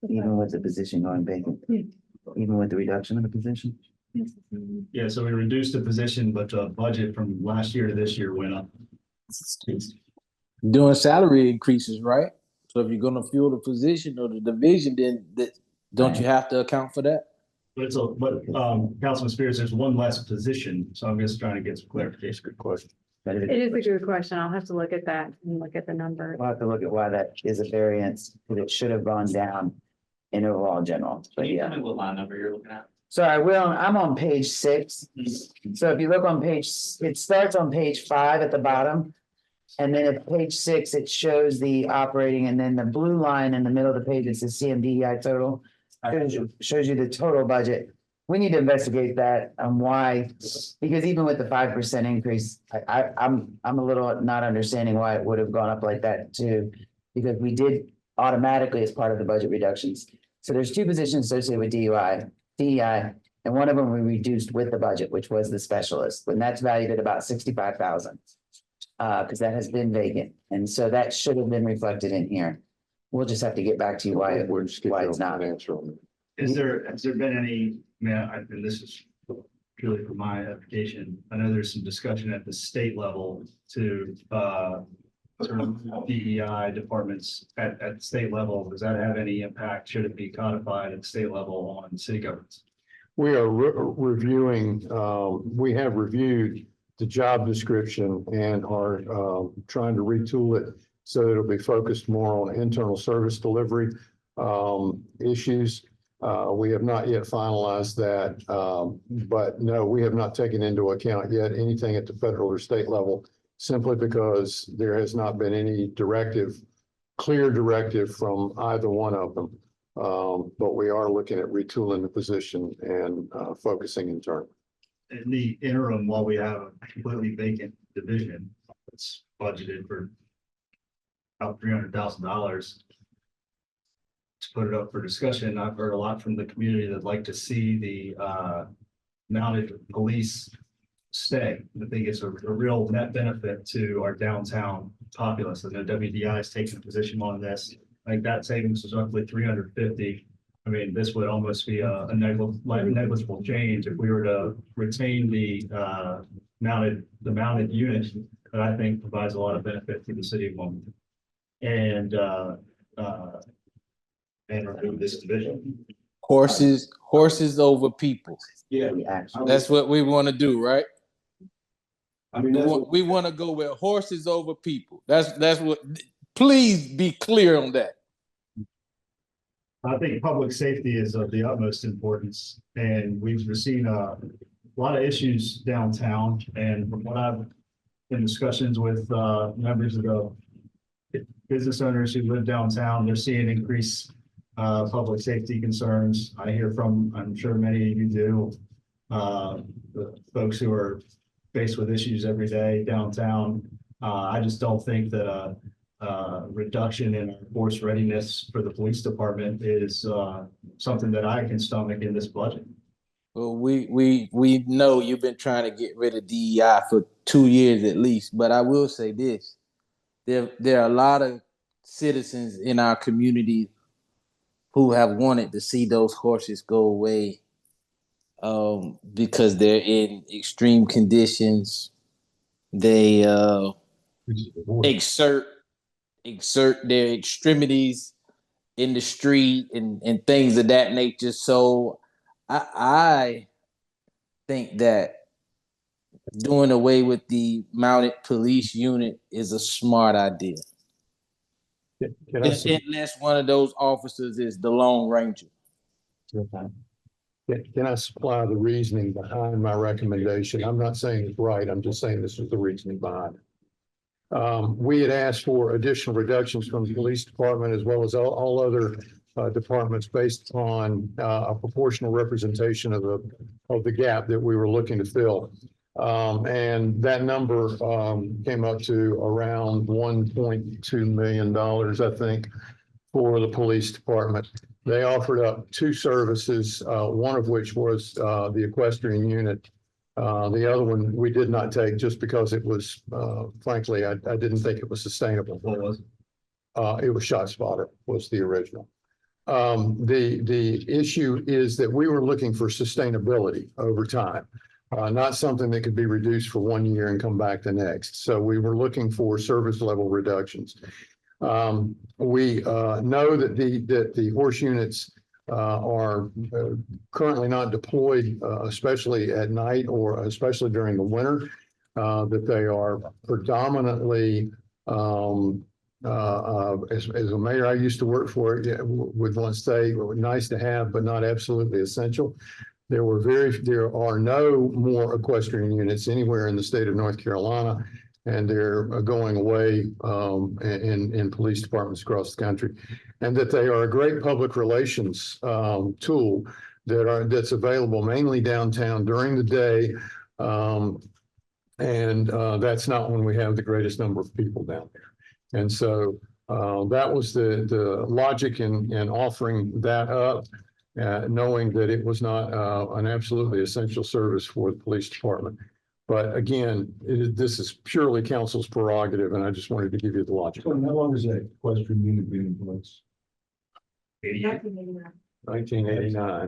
Even with the position going vacant? Even with the reduction of the position? Yeah, so we reduced the position, but the budget from last year to this year went up. Doing salary increases, right? So if you're gonna fill the position or the division, then don't you have to account for that? But Councilman Spears, there's one less position, so I'm just trying to get some clarification. Good question. It is a good question. I'll have to look at that and look at the number. We'll have to look at why that is a variance, because it should have gone down in overall general, but Can you yeah. tell me what line number you're looking at? Sorry, I'm on page 6. So if you look on page, it starts on page 5 at the bottom. And then at page 6, it shows the operating, and then the blue line in the middle of the page, it's the CMDEI total. Shows you the total budget. We need to investigate that on why, because even with the 5% increase, I'm a little not understanding why it would have gone up like that too. Because we did automatically as part of the budget reductions. So there's 2 positions associated with DEI, and one of them we reduced with the budget, which was the specialist, when that's valued at about 65,000. Because that has been vacant, and so that should have been reflected in here. We'll just have to get back to you why it's not. Has there been any, and this is purely for my application, I know there's some discussion at the state level to sort of DEI departments at state level. Does that have any impact? Should it be codified at the state level on city governments? We are reviewing, we have reviewed the job description and are trying to retool it so it'll be focused more on internal service delivery issues. We have not yet finalized that, but no, we have not taken into account yet anything at the federal or state level, simply because there has not been any clear directive from either one of them. But we are looking at retooling the position and focusing internally. In the interim, while we have a completely vacant division, it's budgeted for about $300,000. To put it up for discussion, I've heard a lot from the community that'd like to see the mounted police stay. I think it's a real net benefit to our downtown populace. I know WDI is taking a position on this. I think that savings is roughly 350. I mean, this would almost be a negligible change if we were to retain the mounted unit that I think provides a lot of benefit to the city of Wilmington. And and remove this division. Horses over people. Yeah. That's what we want to do, right? I mean, that's what. We want to go with horses over people. That's what, please be clear on that. I think public safety is of the utmost importance, and we've seen a lot of issues downtown. And from what I've in discussions with members of the business owners who live downtown, they're seeing increased public safety concerns. I hear from, I'm sure many of you do, the folks who are faced with issues every day downtown. I just don't think that reduction in our force readiness for the police department is something that I can stomach in this budget. Well, we know you've been trying to get rid of DEI for 2 years at least, but I will say this: there are a lot of citizens in our community who have wanted to see those horses go away because they're in extreme conditions. They exert their extremities in the street and things of that nature. So I think that doing away with the mounted police unit is a smart idea. Unless one of those officers is the Lone Ranger. Can I supply the reasoning behind my recommendation? I'm not saying it's right. I'm just saying this is the reasoning behind it. We had asked for additional reductions from the police department as well as all other departments based on a proportional representation of the gap that we were looking to fill. And that number came up to around $1.2 million, I think, for the police department. They offered up 2 services, one of which was the equestrian unit. The other one we did not take just because it was, frankly, I didn't think it was sustainable. What was it? It was ShotSpotter was the original. The issue is that we were looking for sustainability over time, not something that could be reduced for 1 year and come back the next. So we were looking for service level reductions. We know that the horse units are currently not deployed, especially at night or especially during the winter, that they are predominantly, as a mayor I used to work for, would once say, nice to have, but not absolutely essential. There are no more equestrian units anywhere in the state of North Carolina, and they're going away in police departments across the country, and that they are a great public relations tool that's available mainly downtown during the day, and that's not when we have the greatest number of people down there. And so that was the logic in offering that up, knowing that it was not an absolutely essential service for the police department. But again, this is purely council's prerogative, and I just wanted to give you the logic. How long has that equestrian unit been in place? 1989.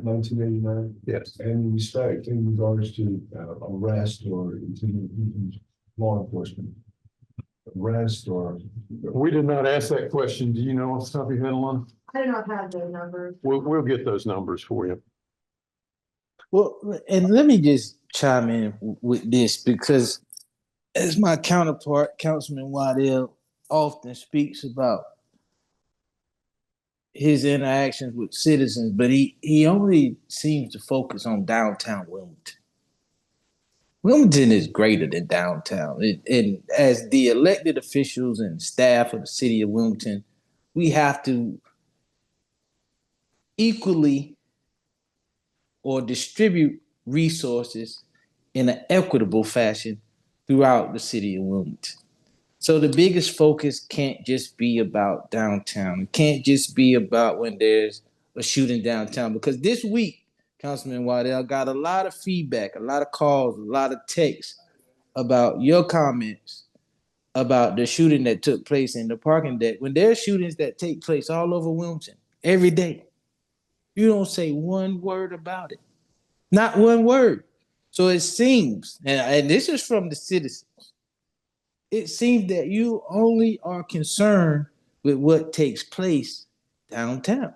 1989? Yes. And in respect, in regards to arrest or law enforcement, arrest or. We did not ask that question. Do you know off the top of your head, Alana? I do not have the numbers. We'll get those numbers for you. Well, and let me just chime in with this, because as my counterpart, Councilman Waddell, often speaks about his interactions with citizens, but he only seems to focus on downtown Wilmington. Wilmington is greater than downtown. And as the elected officials and staff of the city of Wilmington, we have to equally or distribute resources in an equitable fashion throughout the city of Wilmington. So the biggest focus can't just be about downtown. It can't just be about when there's a shooting downtown, because this week, Councilman Waddell, got a lot of feedback, a lot of calls, a lot of texts about your comments about the shooting that took place in the parking deck. When there are shootings that take place all over Wilmington every day, you don't say one word about it. Not one word. So it seems, and this is from the citizens, it seems that you only are concerned with what takes place downtown.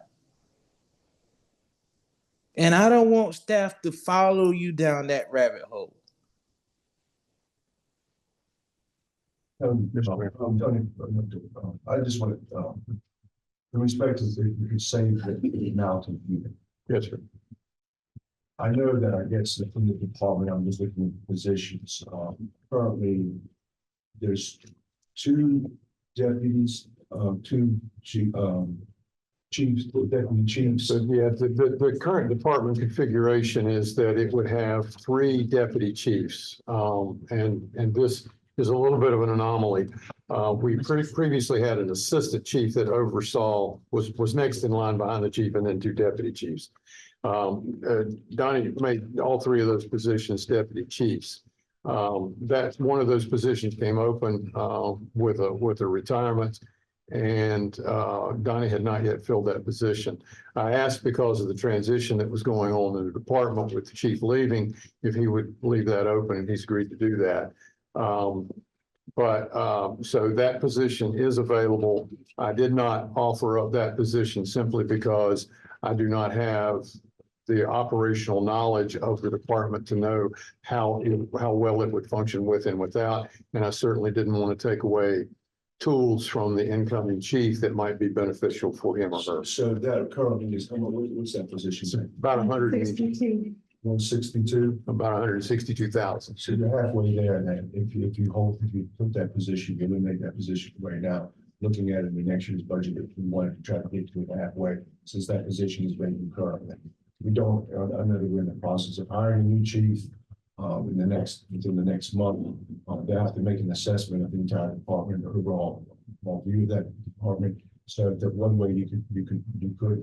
And I don't want staff to follow you down that rabbit hole. I just want to, in respect to, you could say that the amount of unit. Yes, sir. I know that I guess that from the department, I'm just looking at positions, currently. There's 2 deputies, 2 chiefs, deputy chiefs. So yeah, the current department configuration is that it would have 3 deputy chiefs. And this is a little bit of an anomaly. We previously had an assistant chief that oversaw, was next in line behind the chief, and then 2 deputy chiefs. Donnie made all 3 of those positions deputy chiefs. That's one of those positions came open with a retirement, and Donnie had not yet filled that position. I asked, because of the transition that was going on in the department with the chief leaving, if he would leave that open, and he's agreed to do that. So that position is available. I did not offer up that position simply because I do not have the operational knowledge of the department to know how well it would function with and without. And I certainly didn't want to take away tools from the incoming chief that might be beneficial for him or her. So that currently is, what's that position? About 162. About 162,000. So you're halfway there, and then if you put that position, you eliminate that position right now. Looking at it in the next year's budget, if we wanted to try to get to it halfway, since that position is vacant currently. We don't, I know that we're in the process of hiring a new chief within the next month. They have to make an assessment of the entire department, the overall view of that department. So that one way you could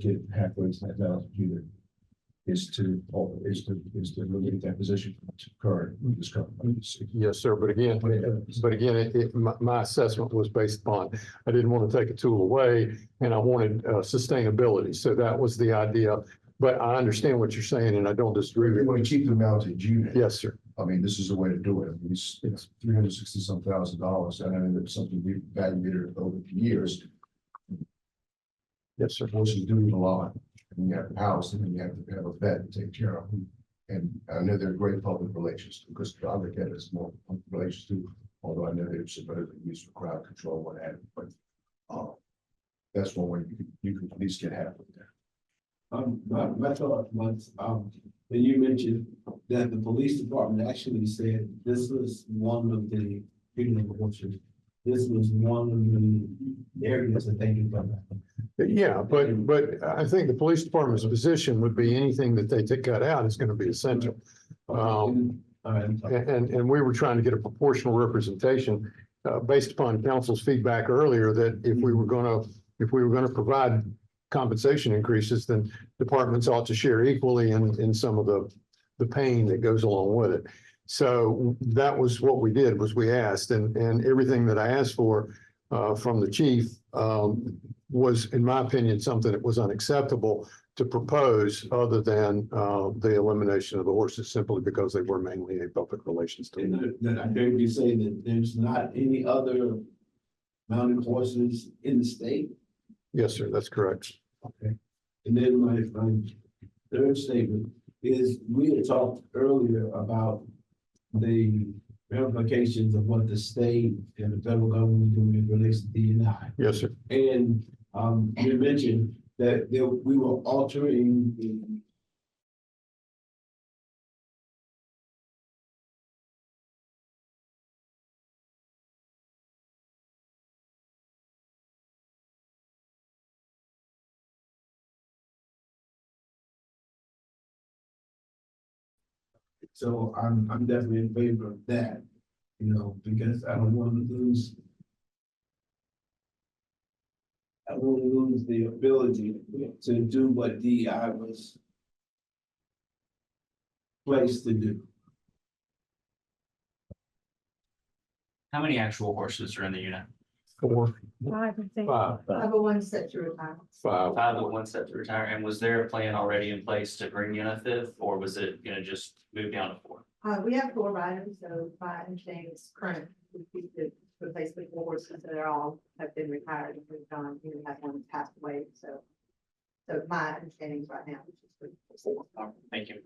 get halfway to that now is to eliminate that position to current. Yes, sir. But again, my assessment was based upon, I didn't want to take a tool away, and I wanted sustainability. So that was the idea. But I understand what you're saying, and I don't disagree with you. You want to keep the mounted unit. Yes, sir. I mean, this is the way to do it. I mean, it's $360-some thousand, and I know it's something we've evaluated over the years. Yes, sir. Forces do a lot. And you have a house, and then you have to have a vet to take care of them. And I know they're great public relations, because I look at it as more public relations too, although I know they're supposed to be used for crowd control, what have you, but that's one way you could at least get half of that. My thought was, when you mentioned that the police department actually said this was one of the freedom of worship. This was one of the areas that they could come at. Yeah, but I think the police department's position would be anything that they cut out is going to be essential. And we were trying to get a proportional representation based upon council's feedback earlier that if we were going to provide compensation increases, then departments ought to share equally in some of the pain that goes along with it. So that was what we did, was we asked, and everything that I asked for from the chief was, in my opinion, something that was unacceptable to propose, other than the elimination of the horses, simply because they were mainly a public relations tool. And I heard you say that there's not any other mounted horses in the state. Yes, sir, that's correct. Okay. And then my third statement is, we had talked earlier about the ramifications of what the state and the federal government doing in relation to DNI. Yes, sir. And you mentioned that we were altering the So I'm definitely in favor of that, you know, because I don't want to lose. I don't want to lose the ability to do what DI was placed to do. How many actual horses are in the unit? 4, 5, I think. 5, Everyone set to retire. 5. 5 of one set to retire. And was there a plan already in place to bring in a 5th, or was it gonna just move down to 4? We have 4 riders, so my understanding is current would be to replace the 4 horses that are all have been retired and moved on. We have one passed away, so So my understanding right now. Thank you.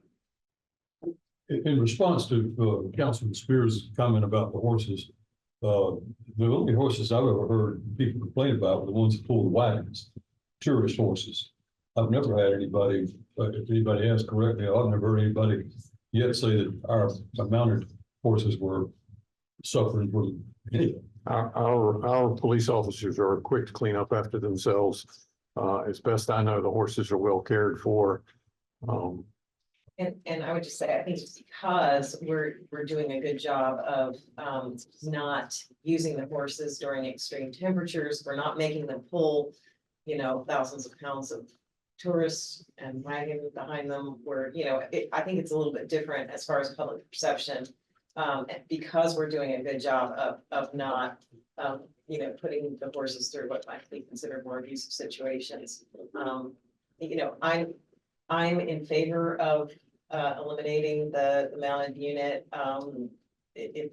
In response to Councilman Spears' comment about the horses, the only horses I've ever heard people complain about were the ones that pull the wagons, tourist horses. I've never had anybody, but if anybody has correctly, I've never heard anybody yet say that our mounted horses were suffering from anything. Our police officers are quick to clean up after themselves. As best I know, the horses are well cared for. And I would just say, I think it's because we're doing a good job of not using the horses during extreme temperatures. We're not making them pull, thousands of pounds of tourists and wagon behind them. I think it's a little bit different as far as public perception. And because we're doing a good job of not, putting the horses through what might be considered more abusive situations. I'm in favor of eliminating the mounted unit. If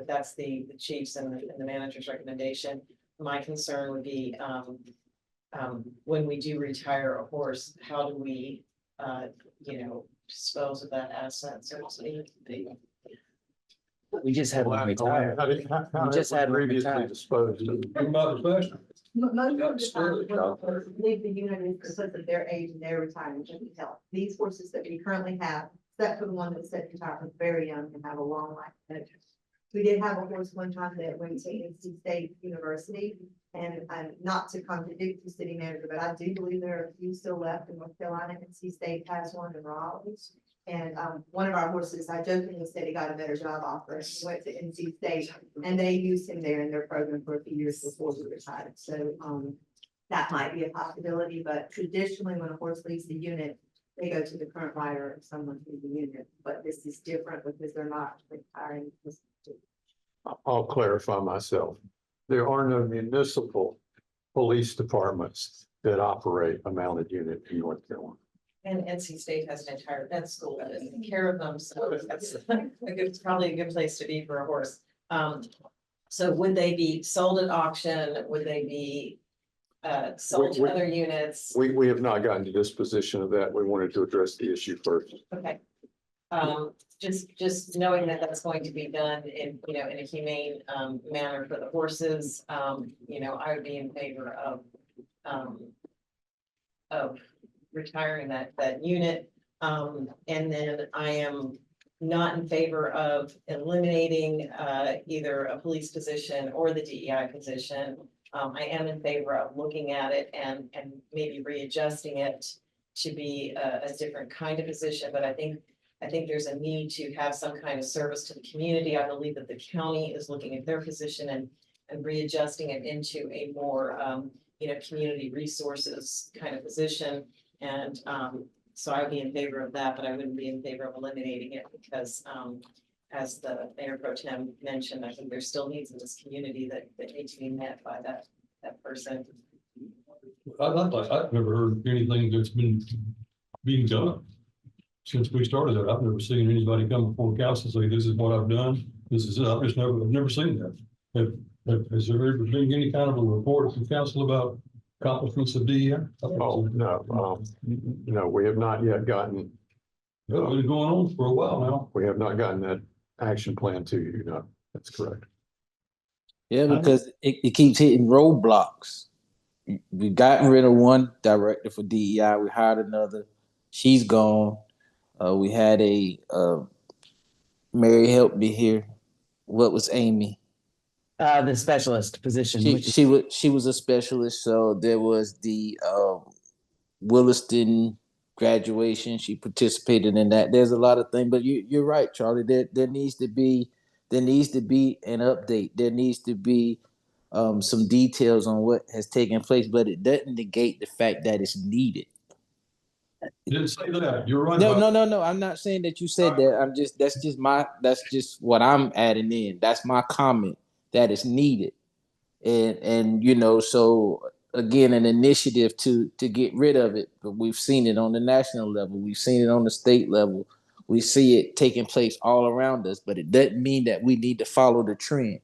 that's the chief's and the manager's recommendation, my concern would be when we do retire a horse, how do we dispose of that asset, so to speak? We just had one retire. We just had one previously retire. disposed of. About the fashion. Most of the time, when leave the unit is because of their age and their retirement and health. These horses that we currently have, except for the one that's set to retire, are very young and have a long life. We did have a horse one time that went to NC State University, and not to contradict the city manager, but I do believe there are a few still left in North Carolina. NC State has one in Raleigh. And one of our horses, I jokingly said he got a better job offer. He went to NC State and they used him there in their program for a few years before he retired. So that might be a possibility, but traditionally when a horse leaves the unit, they go to the current rider or someone in the unit. But this is different because they're not retiring. I'll clarify myself. There are no municipal police departments that operate a mounted unit in North Carolina. And NC State has an entire vet school that is taking care of them, so that's probably a good place to be for a horse. So would they be sold at auction? Would they be sold to other units? We have not gotten to this position of that. We wanted to address the issue first. Okay. Just knowing that that's going to be done in, in a humane manner for the horses, I would be in favor of retiring that unit. And then I am not in favor of eliminating either a police position or the DEI position. I am in favor of looking at it and maybe readjusting it to be a different kind of position, but I think there's a need to have some kind of service to the community. I believe that the county is looking at their position and readjusting it into a more community resources kind of position. And so I would be in favor of that, but I wouldn't be in favor of eliminating it because as the Mayor Pro Tem mentioned, I think there's still needs in this community that need to be met by that person. I've never heard anything that's been being done since we started it. I've never seen anybody come before council and say, this is what I've done. This is it. I've never seen that. Has there ever been any kind of a report from council about accomplishments of DEI? Oh, no, no, we have not yet gotten. It's been going on for a while now. We have not gotten that action plan to you. No, that's correct. Yeah, because it keeps hitting roadblocks. We've gotten rid of one director for DEI. We hired another. She's gone. We had a Mary help me here. What was Amy? The specialist position. She was a specialist. So there was the Williston graduation. She participated in that. There's a lot of things, but you're right, Charlie. There needs to be an update. There needs to be some details on what has taken place, but it doesn't negate the fact that it's needed. You didn't say that. You're right. No. I'm not saying that you said that. That's just what I'm adding in. That's my comment, that it's needed. And so again, an initiative to get rid of it. But we've seen it on the national level. We've seen it on the state level. We see it taking place all around us, but it doesn't mean that we need to follow the trend,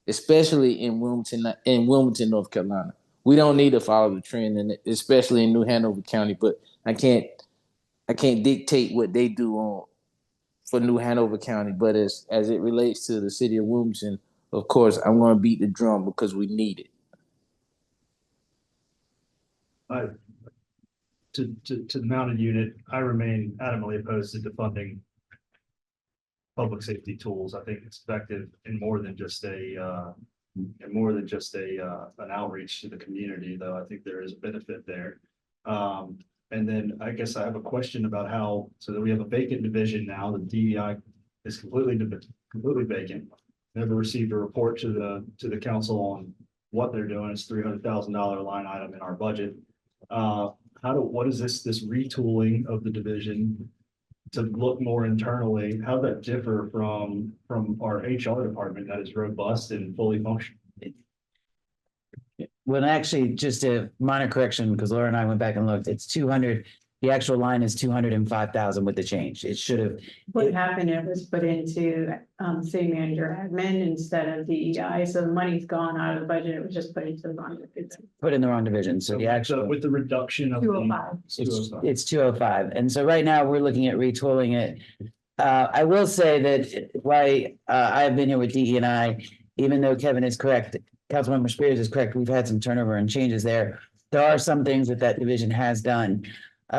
especially in Wilmington, North Carolina. we don't need to follow the trend, and especially in New Hanover County. But I can't dictate what they do for New Hanover County. But as it relates to the city of Wilmington, of course, I'm going to beat the drum because we need it. To the mounted unit, I remain adamantly opposed to defunding public safety tools. I think it's effective in more than just an outreach to the community, though I think there is a benefit there. And then I guess I have a question about so that we have a vacant division now. The DEI is completely vacant. Never received a report to the council on what they're doing. It's $300,000 line item in our budget. What is this retooling of the division to look more internally? How does that differ from our HR department that is robust and fully functional? Well, actually, just a minor correction, because Laura and I went back and looked, it's 200, the actual line is 205,000 with the change. It should have. What happened, it was put into city manager admin instead of DEI, so the money's gone out of the budget, it was just put into the wrong division. Put in the wrong division, so the actual. With the reduction of. 205. It's 205, and so right now we're looking at retooling it. I will say that why I have been here with DE&I, even though Kevin is correct, Councilmember Spears is correct, we've had some turnover and changes there. There are some things that division has done.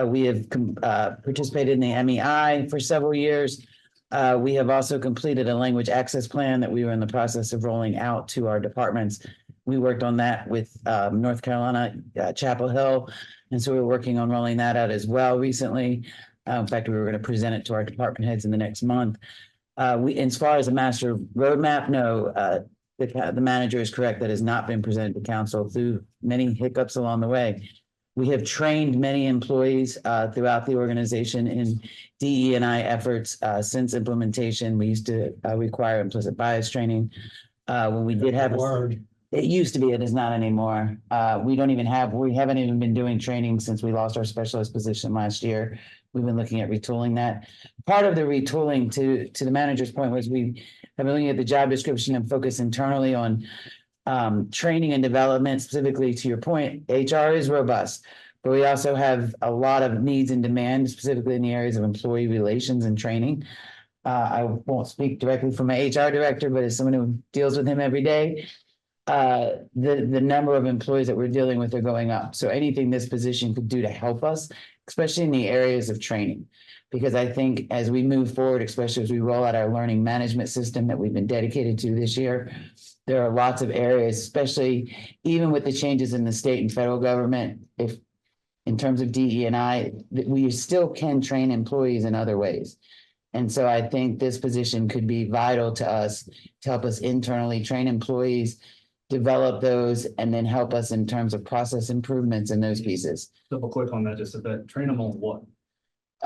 We have participated in the MEI for several years. We have also completed a language access plan that we were in the process of rolling out to our departments. We worked on that with North Carolina, Chapel Hill. And so we're working on rolling that out as well recently. In fact, we were going to present it to our department heads in the next month. As far as a master roadmap, no, the manager is correct. That has not been presented to council through many hiccups along the way. We have trained many employees throughout the organization in DE&I efforts since implementation. We used to require implicit bias training. When we did have it used to be, it is not anymore. We haven't even been doing training since we lost our specialist position last year. We've been looking at retooling that. Part of the retooling, to the manager's point, was we have been looking at the job description and focus internally on training and development. Specifically to your point, HR is robust, but we also have a lot of needs and demand, specifically in the areas of employee relations and training. I won't speak directly from my HR director, but as someone who deals with him every day, the number of employees that we're dealing with are going up. So anything this position could do to help us, especially in the areas of training, because I think as we move forward, especially as we roll out our learning management system that we've been dedicated to this year, there are lots of areas, especially even with the changes in the state and federal government, if in terms of DE&I, we still can train employees in other ways. And so I think this position could be vital to us to help us internally train employees, develop those, and then help us in terms of process improvements in those pieces. Double click on that just a bit. Train them on what?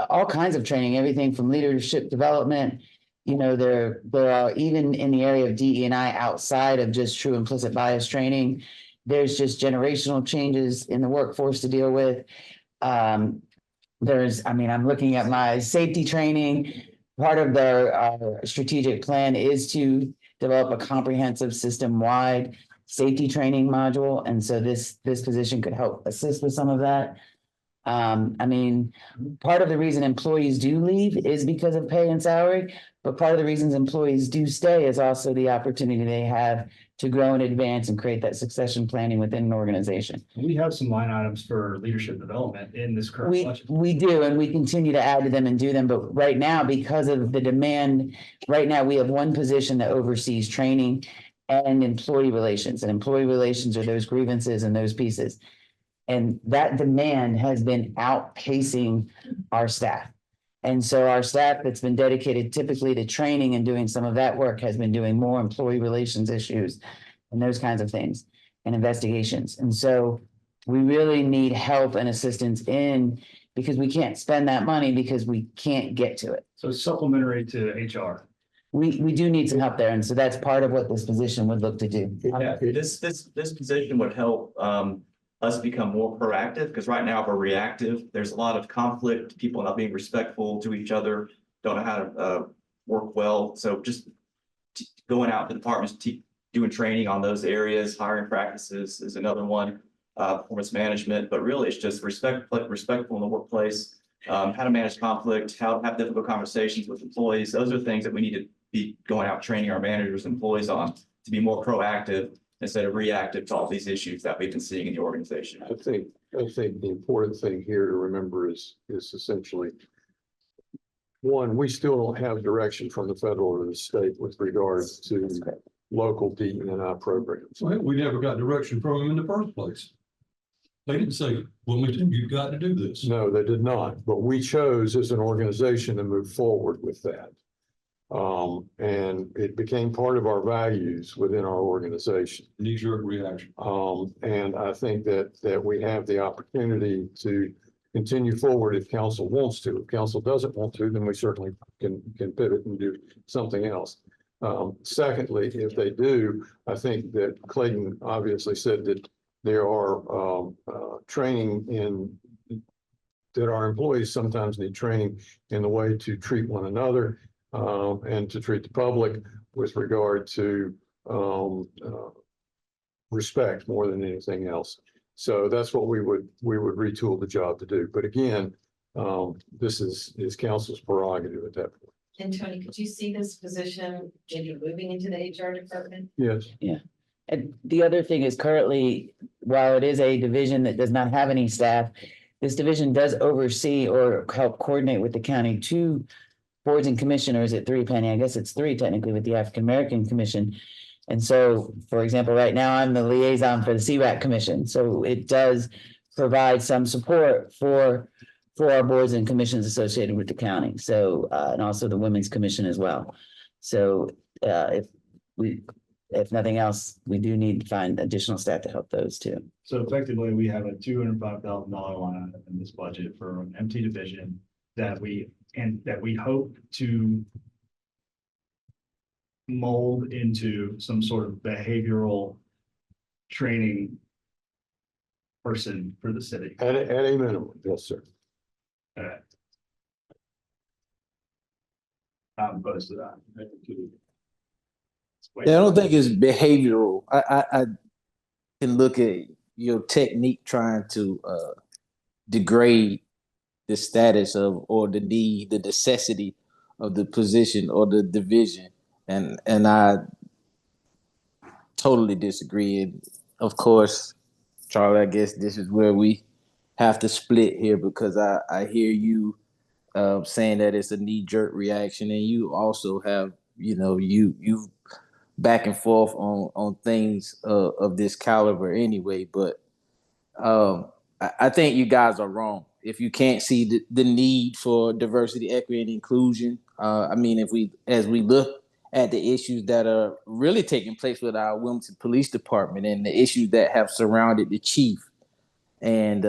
All kinds of training, everything from leadership development. You know, there are, even in the area of DE&I outside of just true implicit bias training, there's just generational changes in the workforce to deal with. I'm looking at my safety training. Part of our strategic plan is to develop a comprehensive system-wide safety training module. And so this position could help assist with some of that. Part of the reason employees do leave is because of pay and salary, but part of the reasons employees do stay is also the opportunity they have to grow and advance and create that succession planning within an organization. We have some line items for leadership development in this current budget. We do, and we continue to add to them and do them. But right now, because of the demand, right now we have one position that oversees training and employee relations. And employee relations are those grievances and those pieces. And that demand has been outpacing our staff. And so our staff that's been dedicated typically to training and doing some of that work has been doing more employee relations issues and those kinds of things and investigations. And so we really need help and assistance because we can't spend that money because we can't get to it. So it's supplementary to HR. We do need some help there. And so that's part of what this position would look to do. Yeah, this position would help us become more proactive, because right now we're reactive. There's a lot of conflict, people not being respectful to each other, don't know how to work well. So just going out to departments, doing training on those areas, hiring practices is another one. performance management, but really it's just respectful in the workplace. How to manage conflict, how to have difficult conversations with employees. Those are things that we need to be going out training our managers and employees on to be more proactive instead of reactive to all these issues that we've been seeing in the organization. I think the important thing here to remember is essentially, one, we still don't have direction from the federal or the state with regards to local DE&I programs. Well, we never got direction from them in the first place. They didn't say, Wilmington, you've got to do this. No, they did not, but we chose as an organization to move forward with that. And it became part of our values within our organization. Knee-jerk reaction. And I think that we have the opportunity to continue forward if council wants to. If council doesn't want to, then we certainly can pivot and do something else. Secondly, if they do, I think that Clayton obviously said that there are training that our employees sometimes need training in the way to treat one another and to treat the public with regard to respect more than anything else. So that's what we would retool the job to do. But again, this is council's prerogative at that point. And Tony, could you see this position maybe moving into the HR department? Yes. Yeah. And the other thing is currently, while it is a division that does not have any staff, this division does oversee or help coordinate with the county two boards and commissioners at 3 Penny. I guess it's 3 technically with the African American Commission. And so, for example, right now I'm the liaison for the CWAC Commission. So it does provide some support for our boards and commissions associated with the county. So, and also the Women's Commission as well. So if nothing else, we do need to find additional staff to help those too. So effectively, we have a $205,000 line item in this budget for an empty division that we hope to mold into some sort of behavioral training person for the city. At a minimum, yes, sir. I'm opposed to that. Yeah, I don't think it's behavioral. I can look at your technique trying to degrade the status of or the need, the necessity of the position or the division. And I totally disagree. And of course, Charlie, I guess this is where we have to split here because I hear you saying that it's a knee-jerk reaction, and you also have, you back and forth on things of this caliber anyway. But I think you guys are wrong if you can't see the need for diversity, equity, and inclusion. I mean, as we look at the issues that are really taking place with our Wilmington Police Department and the issues that have surrounded the chief and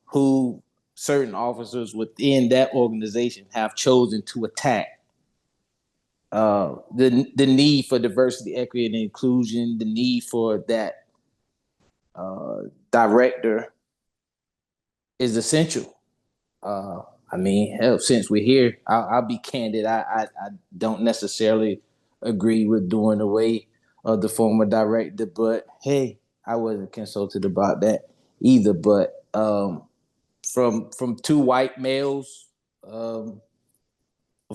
who certain officers within that organization have chosen to attack. The need for diversity, equity, and inclusion, the need for that director is essential. I mean, hell, since we're here, I'll be candid. I don't necessarily agree with doing away of the former director, but hey, I wasn't consulted about that either. But from two white males, of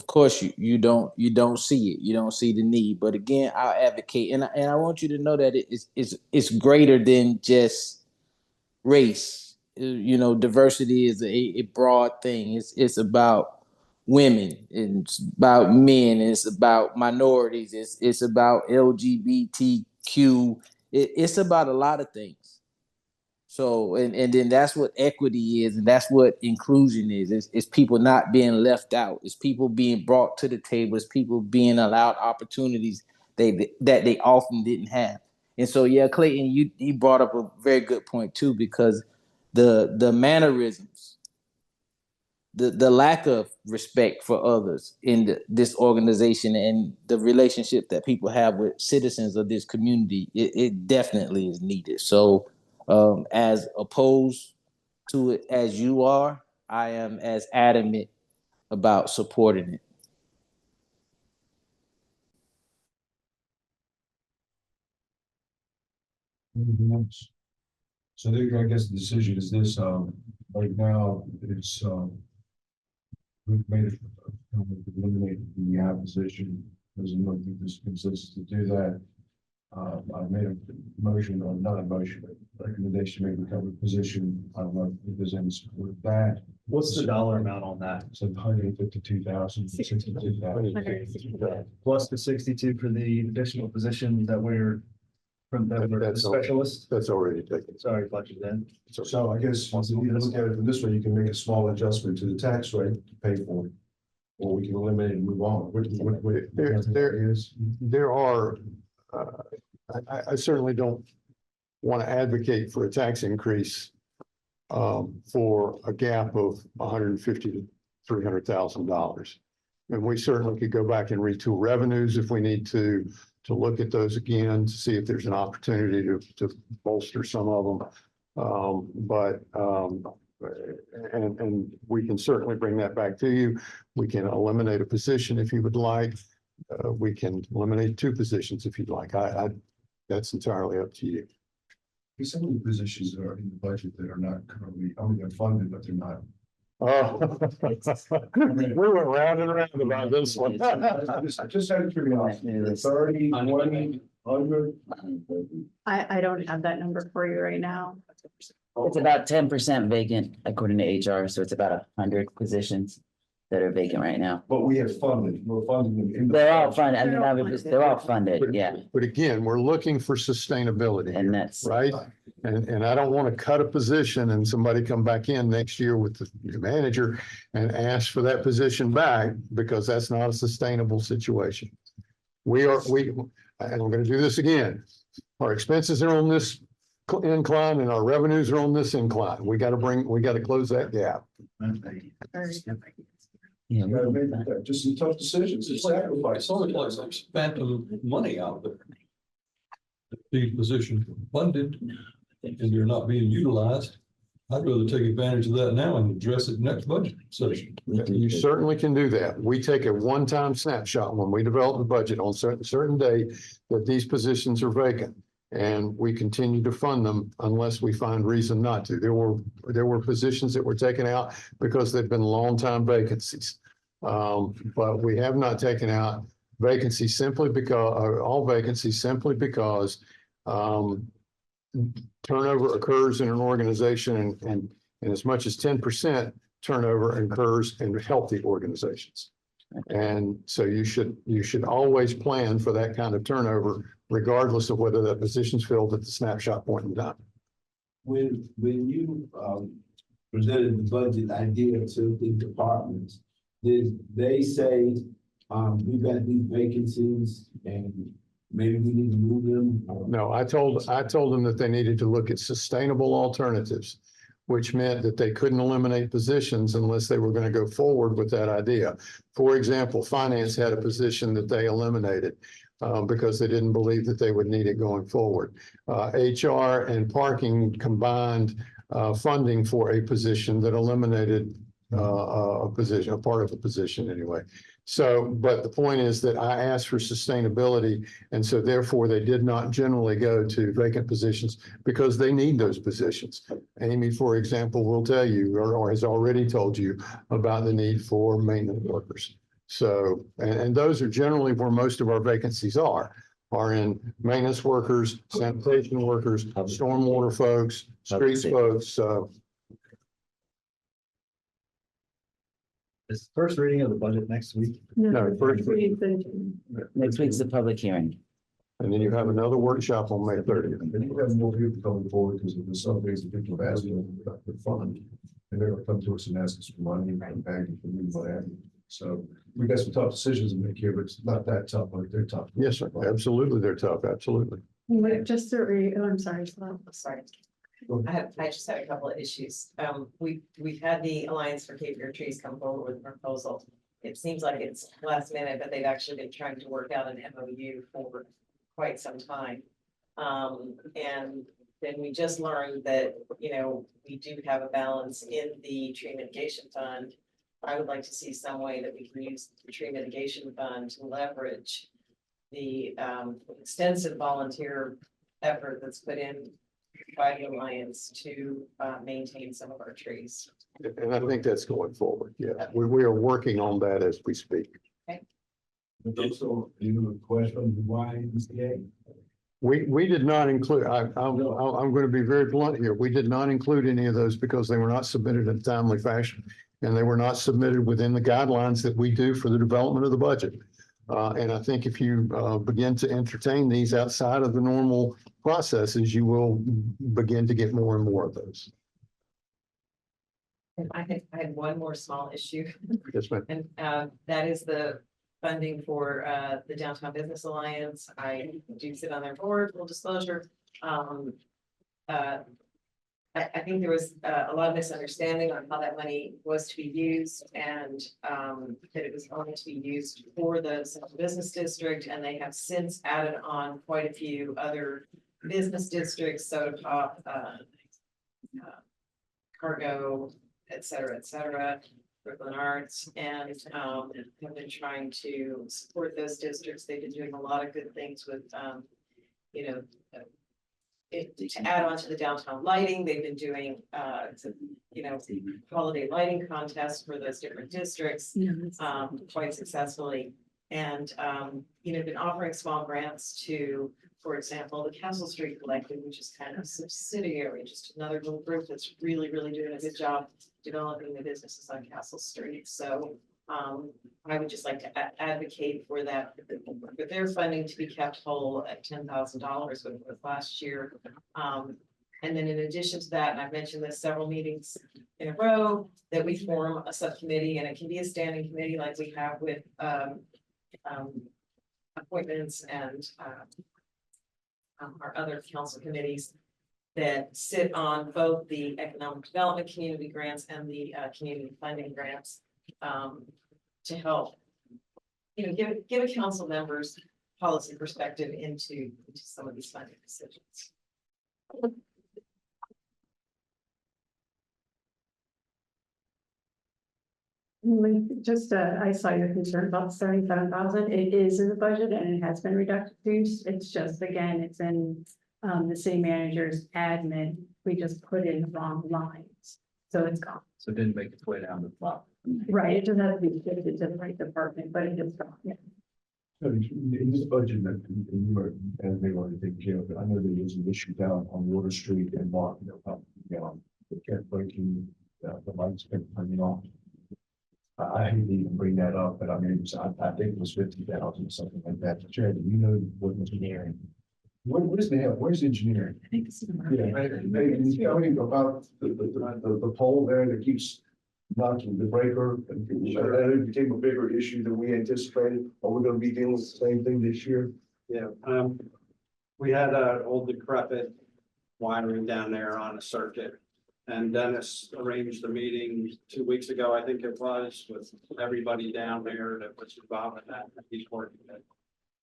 course you don't see it. You don't see the need. But again, I'll advocate, and I want you to know that it's greater than just race. Diversity is a broad thing. It's about women, it's about men, it's about minorities, it's about LGBTQ. It's about a lot of things. So, and then that's what equity is, and that's what inclusion is. It's people not being left out. It's people being brought to the table. It's people being allowed opportunities that they often didn't have. And so, yeah, Clayton, you brought up a very good point too, because the mannerisms, the lack of respect for others in this organization and the relationship that people have with citizens of this community, it definitely is needed. So as opposed to it as you are, I am as adamant about supporting it. Anything else? So there, I guess the decision is this, right now, it's, we've made it, eliminate the position, there's no consensus to do that. I made a motion, or not a motion, but recommendation to make the covered position. I don't know if there's any support of that. What's the dollar amount on that? So 152,000, 62,000. Plus the 62 for the additional position that we're from the That's all. specialist? That's already taken. Sorry, budget then. So I guess once you look at it from this way, you can make a small adjustment to the tax rate to pay for it. Or we can eliminate it and move on. There are, I certainly don't want to advocate for a tax increase for a gap of $150,000 to $300,000. And we certainly could go back and retool revenues if we need to look at those again, to see if there's an opportunity to bolster some of them. And we can certainly bring that back to you. We can eliminate a position if you would like. We can eliminate 2 positions if you'd like. That's entirely up to you. There's some of the positions that are in the budget that are not currently, I mean, they're funded, but they're not. Oh, we went round and round about this one. Just out of curiosity, 30, 20, 100. I don't have that number for you right now. It's about 10% vacant according to HR, so it's about 100 positions that are vacant right now. But we have funded, we're funding them in. They're all funded, they're all funded, yeah. But again, we're looking for sustainability. And that's right. And I don't want to cut a position and somebody come back in next year with the manager and ask for that position back, because that's not a sustainable situation. And I'm going to do this again. Our expenses are on this incline and our revenues are on this incline. We got to close that gap. Yeah, You gotta make that, just some tough decisions, it's sacrifice. It's only like some phantom money out there. These positions are funded and they're not being utilized. I'd rather take advantage of that now and address it next budget session. You certainly can do that. We take a one-time snapshot when we develop the budget on certain day that these positions are vacant. And we continue to fund them unless we find reason not to. There were positions that were taken out because they've been long-time vacancies. But we have not taken out vacancies simply because, all vacancies simply because turnover occurs in an organization and as much as 10% turnover occurs in healthy organizations. And so you should always plan for that kind of turnover, regardless of whether that position's filled at the snapshot point in time. When you presented the budget idea to the departments, did they say, we've got these vacancies and maybe we need to move them? No, I told them that they needed to look at sustainable alternatives, which meant that they couldn't eliminate positions unless they were going to go forward with that idea. For example, finance had a position that they eliminated because they didn't believe that they would need it going forward. HR and parking combined funding for a position that eliminated a position, a part of the position anyway. So, but the point is that I asked for sustainability, and so therefore they did not generally go to vacant positions because they need those positions. Amy, for example, will tell you, or has already told you about the need for maintenance workers. So, and those are generally where most of our vacancies are in maintenance workers, sanitation workers, stormwater folks, streets folks, so. Is the first reading of the budget next week? No, first Next week's the public hearing. And then you have another workship on May 30th. And you have more people coming forward because of the some things that people are asking for fund. And they're gonna come to us and ask us for money, and begging for me, what have you. So we got some tough decisions to make here, but it's not that tough, but they're tough. Yes, sir. Absolutely. They're tough. Absolutely. Just to I'm sorry. Sorry. I just had a couple of issues. We've had the Alliance for Cape Fear Trees come forward with a proposal. It seems like it's last minute, but they've actually been trying to work out an MOU for quite some time. And then we just learned that, you know, we do have a balance in the tree mitigation fund. I would like to see some way that we can use the tree mitigation fund to leverage the extensive volunteer effort that's put in by the Alliance to maintain some of our trees. And I think that's going forward. Yeah, we are working on that as we speak. Also, you request from the YMCA. We did not include, I'm going to be very blunt here. We did not include any of those because they were not submitted in a timely fashion. And they were not submitted within the guidelines that we do for the development of the budget. And I think if you begin to entertain these outside of the normal processes, you will begin to get more and more of those. And I had one more small issue. Yes, ma'am. And that is the funding for the Downtown Business Alliance. I do sit on their board, full disclosure. I think there was a lot of misunderstanding on how that money was to be used and that it was only to be used for the central business district. And they have since added on quite a few other business districts, Soda Pop, Cargo, et cetera, Brooklyn Arts, and have been trying to support those districts. They've been doing a lot of good things with, you know, to add on to the downtown lighting. They've been doing, you know, holiday lighting contests for those different districts quite successfully. And, you know, been offering small grants to, for example, the Castle Street Collective, which is kind of subsidiary, just another little group that's really doing a good job developing the businesses on Castle Street. So I would just like to advocate for that, for their funding to be kept whole at $10,000 with last year. And then in addition to that, and I've mentioned this several meetings in a row, that we form a subcommittee, and it can be a standing committee like we have with appointments and our other council committees that sit on both the economic development community grants and the community funding grants to help, you know, give a council members policy perspective into some of these funding decisions. Just, I saw your concern about 77,000. It is in the budget and it has been reduced. It's just, again, it's in the city manager's admin. We just put in the wrong lines. So it's gone. So it didn't make its way down the block. Right, it just has to be shifted to the right department, but it is gone, yeah. In this budget that you were, and they already taken care of it, I know there is an issue down on Water Street and Martin, they kept breaking, the lights kept turning off. I hate to even bring that up, but I mean, I think it was 50,000 or something like that. Jared, do you know what engineering? Where's the engineering? I think it's. Yeah, can you tell me about the pole there that keeps knocking the breaker? And it became a bigger issue than we anticipated. Are we gonna be dealing with the same thing this year? Yeah, we had an old decrepit winery down there on a circuit. And Dennis arranged a meeting 2 weeks ago, I think it was, with everybody down there that was involved in that. He's working to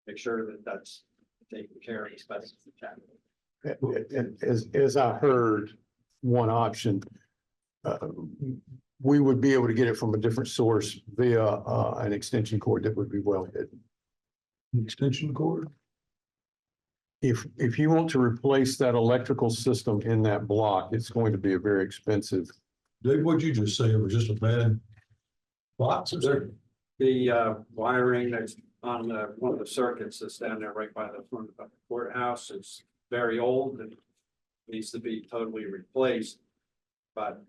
make sure that that's taken care of as best as he can. And as I heard, one option, we would be able to get it from a different source via an extension cord that would be well hidden. Extension cord? If you want to replace that electrical system in that block, it's going to be a very expensive. Dave, what'd you just say? It was just a bad box or something? The wiring that's on one of the circuits that's down there right by the front of the courthouse is very old and needs to be totally replaced. But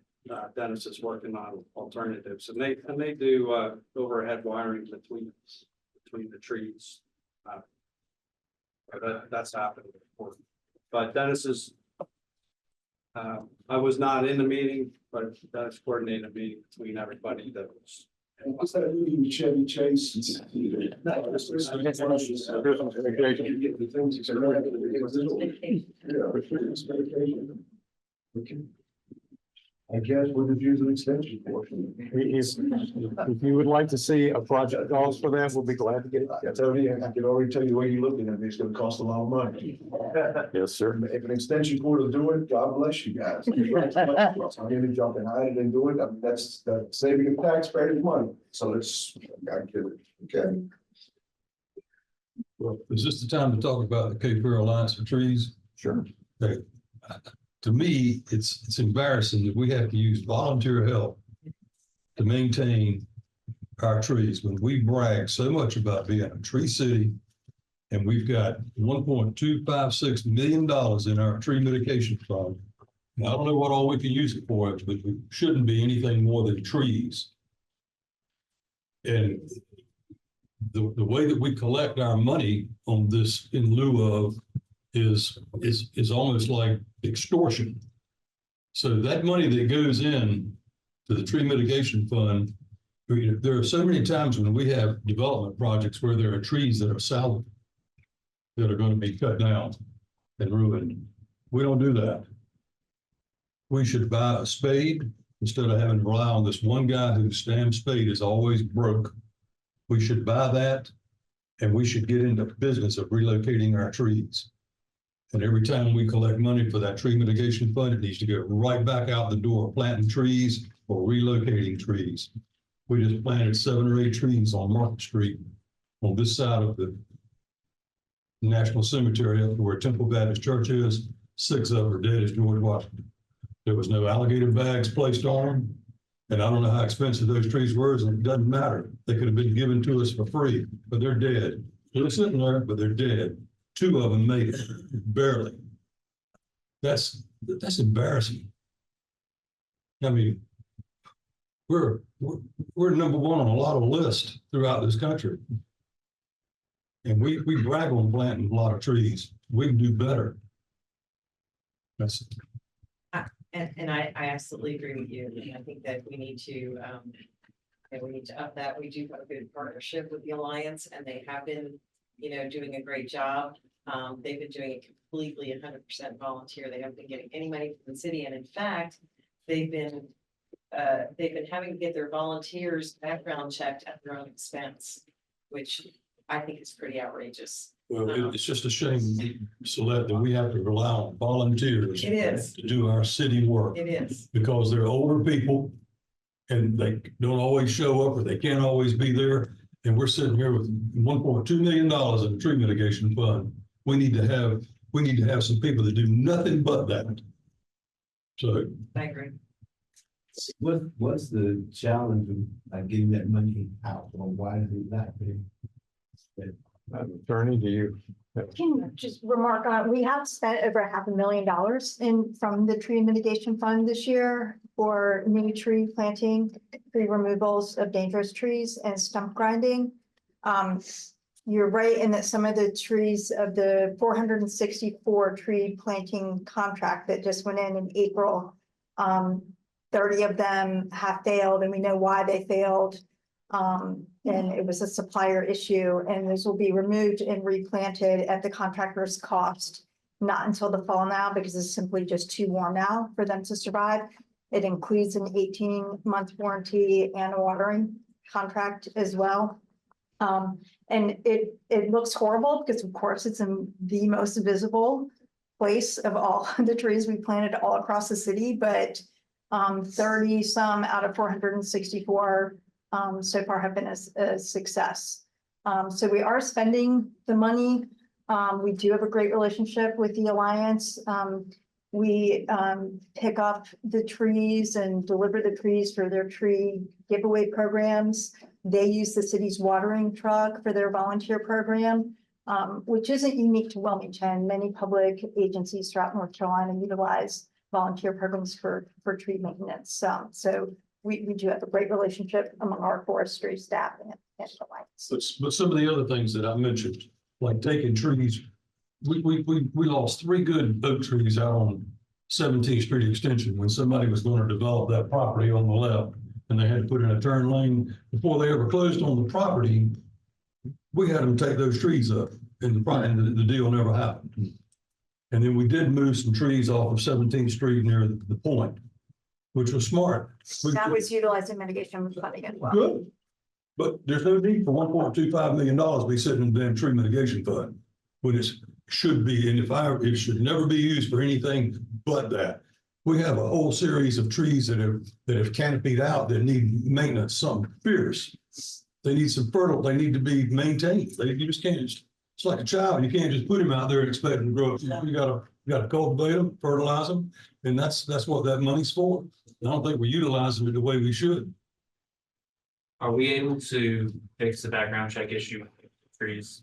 Dennis is working on alternatives, and they do overhead wiring between the trees. That's happening, but Dennis is. I was not in the meeting, but Dennis coordinated a meeting between everybody that was. What's that meeting with Chevy Chase? I guess we'll just use an extension portion. If you would like to see a project calls for that, we'll be glad to get it. I tell you, I can already tell you where you're looking at, it's gonna cost a lot of money. Yes, sir. If an extension cord will do it, God bless you guys. I'm here to jump behind it and do it, I mean, that's saving the taxpayers money, so let's, I get it, okay? Well, is this the time to talk about the Cape Fear Alliance for Trees? Sure. Okay, to me, it's embarrassing that we have to use volunteer help to maintain our trees when we brag so much about being a tree city. And we've got $1.256 million in our tree mitigation fund. And I don't know what all we can use it for, but it shouldn't be anything more than trees. And the way that we collect our money on this in lieu of is almost like extortion. So that money that goes in to the tree mitigation fund, there are so many times when we have development projects where there are trees that are salvaged, that are going to be cut down and ruined. We don't do that. We should buy a spade instead of having to rely on this one guy whose damn spade is always broke. We should buy that, and we should get into the business of relocating our trees. And every time we collect money for that tree mitigation fund, it needs to go right back out the door, planting trees or relocating trees. We just planted 7 or 8 trees on Market Street on this side of the National Cemetery up where Temple Baptist Church is. 6 of them are dead as George Washington. There was no alligator bags placed on them. And I don't know how expensive those trees were, and it doesn't matter. They could have been given to us for free, but they're dead. They're sitting there, but they're dead. 2 of them made it, barely. That's embarrassing. I mean, we're number 1 on a lot of lists throughout this country. And we brag on planting a lot of trees. We can do better. That's And I absolutely agree with you. And I think that we need to, up that. We do have a good partnership with the Alliance, and they have been, doing a great job. They've been doing it completely 100% volunteer. They haven't been getting any money from the city. And in fact, they've been having to get their volunteers background checked at their own expense, which I think is pretty outrageous. Well, it's just a shame, Celeste, that we have to rely on volunteers. It is. To do our city work. It is. Because they're older people and they don't always show up or they can't always be there. And we're sitting here with $1.2 million in the tree mitigation fund. We need to have some people that do nothing but that. So. I agree. What's the challenge of getting that money out, or why is it not being spent? Attorney, do you? Can just remark on, we have spent over $500,000 from the tree mitigation fund this year for new tree planting, tree removals of dangerous trees and stump grinding. You're right in that some of the trees of the 464 tree planting contract that just went in April, 30 of them have failed, and we know why they failed. And it was a supplier issue, and those will be removed and replanted at the contractor's cost, not until the fall now, because it's simply just too warm now for them to survive. It includes an 18-month warranty and a watering contract as well. And it looks horrible because of course it's in the most visible place of all the trees we planted all across the city, but 30 some out of 464 so far have been a success. So we are spending the money. We do have a great relationship with the Alliance. We pick up the trees and deliver the trees for their tree giveaway programs. They use the city's watering truck for their volunteer program, which isn't unique to Wilmington. Many public agencies throughout North Carolina utilize volunteer programs for tree maintenance. So we do have a great relationship among our forestry staff and Alliance. But some of the other things that I mentioned, like taking trees, we lost 3 good oak trees out on 17th Street Extension when somebody was going to develop that property on the left, and they had to put in a turn lane. Before they ever closed on the property, we had them take those trees up, and the deal never happened. And then we did move some trees off of 17th Street near the point, which was smart. That was utilizing mitigation funding as well. Good. But there's no need for $1.25 million to be sitting in the damn tree mitigation fund when it should be, and it should never be used for anything but that. We have a whole series of trees that have canopied out that need maintenance, something fierce. They need some fertile, they need to be maintained. You just can't, it's like a child. You can't just put him out there and expect him to grow up. You You gotta cultivate them, fertilize them, and that's what that money's for. I don't think we're utilizing it the way we should. Are we able to fix the background check issue with trees?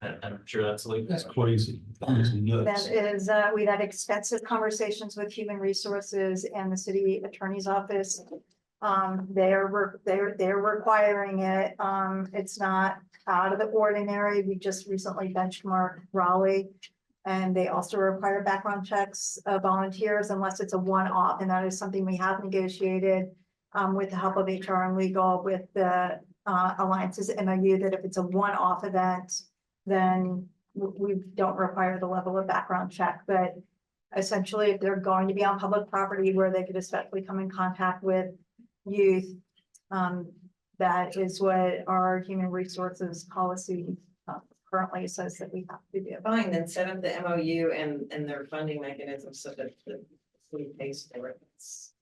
I'm sure that's legal. That's crazy. That's nuts. That is, we've had extensive conversations with Human Resources and the city attorney's office. They're requiring it. It's not out of the ordinary. We just recently benchmarked Raleigh. And they also require background checks of volunteers unless it's a one-off, and that is something we have negotiated with the help of HR and legal with the Alliance's MOU, that if it's a one-off event, then we don't require the level of background check. But essentially, if they're going to be on public property where they could especially come in contact with youth, that is what our human resources policy currently says that we have to do. Fine, then set up the MOU and their funding mechanism so that the city pays for it. It's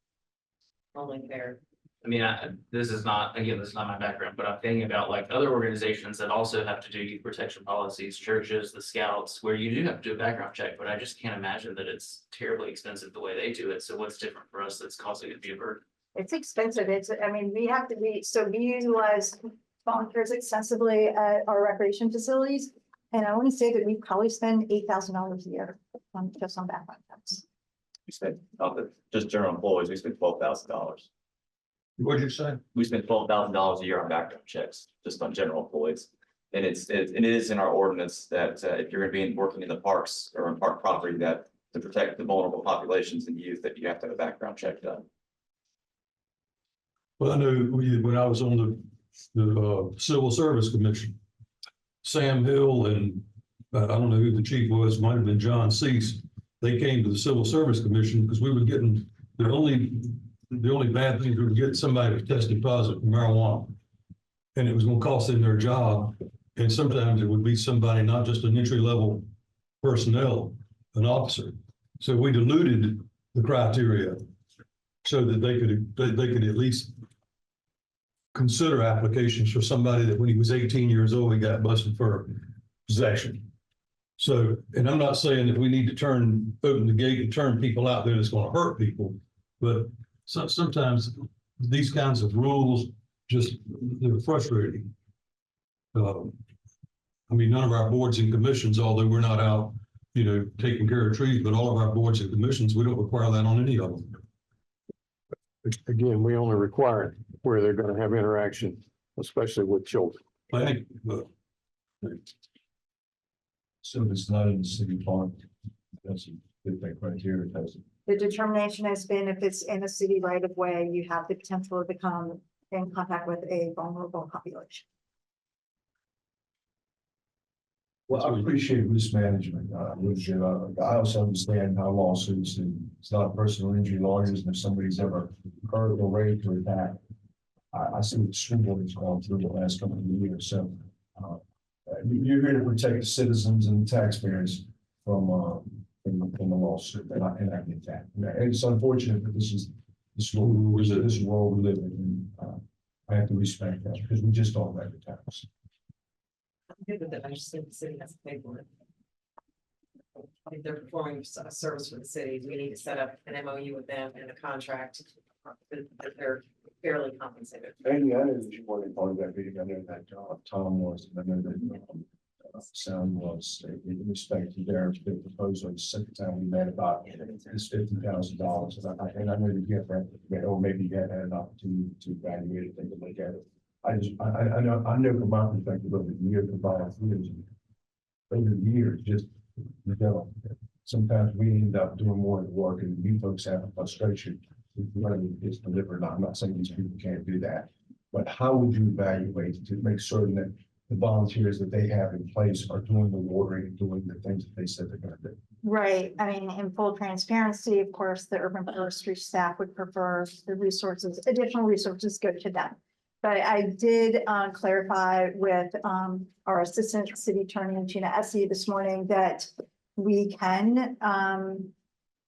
only fair. I mean, this is not my background, but I'm thinking about like other organizations that also have to do youth protection policies, churches, the scouts, where you do have to do a background check, but I just can't imagine that it's terribly expensive the way they do it. So what's different for us that's causing it to be a burden? It's expensive. We utilize volunteers extensively at our recreation facilities. And I want to say that we probably spend $8,000 a year just on background checks. We spent, just general employees, we spent $12,000. What'd you say? We spent $12,000 a year on background checks, just on general employees. And it is in our ordinance that if you're gonna be working in the parks or in park property, that to protect the vulnerable populations and youth, that you have to have a background check done. Well, I know when I was on the Civil Service Commission, Sam Hill and I don't know who the chief was, might have been John Cease. They came to the Civil Service Commission because we were getting the only bad thing, we were getting somebody who tested positive for marijuana. And it was gonna cost them their job. And sometimes it would be somebody, not just an entry level personnel, an officer. So we diluted the criteria so that they could at least consider applications for somebody that when he was 18 years old, he got busted for possession. So, and I'm not saying that we need to open the gate and turn people out there that's going to hurt people, but sometimes these kinds of rules they're frustrating. I mean, none of our boards and commissions, although we're not out, taking care of trees, but all of our boards and commissions, we don't require that on any of them. Again, we only require it where they're going to have interaction, especially with children. So if it's not in the city park, that's a good thing right here. The determination has been if it's in a city right of way, you have the potential to come in contact with a vulnerable population. Well, I appreciate risk management. I also understand how lawsuits, and it's not personal injury lawyers, and if somebody's ever hurt or raped or attacked. I see what the school board has gone through the last couple of years. So you're here to protect the citizens and the taxpayers from the lawsuit, and I get that. And it's unfortunate that this is world we live in. And I have to respect that because we just don't like the tax. Good with it. I just think the city has to pay for it. If they're performing a service for the city, we need to set up an MOU with them and a contract that they're fairly compensated. And I know that you weren't part of that meeting. I know that Tom was, and I know that Sam was. In respect to their proposal, the second time we met about this $50,000, and I know that you have that, or maybe you had an opportunity to evaluate it, take a look at it. I know from my perspective over the years, just sometimes we end up doing more of the work, and you folks have a frustration. It's delivered. I'm not saying these people can't do that, but how would you evaluate to make certain that the volunteers that they have in place are doing the watering, doing the things that they said they're going to do? Right. I mean, in full transparency, of course, the urban forestry staff would prefer the additional resources go to them. But I did clarify with our assistant city attorney, Gina Essie, this morning that we can,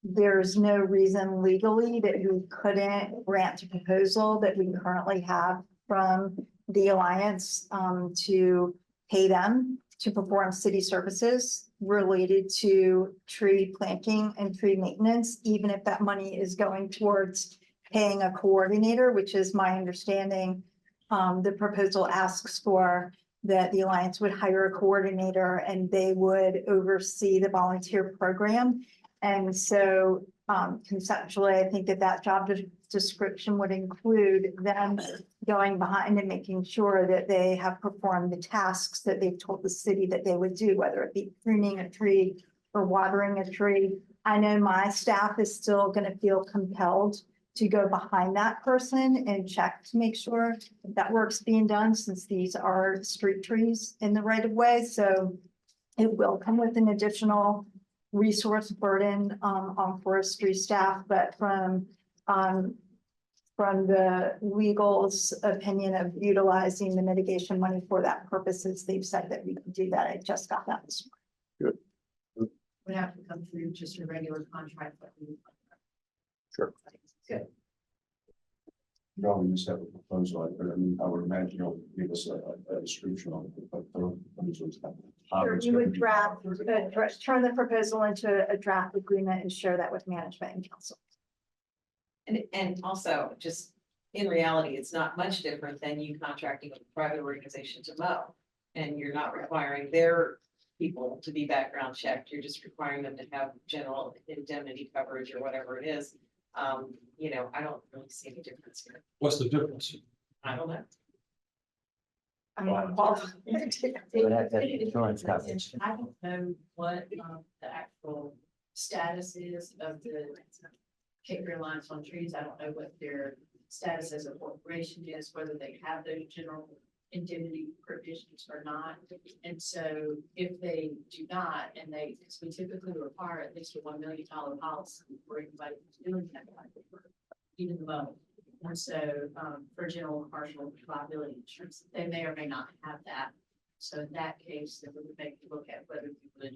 there's no reason legally that we couldn't grant a proposal that we currently have from the Alliance to pay them to perform city services related to tree planting and tree maintenance, even if that money is going towards paying a coordinator, which is my understanding. The proposal asks for that the Alliance would hire a coordinator and they would oversee the volunteer program. And so conceptually, I think that that job description would include them going behind and making sure that they have performed the tasks that they've told the city that they would do, whether it be pruning a tree or watering a tree. I know my staff is still going to feel compelled to go behind that person and check to make sure that work's being done, since these are street trees in the right of way. So it will come with an additional resource burden on forestry staff, but from the legal's opinion of utilizing the mitigation money for that purposes, they've said that we can do that. I just got that this morning. Good. Would have to come through just a regular contract. Sure. Good. You always just have a proposal, but I mean, I would imagine you'll give us a description on it, but. Sure, you would turn the proposal into a draft agreement and share that with management and council. And also, just in reality, it's not much different than you contracting with a private organization to mow. And you're not requiring their people to be background checked, you're just requiring them to have general indemnity coverage or whatever it is. You know, I don't really see any difference here. What's the difference? I don't know. I'm not involved. They would have to have insurance coverage. I don't know what the actual status is of the kick reliance on trees. I don't know what their status as a corporation is, whether they have those general indemnity provisions or not. And so if they do not, and they, because we typically require at least a $1 million policy for anybody who's doing that kind of work, even the loan. And so for general and partial liability insurance, they may or may not have that. So in that case, then we would make you look at whether we would,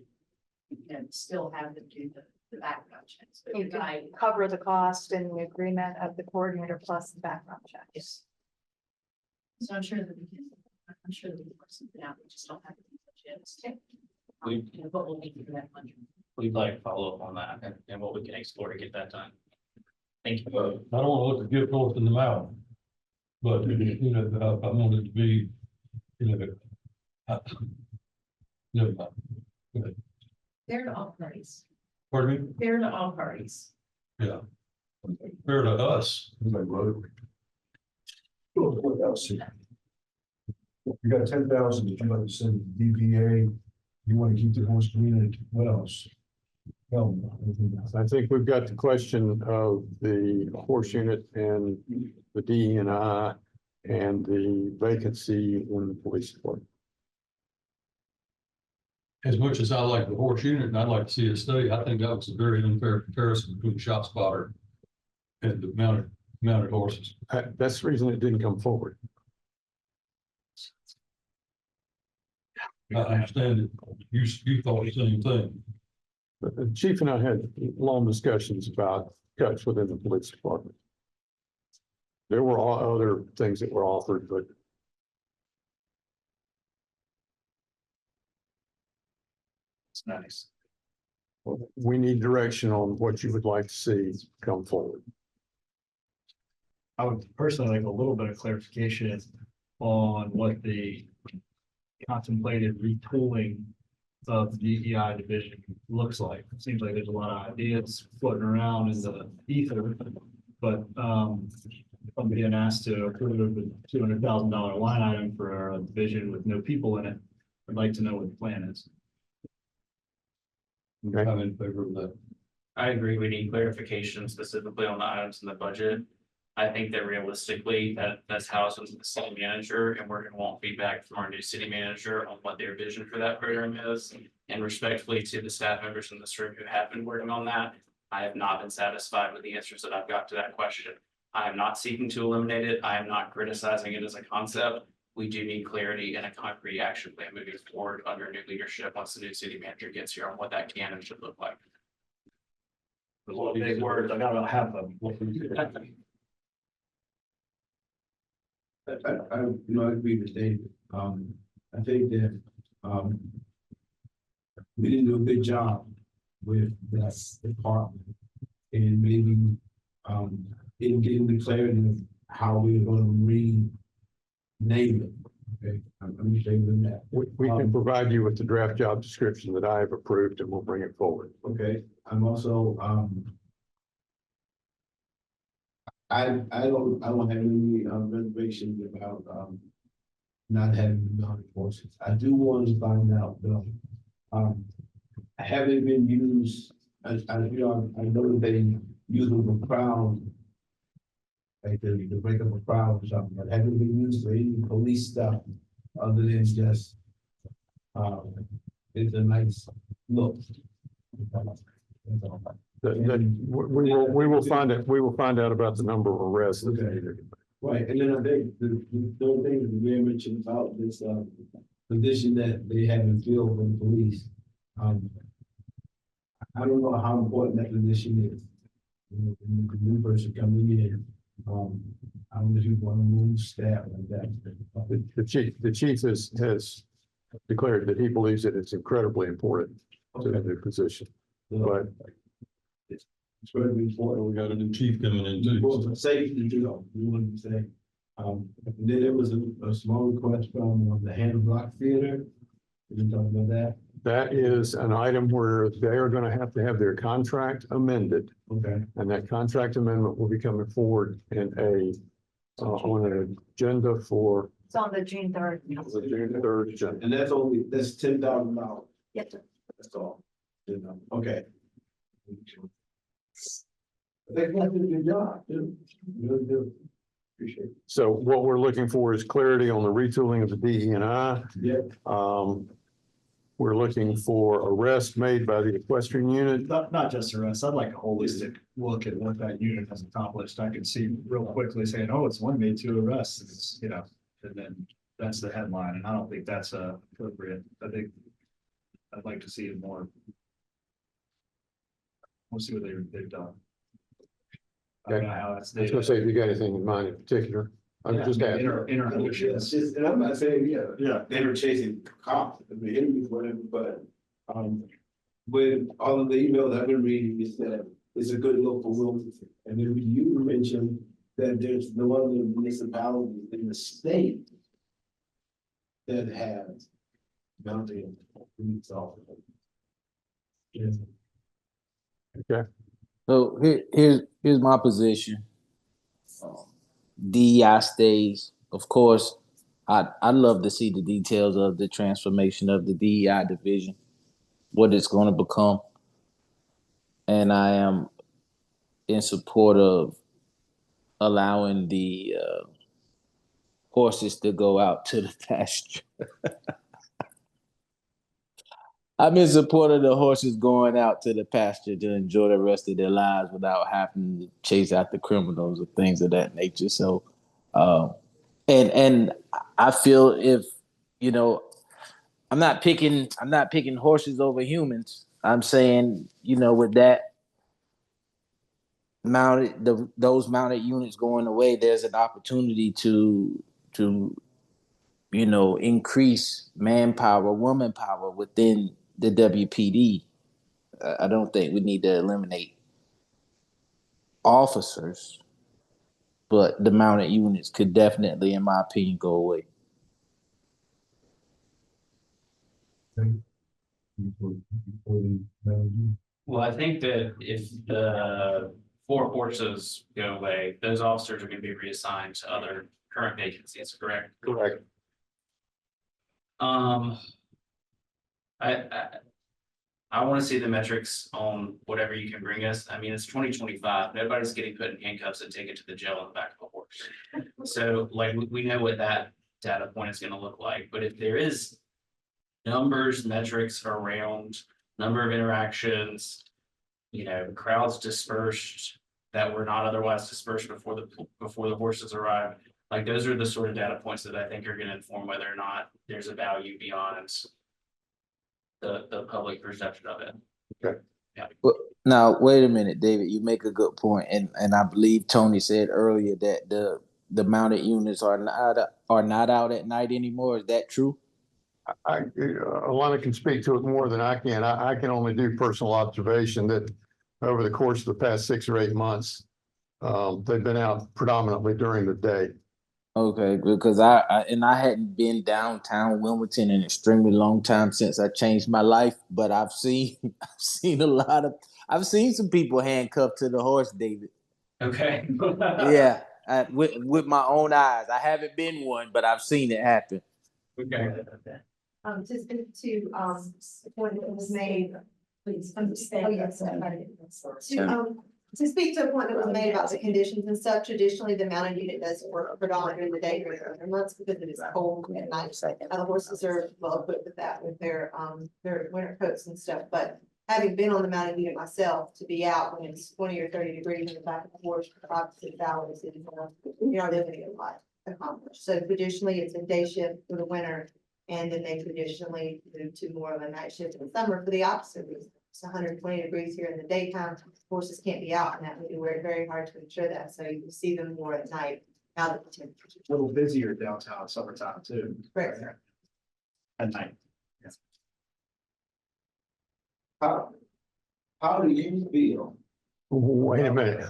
you know, still have them do the background checks. But You the can guy, cover the cost and the agreement of the coordinator plus the background checks. so I'm sure that we can work something out. We just don't have the budget. You know, but we'll need to do that money. We'd like to follow up on that and what we can explore to get that done. Thank you. I don't want to look a gift horse in the mouth. But, you know, I want it to be, you know, never mind. Fair to all parties. Pardon me? Fair to all parties. Yeah. Fair to us. What else? You got 10,000 that you like to send to DBA. You want to keep the horse community. What else? I think we've got the question of the horse unit and the DEI and the vacancy in the police department. As much as I like the horse unit and I'd like to see it stay, I think that was a very unfair comparison between shot spotter and the mounted horses. That's the reason it didn't come forward. I understand it. You thought the same thing. The chief and I had long discussions about cuts within the police department. There were all other things that were offered, but It's nice. we need direction on what you would like to see come forward. I would personally like a little bit of clarification on what the contemplated retooling of the DEI division looks like. It seems like there's a lot of ideas floating around in the ether, but I'm being asked to approve a $200,000 line item for a division with no people in it. I'd like to know what the plan is. I'm in favor of that. I agree. We need clarification specifically on the items in the budget. I think that realistically, that's housed with the city manager, and we're gonna want feedback from our new city manager on what their vision for that program is. And respectfully to the staff members in this room who have been working on that, I have not been satisfied with the answers that I've got to that question. I am not seeking to eliminate it. I am not criticizing it as a concept. We do need clarity and a concrete action plan moving forward under new leadership once the new city manager gets here on what that can and should look like. A lot of big words, I gotta have them. I agree with David. I think that um, we didn't do a good job with that department. And maybe, in getting the clarity of how we're gonna rename it. Okay, I'm saying that. We can provide you with the draft job description that I have approved and we'll bring it forward. Okay, I'm also, I don't have any reservations about, not having enough forces. I do want to find out, though, have they been used, I know that they use them for crowd, like to break up a crowd or something, but haven't been used for any police stuff other than just, it's a nice look. We will find it. We will find out about the number of arrests. That's needed. Right, and then I think the third thing that the mayor mentioned about this, position that they haven't filled with the police. I don't know how important that position is. You know, the new person coming in, I don't know if you want to move staff like that. The chief has declared that he believes that it's incredibly important to the new position. But it's very important. We got a new chief coming in too. Well, safety, you know, you want to say. And then there was a small request from the Hannah Block Theater. Did you talk about that? that is an item where they are going to have their contract amended. Okay. And that contract amendment will be coming forward in on an agenda for It's on the June 3rd. the June 3rd agenda. And that's $10,000. Yes, sir. That's all. Okay. They did a good job, too. Really do. Appreciate it. So what we're looking for is clarity on the retooling of the DE&I. Yeah. We're looking for arrests made by the equestrian unit. Not just arrests. I'd like a holistic look at what that unit has accomplished. I can see real quickly saying, oh, it's one made 2 arrests, it's, you know, and then that's the headline. And I don't think that's appropriate. I think I'd like to see it more. We'll see what they've done. I don't know how that's. I was gonna say, if you got anything in mind in particular, I'm just asking. Interactions. And I'm not saying, they were chasing cops, the enemies, whatever, but, with all of the emails I've been reading, is that it's a good look for Wilmington. And then you mentioned that there's no other municipality in the state that has mounting police officers. Okay. So here's my position. DEI stays. Of course, I'd love to see the details of the transformation of the DEI division, what it's going to become. And I am in support of allowing the horses to go out to the pasture. I'm in support of the horses going out to the pasture to enjoy the rest of their lives without having to chase after criminals or things of that nature. So, and I feel if, I'm not picking horses over humans. I'm saying, with that those mounted units going away, there's an opportunity to increase manpower, woman power within the WPD. I don't think we need to eliminate officers, but the mounted units could definitely, in my opinion, go away. Well, I think that if the 4 horses go away, those officers are going to be reassigned to other current vacancies, correct? Correct. I want to see the metrics on whatever you can bring us. I mean, it's 2025. Nobody's getting put in handcuffs and taken to the jail in the back of a horse. So like, we know what that data point is going to look like, but if there is numbers, metrics around number of interactions, crowds dispersed that were not otherwise dispersed before the horses arrive, like those are the sort of data points that I think are going to inform whether or not there's a value beyond the public perception of it. Okay. Yeah. Well, now wait a minute, David. You make a good point, and I believe Tony said earlier that the mounted units are not out at night anymore. Is that true? Alana can speak to it more than I can. I can only do personal observation that over the course of the past 6 or 8 months, they've been out predominantly during the day. Okay, because I hadn't been downtown Wilmington in an extremely long time since I changed my life, but I've seen I've seen some people handcuffed to the horse, David. Okay. Yeah, with my own eyes. I haven't been one, but I've seen it happen. Okay. To speak to, what was made, please, understand. Oh, yes, to speak to a point that was made about the conditions and stuff, traditionally, the mounted unit does work predominantly in the day during the winter months because it is cold at night. The horses are well equipped with that, with their winter coats and stuff, but having been on the mounted unit myself, to be out when it's 20 or 30 degrees in the back of the horse for 5 to 6 hours, you're not going to get a lot accomplished. So traditionally, it's a day shift for the winter, and then they traditionally move to more of a night shift in the summer for the opposite reason. It's 120 degrees here in the daytime. Horses can't be out in that. We work very hard to ensure that. So you can see them more at night now that the temperatures. A little busier downtown summertime too. Right. At night. How do you feel? Wait a minute.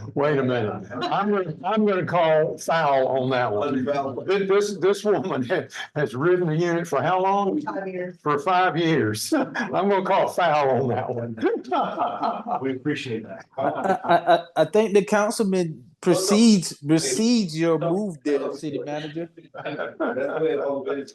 I'm gonna call foul on that one. This woman has ridden the unit for how long? 5 years. For 5 years. I'm gonna call foul on that one. We appreciate that. I think the councilman precedes your move there, city manager. That's where it all been.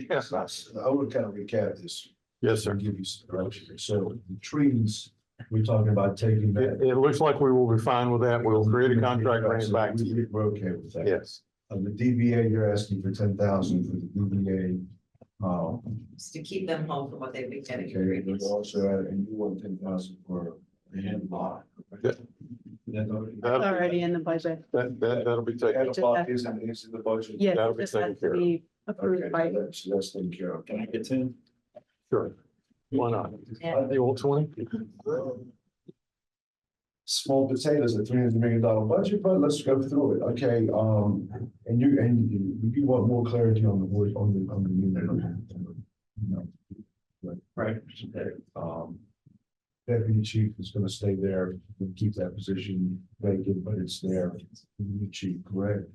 Yes, I would kind of recap this. yes, sir. Give you some direction. So the trees, we're talking about taking that. It looks like we will be fine with that. We'll create a contract, bring it back to you. We're okay with that. Yes. The DBA, you're asking for 10,000 for the DBA. Just to keep them home from what they've been getting. Okay, but also, and you want 10,000 for the hand block. That- It's already in the budget. That'll be taken. Hand block is in the budget. Yes, That'll it be just taken has care to of. be approved Okay, by. that's taken care of. Can I get 10? Sure. Why not? Yeah. You want 20? Small potatoes, a $300 million budget, but let's go through it. Okay, and you want more clarity on the wood, on the unit. You know. Right. Deputy chief is gonna stay there, we'll keep that position vacant, but it's there. New chief, correct?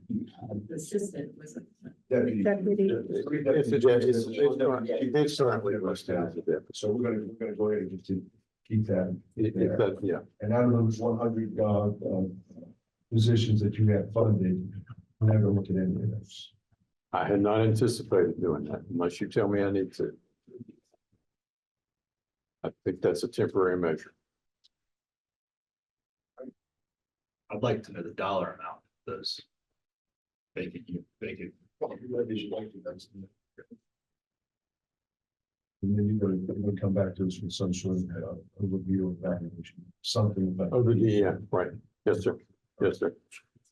Assistant was. Deputy. Deputy. It's currently listed as a deputy. So we're gonna go ahead and keep that. there. Yeah. And out of those 100 positions that you have funded, never look at any of those. I had not anticipated doing that unless you tell me I need to. I think that's a temporary measure. I'd like to know the dollar amount of those. Vacant. And then you're gonna come back to us with some sort of overview of evaluation, something about. Oh, yeah, right. Yes, sir. Yes, sir.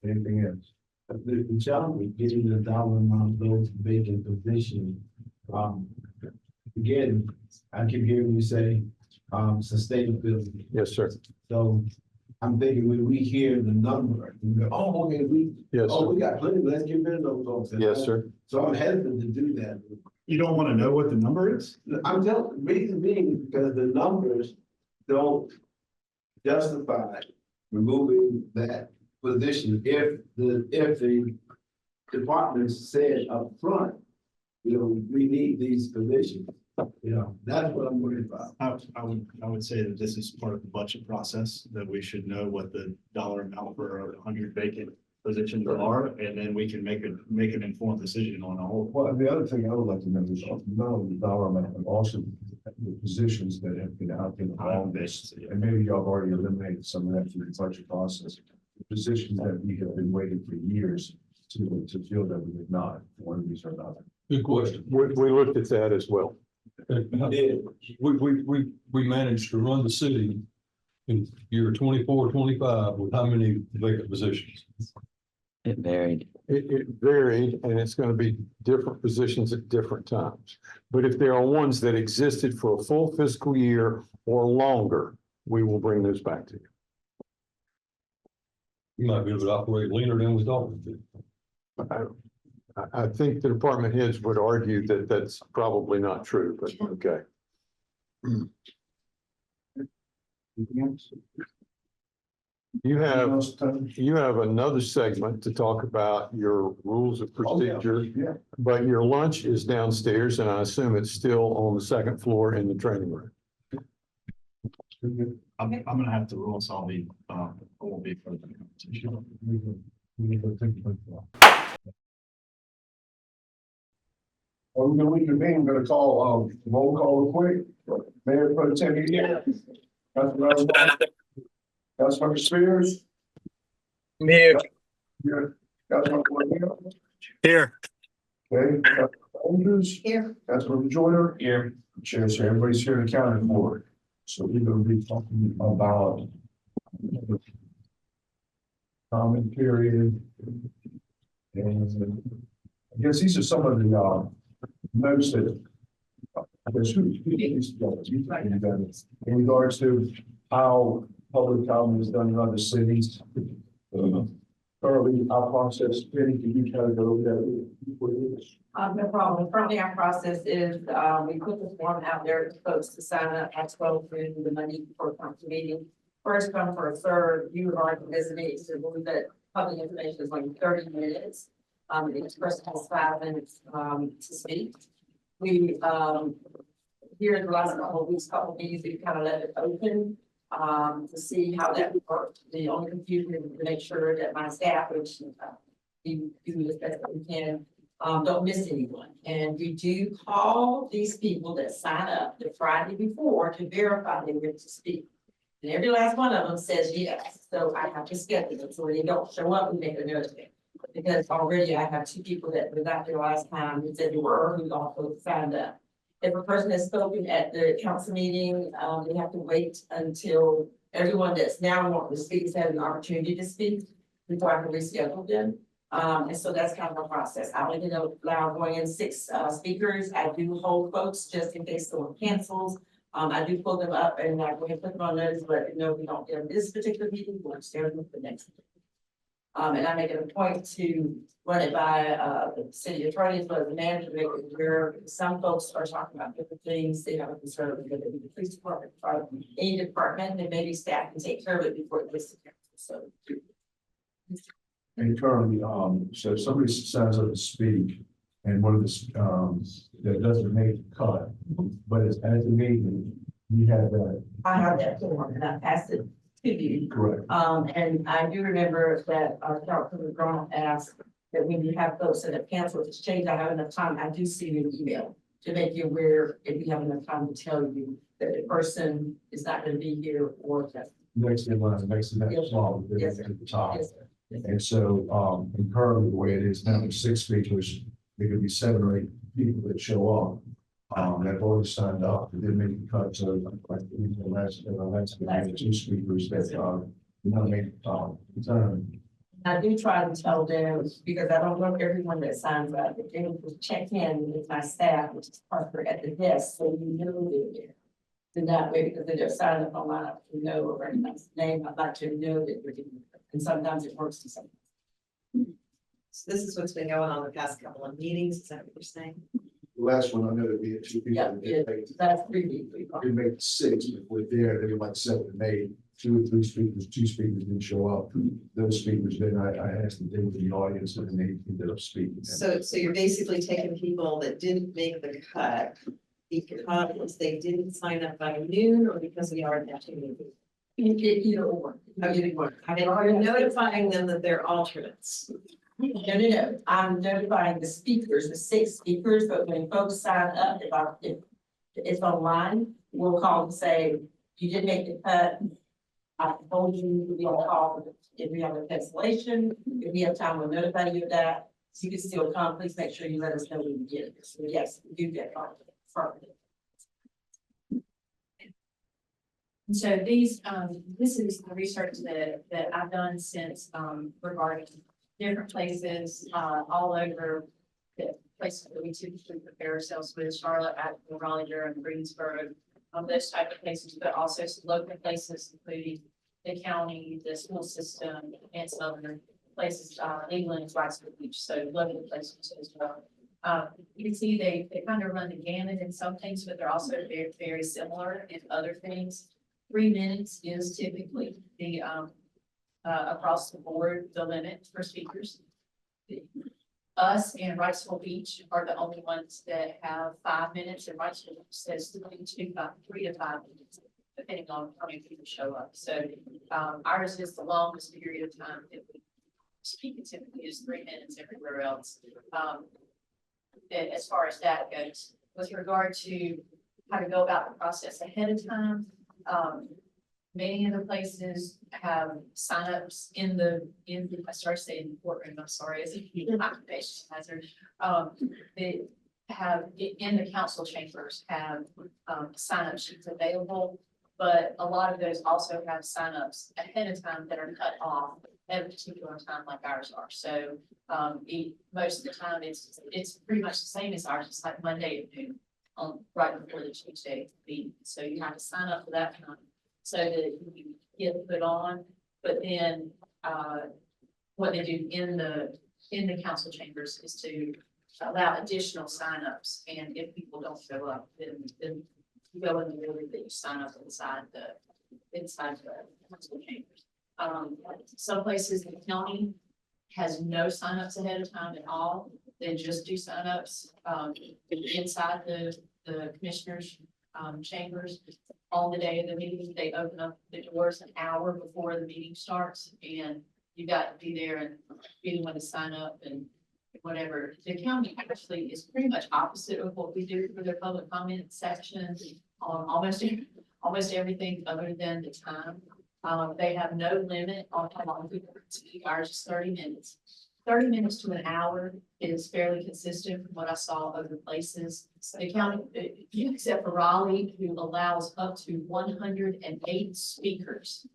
Anything else? The challenge with getting the dollar amount of those vacant positions. Again, I keep hearing you say, sustainability. Yes, sir. So I'm thinking when we hear the number, we go, oh, okay, Yes, we sir. got plenty, let's get rid of those folks. Yes, sir. So I'm hesitant to do that. You don't want to know what the number is? I'm telling, reason being, because the numbers don't justify removing that position if the department said up front, you know, we need these positions. You know, that's what I'm worried about. I would say that this is part of the budget process, that we should know what the dollar amount for 100 vacant positions are, and then we can make an informed decision on a whole. Well, the other thing I would like to know is not only the dollar amount, but also the positions that have been out there on this. And maybe y'all have already eliminated some of that through the budget process. The positions that we have been waiting for years to feel that we did not, one of these or another. Good question. We looked at that as well. We managed to run the city in year 24, 25 with how many vacant positions? It varied. It varied, and it's gonna be different positions at different times. But if there are ones that existed for a full fiscal year or longer, we will bring those back to you. You might be able to operate leaner than we thought we did. I think the department heads would argue that that's probably not true, but okay. You have another segment to talk about your rules of procedure, Yeah. but your lunch is downstairs and I assume it's still on the second floor in the training room. I'm gonna have to rule, so I'll be, I won't be for the competition. We're gonna reconvene, we're gonna call, roll call quick. Mayor Pro Tem here. Councilmember Spears. Here. Here. Councilmember Guarino. Here. Okay. Councilmember Andrews. Here. Councilmember Joyner. Here. Chair's here, everybody's here to count for. So we're gonna be talking about comment period. And I guess these are some of the notes that I guess who these in regards to how public comment is done in other cities. Currently, our process, Penny, can you kind of go over that? No problem. Currently, our process is, we put this form out there for folks to sign up at 12 through the Monday before council meeting. First come, first serve. You are designated to move that public information is like 30 minutes. Each person has 5 minutes, to speak. We, here in the last couple of weeks, couple of meetings, we kind of let it open, to see how that worked. The only confusion is to make sure that my staff, which, we do the best that we can, don't miss anyone. And we do call these people that sign up the Friday before to verify they were to speak. And every last one of them says yes, so I have to schedule them, so when they don't show up, we make a note of it. Because already I have 2 people that was out there last time who said they were, who also signed up. If a person has spoken at the council meeting, they have to wait until everyone that's now wanting to speak has had an opportunity to speak before I can reschedule them. And so that's kind of a process. I only allow going in 6 speakers. I do hold folks just in case someone cancels. I do pull them up and I go ahead and put them on notice, but no, we don't get this particular meeting, we'll schedule them for the next. And I make it a point to run it by the city attorney as well as the manager, make it where some folks are talking about different things. They have a concern with the police department, or any department, and maybe staff can take care of it before it gets to council. So. And currently, so if somebody signs up to speak and one of the, that doesn't make the cut, but it's as a meeting, you have that. I have that form and I passed it to you. Correct. And I do remember that Councilman Grant asked that when you have folks that have canceled this change, I have enough time, I do see your email to make you aware if you have enough time to tell you that the person is not going to be here or that. Next in line, next to that Yes, small, Yes, at the top. Yes, sir. And so, and currently the way it is now, there's 6 speakers, there could be 7 or 8 people that show up. That already signed up, they didn't make the cut, so like, last 2 speakers that, you know, made, time. I do try to tell them, because I don't know everyone that signs up, if they would check in with my staff, which is Parker at the desk, so you know they're there. And that way, because they're signing up online, I can know or recognize the name, I'd like to know that we're doing it. And sometimes it works and sometimes. So this is what's been going on the past couple of meetings, is that what you're saying? The last one, I know that we had 2 people. Yeah, that's 3 weeks. We made 6, but we're there, they were like 7 and 8, 2 or 3 speakers, 2 speakers didn't show up. Those speakers, then I asked them to deal with the audience and they ended up speaking. So you're basically taking people that didn't make the cut because they didn't sign up by noon or because we already have too many people? Either or. You're notifying them that they're alternates. No. I'm notifying the speakers, the 6 speakers, but when folks sign up, if it's online, we'll call and say, you didn't make the cut. I told you to be on call if we have a cancellation, if we have time, we'll notify you of that. So you can still come, please make sure you let us know when you get it. So yes, we do get called. So these, this is the research that I've done since, regarding different places, all over the places that we typically prepare ourselves with, Charlotte, Asheville, Raleigh, Durham, Greensboro, those type of places, but also some local places, including the county, the school system, and some other places, England is right to the beach, so lovely places as well. You can see they kind of run the gamut in some things, but they're also very, very similar in other things. 3 minutes is typically the, across the board, the limit for speakers. Us and Wrightsville Beach are the only ones that have 5 minutes, and Wrightsville says 3 to 5 minutes, depending on how many people show up. So, ours is the longest period of time that we speak. It typically is 3 minutes everywhere else. As far as that goes, with regard to how to go about the process ahead of time, many of the places have signups I started saying courtroom, I'm sorry, as a occupation hazard. They have, in the council chambers, have, sign-up sheets available, but a lot of those also have signups ahead of time that are cut off at a particular time like ours are. So, most of the time, it's pretty much the same as ours. It's like Monday at noon, right before the Tuesday meeting. So you have to sign up for that time so that you get put on. But then, what they do in the council chambers is to allow additional signups. And if people don't show up, then you go in the order that you sign up inside the council chambers. Some places in the county has no signups ahead of time at all. They just do signups inside the commissioners' chambers. On the day of the meeting, they open up the doors an hour before the meeting starts, and you got to be there and be the one to sign up and whatever. The county actually is pretty much opposite of what we do for their public comment section on almost everything other than the time. They have no limit on how long people can speak. Ours is 30 minutes. 30 minutes to an hour is fairly consistent from what I saw other places. The county, except for Raleigh, who allows up to 108 speakers.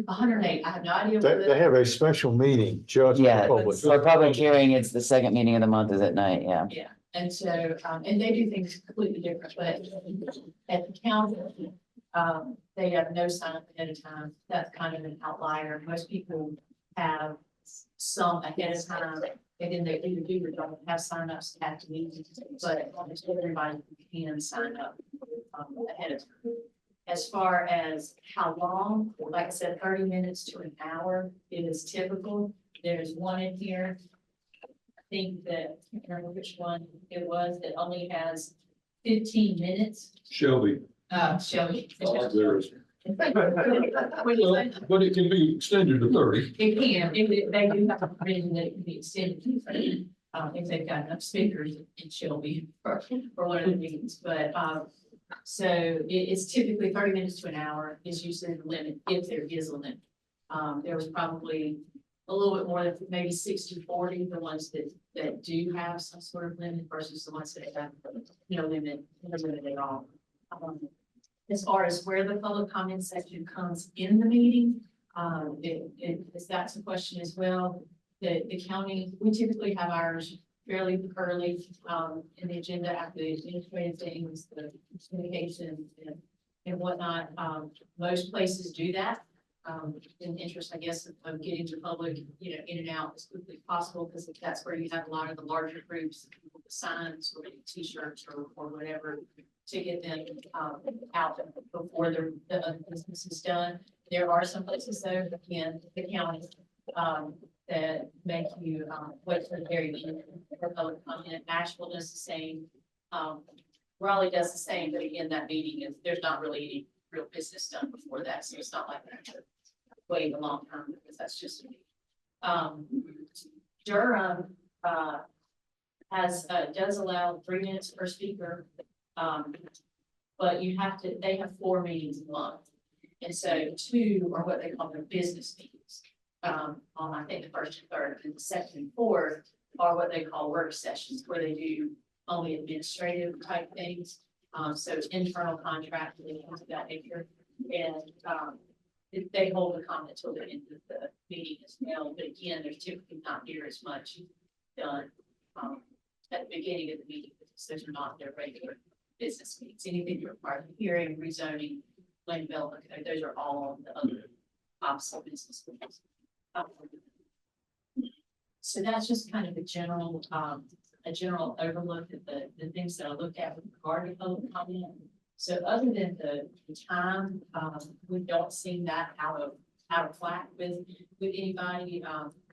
108, I have no idea. They have a special meeting just Yeah, for public. for public hearing, it's the second meeting of the month is at night, yeah. Yeah, and so, and they do things completely different, but at the county, they have no sign up ahead of time. That's kind of an outlier. Most people have some ahead of time, and then they either do or don't have signups at the meeting, but almost everybody can sign up ahead of time. As far as how long, like I said, 30 minutes to an hour, it is typical. There's one in here, I think that, I can't remember which one it was, that only has 15 minutes. Shelby. Shelby. But it can be extended to 30. It can, if they do have a provision that it can be extended to 30, if they've got enough speakers in Shelby for one of the meetings, but, so it's typically 30 minutes to an hour is usually the limit, if there is a limit. There was probably a little bit more than maybe 60-40, the ones that do have some sort of limit versus the ones that have no limit at all. As far as where the public comment section comes in the meeting, that's a question as well. The county, we typically have ours fairly early in the agenda after the administrative things, the communication and whatnot. Most places do that in the interest, I guess, of getting the public, in and out as quickly as possible, because that's where you have a lot of the larger groups, with signs or T-shirts or whatever, to get them out before the other business is done. There are some places though, again, the county, that make you wait for the very end for public comment. Nashville does the same. Raleigh does the same, but again, that meeting is, there's not really any real business done before that, so it's not like that. Wait a long time, because that's just a meeting. Durham does allow 3 minutes per speaker. But they have 4 meetings a month. And so 2 are what they call their business meetings. On I think the first and third, and the second and fourth are what they call work sessions, where they do only administrative type things. So internal contract, things of that nature. And they hold a comment till the end of the meeting as well. But again, there's typically not near as much done at the beginning of the meeting, because those are not their regular business meetings. Anything that requires hearing, rezoning, land development, those are all on the other opposite business meetings. So that's just kind of a general overlook at the things that I look at with regard to public comment. So other than the time, we don't seem that out of whack with anybody,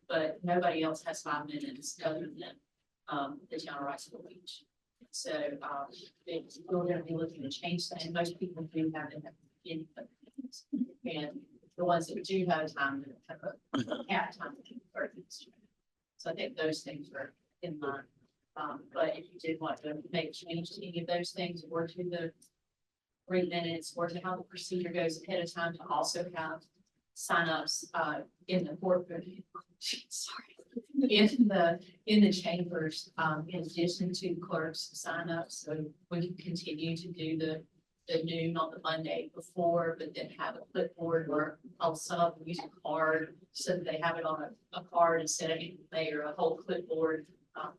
but nobody else has 5 minutes other than the town of Riceville Beach. So we're gonna be looking to change that, and most people do have it at the beginning of things. And the ones that do have time, have time to keep 30 minutes. So I think those things are in line. But if you did want to make a change to any of those things, or to the 3 minutes, or to how the procedure goes ahead of time, to also have signups in the boardroom. Sorry. In the chambers, in addition to clerks sign up, so we can continue to do the noon on the Monday before, but then have a clipboard or also use a card so that they have it on a card instead of a whole clipboard.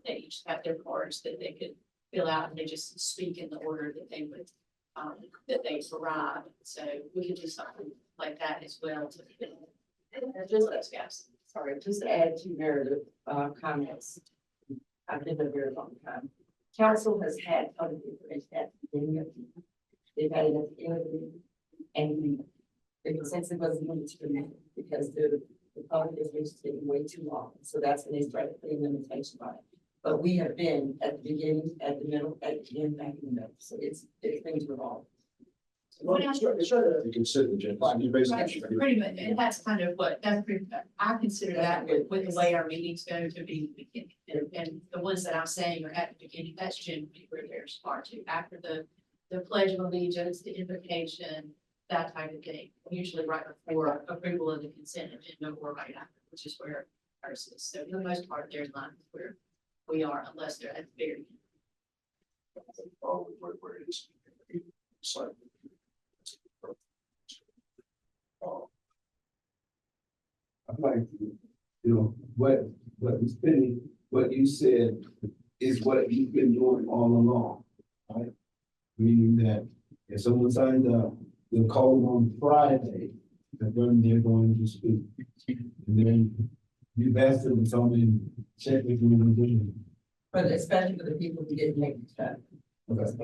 They each have their cards that they could fill out, and they just speak in the order that they would that they arrive. So we could do something like that as well to just those guys. Sorry, just to add to Meredith's comments. I've been there a very long time. Council has had public information at the beginning of the meeting. They've had it at the end of the meeting. And the consensus was moved to the minute because the public information is taking way too long. So that's when they started putting limitations on it. But we have been at the beginning, at the middle, at the end, back in the middle. So it's things revolve. You can sit in the agenda. You basically. Pretty much, and that's kind of what, that's pretty, I consider that with the way our meetings go to be the beginning. And the ones that I'm saying are at the beginning, that's generally where there's far too, after the pledge of allegiance, the invocation, that type of thing. Usually right before approval of the consent agenda or right after, which is where ours is. So for the most part, they're in line with where we are, unless they're at the very end. Where it is. So. I'd like to, what you said is what you've been doing all along, right? Meaning that if someone signed up, they'll call them on Friday, and then they're going to speak. And then you've asked them to come and check with you and do. But especially for the people who didn't make the cut. Because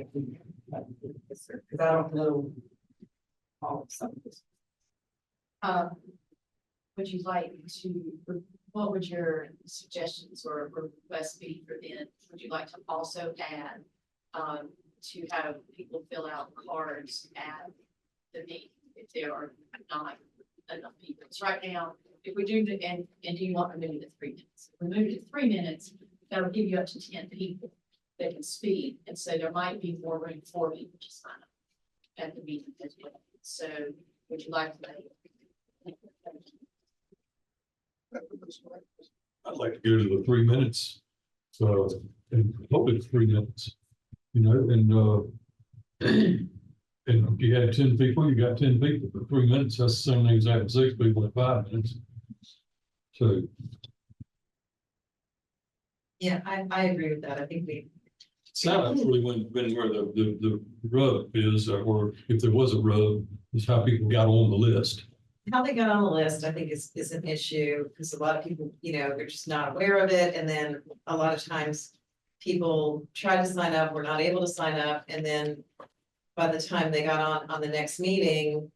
I don't know all of some of this. Would you like to, what would your suggestions or requests be for then? Would you like to also add, to have people fill out cards at the meeting if there are not enough people? Because right now, if we do the, and do you want to move it to 3 minutes? If we move it to 3 minutes, that'll give you up to 10 people that can speak. And so there might be more room for people to sign up at the meeting as well. So would you like to? I'd like to go to the 3 minutes. So, and hope it's 3 minutes, and if you had 10 people, you got 10 people, but 3 minutes, that's the same thing as having 6 people in 5 minutes. So. Yeah, I agree with that. I think It's not actually when where the rub is, or if there was a rub, is how people got on the list. how they got on the list, I think is an issue, because a lot of people, they're just not aware of it, and then a lot of times people try to sign up, were not able to sign up, and then by the time they got on the next meeting,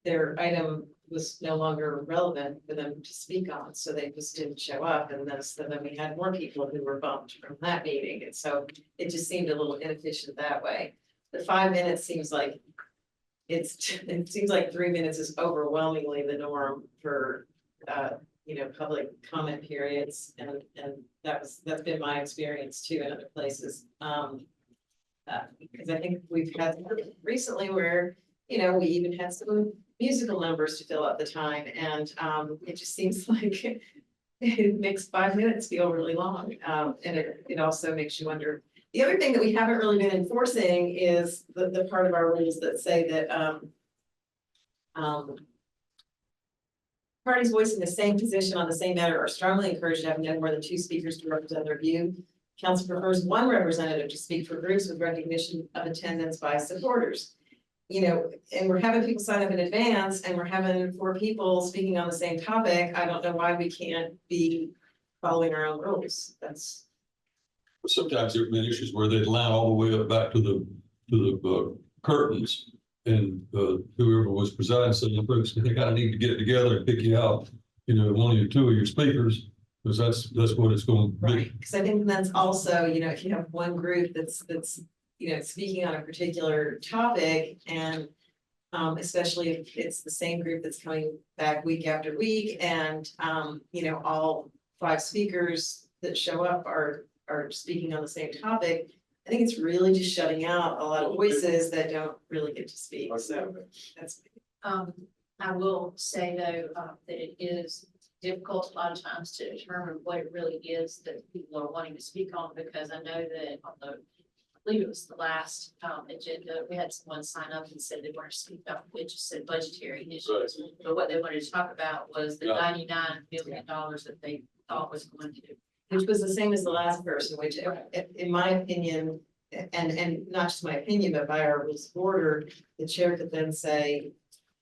their item was no longer relevant for them to speak on, so they just didn't show up, and then we had more people who were bumped from that meeting, and so it just seemed a little inefficient that way. The 5 minutes seems like it seems like 3 minutes is overwhelmingly the norm for public comment periods, and that's been my experience too in other places. Because I think we've had recently where we even had some musical numbers to fill out the time, and it just seems like it makes 5 minutes feel really long, and it also makes you wonder. The other thing that we haven't really been enforcing is the part of our rules that say that parties voicing the same position on the same matter are strongly encouraged to have no more than 2 speakers to represent their view. Council prefers 1 representative to speak for groups with recognition of attendance by supporters. And we're having people sign up in advance, and we're having 4 people speaking on the same topic. I don't know why we can't be following our own rules. That's, Sometimes there have been issues where they'd line all the way up back to the curtains. And whoever was presiding said, folks, they kind of need to get together and pick you out, you know, one or two of your speakers, because that's what it's going to be. right, because I think that's also, you know, if you have one group that's, you know, speaking on a particular topic and especially if it's the same group that's coming back week after week and, you know, all 5 speakers that show up are speaking on the same topic. I think it's really just shutting out a lot of voices that don't really get to speak, so that's. I will say though, that it is difficult a lot of times to determine what it really is that people are wanting to speak on, because I know that on the, I believe it was the last agenda, we had someone sign up and said they wanted to speak about, it just said budgetary issues. But what they wanted to talk about was the $99 million that they thought was going to. Which was the same as the last person, which in my opinion, and not just my opinion, but by our rules of order, the chair could then say,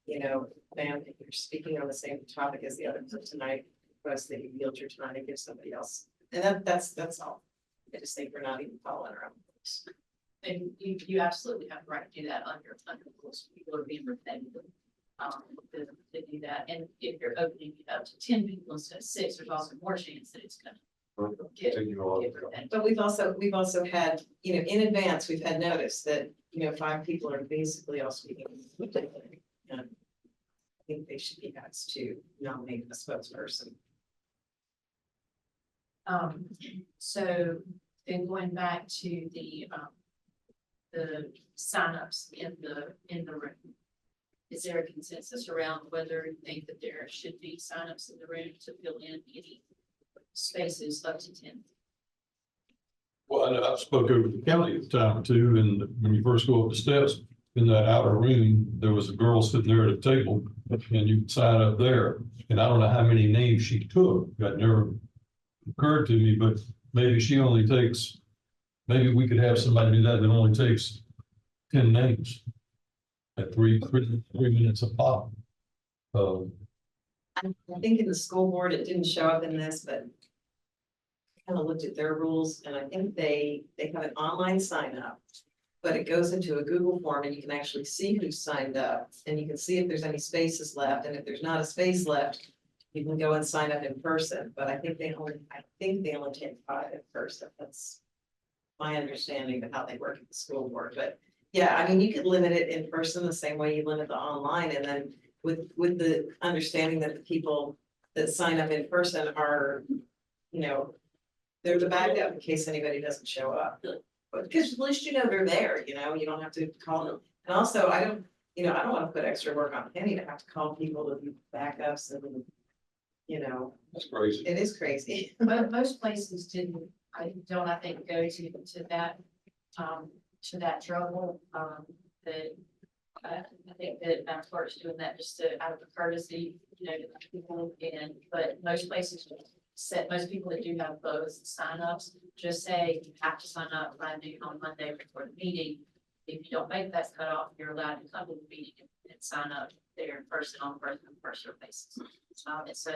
you know, ma'am, if you're speaking on the same topic as the other person tonight, request that you yield your time and give somebody else. And that's all. I just think we're not even following our own rules. And you absolutely have the right to do that under rules. People are being repetitive. To do that. And if you're opening it up to 10 people instead of 6, there's also more chance that it's gonna But we've also had, you know, in advance, we've had notice that, you know, 5 people are basically all speaking. And I think they should be asked to nominate a spokesperson. So then going back to the signups in the room. Is there a consensus around whether you think that there should be signups in the room to fill in any spaces up to 10? Well, I know I spoke over the county at the time or two, and when you first go up the steps in that outer room, there was a girl sitting there at a table, and you could sign up there. And I don't know how many names she took. That never occurred to me, but maybe she only takes, maybe we could have somebody do that only takes 10 names at three minutes a pop. I think in the school board, it didn't show up in this, but I kind of looked at their rules and I think they have an online sign up. But it goes into a Google form and you can actually see who's signed up and you can see if there's any spaces left. And if there's not a space left, you can go and sign up in person. But I think they only take 5 in person. That's my understanding of how they work at the school board. But yeah, I mean, you could limit it in person the same way you limit the online, and then with the understanding that the people that sign up in person are, you know, they're the backup in case anybody doesn't show up. But because at least you know they're there, you know, you don't have to call them. And also, I don't want to put extra work on Penny to have to call people to be backups and, you know. That's crazy. It is crazy. But most places didn't, I think, go to that trouble, that I think that Clerk's doing that just out of courtesy, you know, to people. But most places most people that do have those signups just say you have to sign up by noon on Monday before the meeting. If you don't make that cutoff, you're allowed to come to the meeting and sign up there in person on a personal basis. And so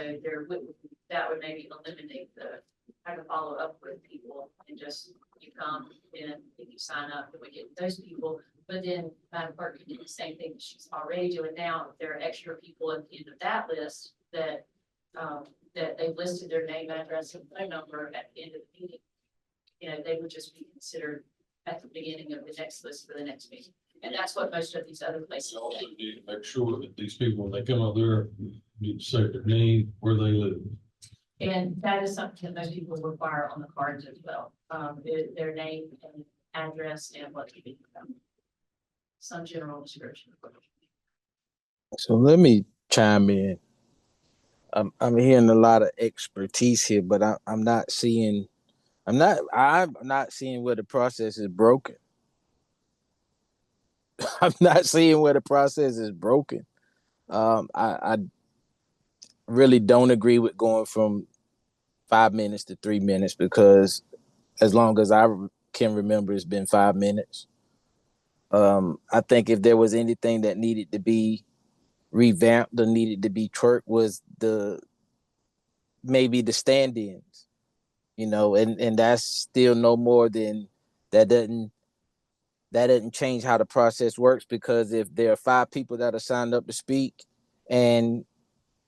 that would maybe eliminate the how to follow up with people and just you come and if you sign up and we get those people. But then Madam Clerk can do the same thing that she's already doing now. If there are extra people at the end of that list that they've listed their name, address, and phone number at the end of the meeting, you know, they would just be considered at the beginning of the next list for the next meeting. And that's what most of these other places You also do. need to make sure that these people, when they come up there, need to say their name, where they live. And that is something that most people require on the cards as well. Their name and address and what they do. Some general description. So let me chime in. I'm hearing a lot of expertise here, but I'm not seeing where the process is broken. I'm not seeing where the process is broken. I really don't agree with going from 5 minutes to 3 minutes, because as long as I can remember, it's been 5 minutes. I think if there was anything that needed to be revamped or needed to be twerked was maybe the stand-ins. you know, and that's still no more than that doesn't change how the process works, because if there are 5 people that are signed up to speak, and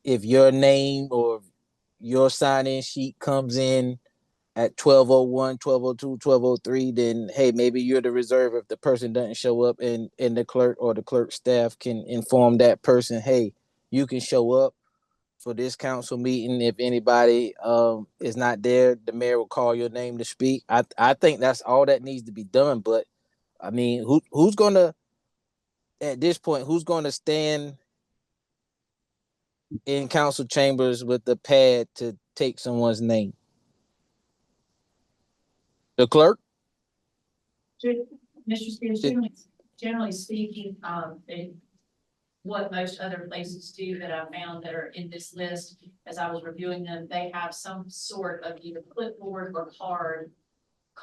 if your name or your sign-in sheet comes in at 12:01, 12:02, 12:03, then hey, maybe you're the reserve if the person doesn't show up, and the clerk or the clerk staff can inform that person, hey, you can show up for this council meeting. If anybody is not there, the mayor will call your name to speak. I think that's all that needs to be done. But I mean, who's gonna at this point, who's gonna stand in council chambers with the pad to take someone's name? The clerk? Mr. Spears, generally speaking, what most other places do that I found that are in this list, as I was reviewing them, they have some sort of either clipboard or card,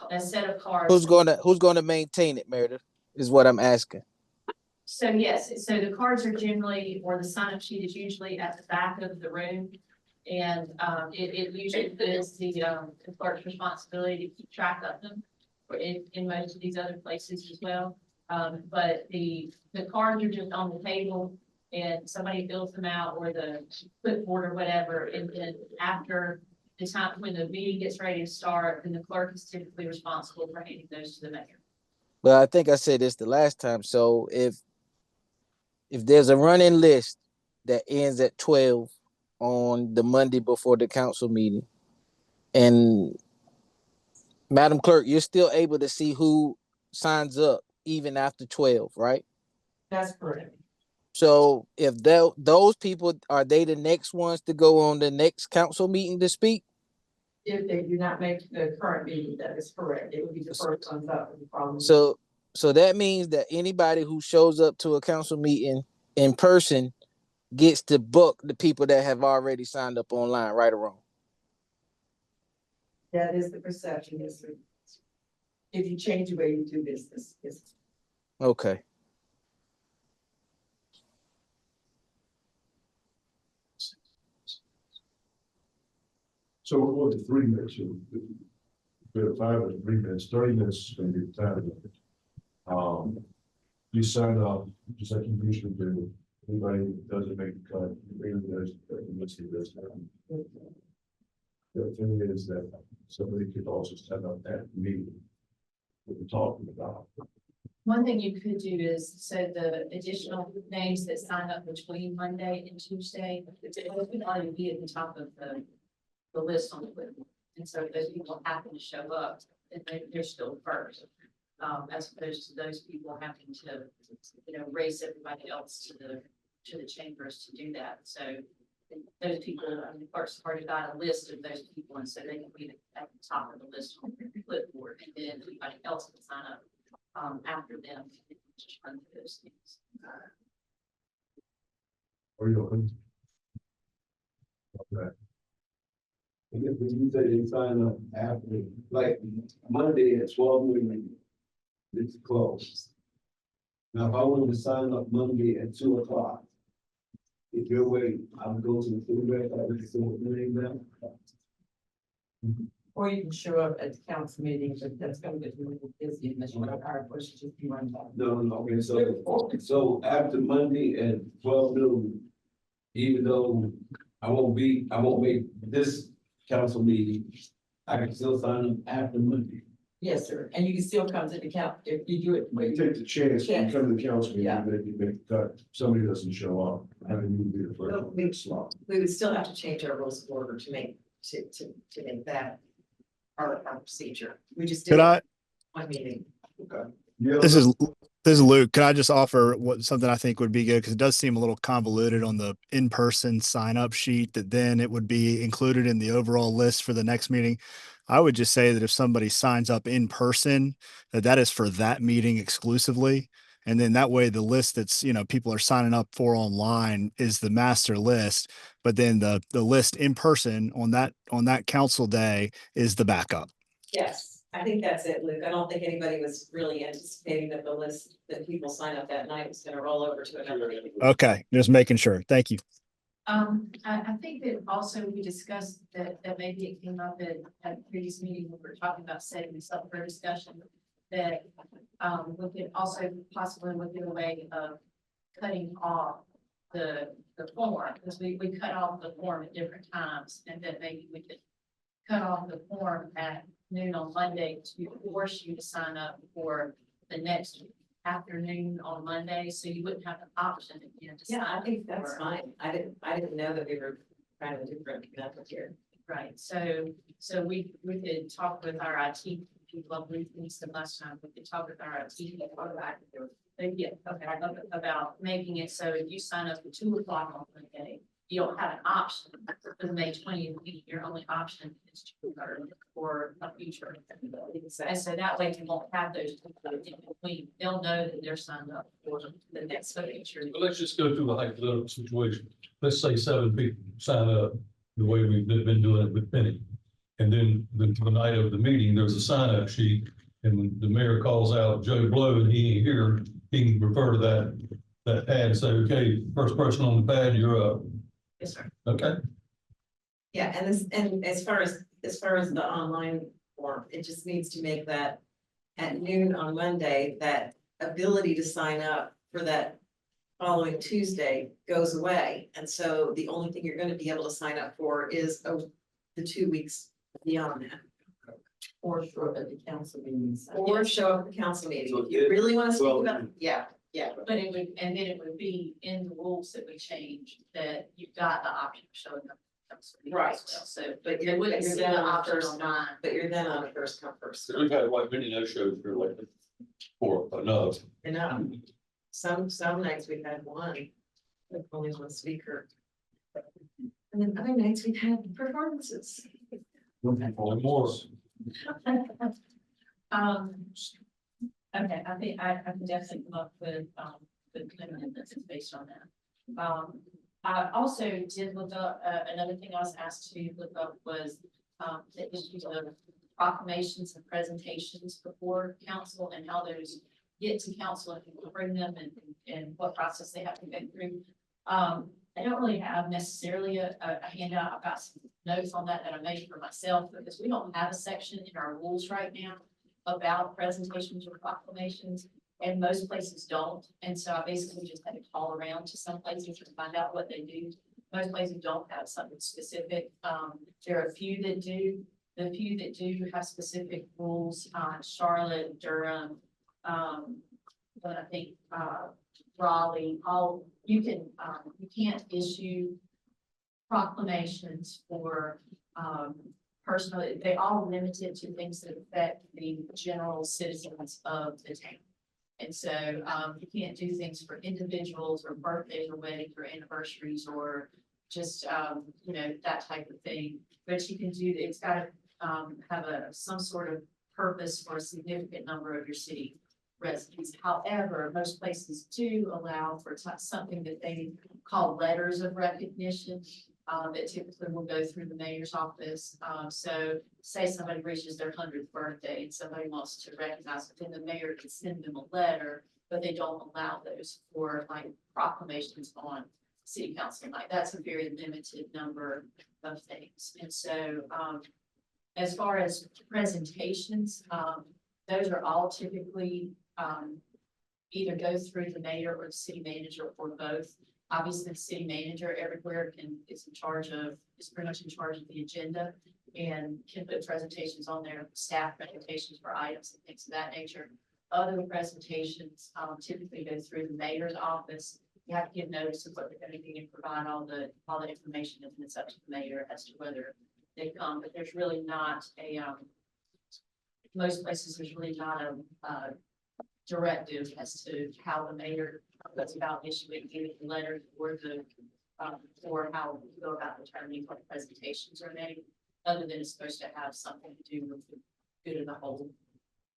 a set of cards. Who's gonna maintain it, Meredith? Is what I'm asking. So yes, so the cards are generally, or the sign-up sheet is usually at the back of the room. And it usually is the clerk's responsibility to keep track of them in most of these other places as well. But the cards are just on the table and somebody fills them out, or the clipboard or whatever. And then after the time when the meeting gets ready to start, then the clerk is typically responsible for handing those to the mayor. Well, I think I said this the last time. So if there's a running list that ends at 12 on the Monday before the council meeting, and Madam Clerk, you're still able to see who signs up even after 12, right? That's correct. So if those people, are they the next ones to go on the next council meeting to speak? If they do not make the current meeting, that is correct. It would be the first ones up with the problem. So that means that anybody who shows up to a council meeting in person gets to book the people that have already signed up online, right or wrong? That is the perception, yes, sir. If you change the way you do business, yes. Okay. So we'll go to 3 minutes. We have 5 or 3 minutes, 30 minutes is going to be the time. You sign up, just like you usually do. Anybody that doesn't make the cut, the thing is that somebody could also stand up at the meeting. What we're talking about. One thing you could do is, so the additional names that sign up between Monday and Tuesday, those would already be at the top of the list on the clipboard. And so if those people happen to show up, then they're still first. As opposed to those people having to, race everybody else to the chambers to do that. So those people, the clerk's already got a list of those people, and so they can be at the top of the list on the clipboard, and then anybody else can sign up after them. Just run through those things. Are you open? Okay. And if you say they sign up after, like Monday at 12 noon, it's closed. Now, if I wanted to sign up Monday at 2 o'clock, if you're waiting, I would go to the food bank, I would see what your name down. Or you can show up at the council meeting, but that's going to get really busy unless you want to hire a person just to run that. No, okay, so after Monday at 12 noon, even though I won't make this council meeting, I can still sign up after Monday. Yes, sir. And you can still come to the count if you do it. You take the chance, you come to the council meeting, you make the cut, somebody doesn't show up, having you be the first slot. We would still have to change our rules of order to make that our procedure. We just did one meeting. Okay. This is Luke. Can I just offer something I think would be good? Because it does seem a little convoluted on the in-person sign-up sheet that then it would be included in the overall list for the next meeting. I would just say that if somebody signs up in person, that is for that meeting exclusively. And then that way the list that's, people are signing up for online is the master list. But then the list in person on that council day is the backup. Yes, I think that's it, Luke. I don't think anybody was really anticipating that the list that people sign up that night was going to roll over to another meeting. Okay, just making sure. Thank you. I think that also we discussed that maybe it came up at a previous meeting when we were talking about setting this up for discussion. That, we could also possibly look at a way of cutting off the form, because we cut off the form at different times, and that maybe we could cut off the form at noon on Monday to force you to sign up for the next afternoon on Monday, so you wouldn't have an option again to sign. Yeah, I think that's for- fine. I didn't know that we were trying to different method here. Right, so we could talk with our IT people, I believe we said last time, we could talk with our IT people about making it so if you sign up at 2 o'clock on Monday, you don't have an option for the May 20th meeting, your only option is 2:30 for a future. And so that way you won't have those people in between, they'll know that they're signed up for the next future. But let's just go through the hypothetical situation. Let's say 7 people sign up the way we've been doing it with Penny. And then the night of the meeting, there's a sign up sheet and when the mayor calls out Joe Blow and he ain't here, he can refer to that pad and say, okay, first person on the pad, you're up. Yes, sir. Okay? Yeah, and as far as the online form, it just needs to make that at noon on Monday, that ability to sign up for that following Tuesday goes away. And so the only thing you're gonna be able to sign up for is the 2 weeks beyond that. Or show up at the council meetings. Or show up at the council meeting. So If you really wanna speak well- about, yeah. But it would, and then it would be in the rules that we changed, that you've got the option of showing up. at council meetings Right. as well. So, But they you're wouldn't see then the on a option first online. But you're then on a first come first. So we've had like many no shows for like, for enough. And some nights we've had one, with only one speaker. And then other nights we've had performances. More. Okay, I think I can definitely come up with limit that's based on that. I also did look up, another thing I was asked to look up was, the issues of proclamations and presentations before council and how those get to council and who bring them and what process they have to go through. I don't really have necessarily a handout. I've got some notes on that I made for myself because we don't have a section in our rules right now about presentations or proclamations, and most places don't. And so I basically just had to call around to some places to find out what they do. Most places don't have something specific. There are a few that do. The few that do have specific rules, Charlotte, Durham, but I think Raleigh, you can't issue proclamations for personal, they all limited to things that affect the general citizens of the town. And so you can't do things for individuals or birthdays or weddings or anniversaries or just that type of thing. But you can do, it's got to have some sort of purpose for a significant number of your city residents. However, most places do allow for something that they call letters of recognition that typically will go through the mayor's office. So say somebody reaches their 100th birthday and somebody wants to recognize it, then the mayor can send them a letter, but they don't allow those for like proclamations on city council night. That's a very limited number of things. And so as far as presentations, those are all typically either go through the mayor or the city manager or both. Obviously, the city manager everywhere is pretty much in charge of the agenda and can put presentations on there, staff presentations for items and things of that nature. Other presentations typically go through the mayor's office. You have to give notice of what they're going to be and provide all the information, and it's up to the mayor as to whether they come. But there's really not most places there's really not a directive as to how the mayor goes about issuing any letters or or how you go about determining what presentations are made, other than it's supposed to have something to do with the good of the whole,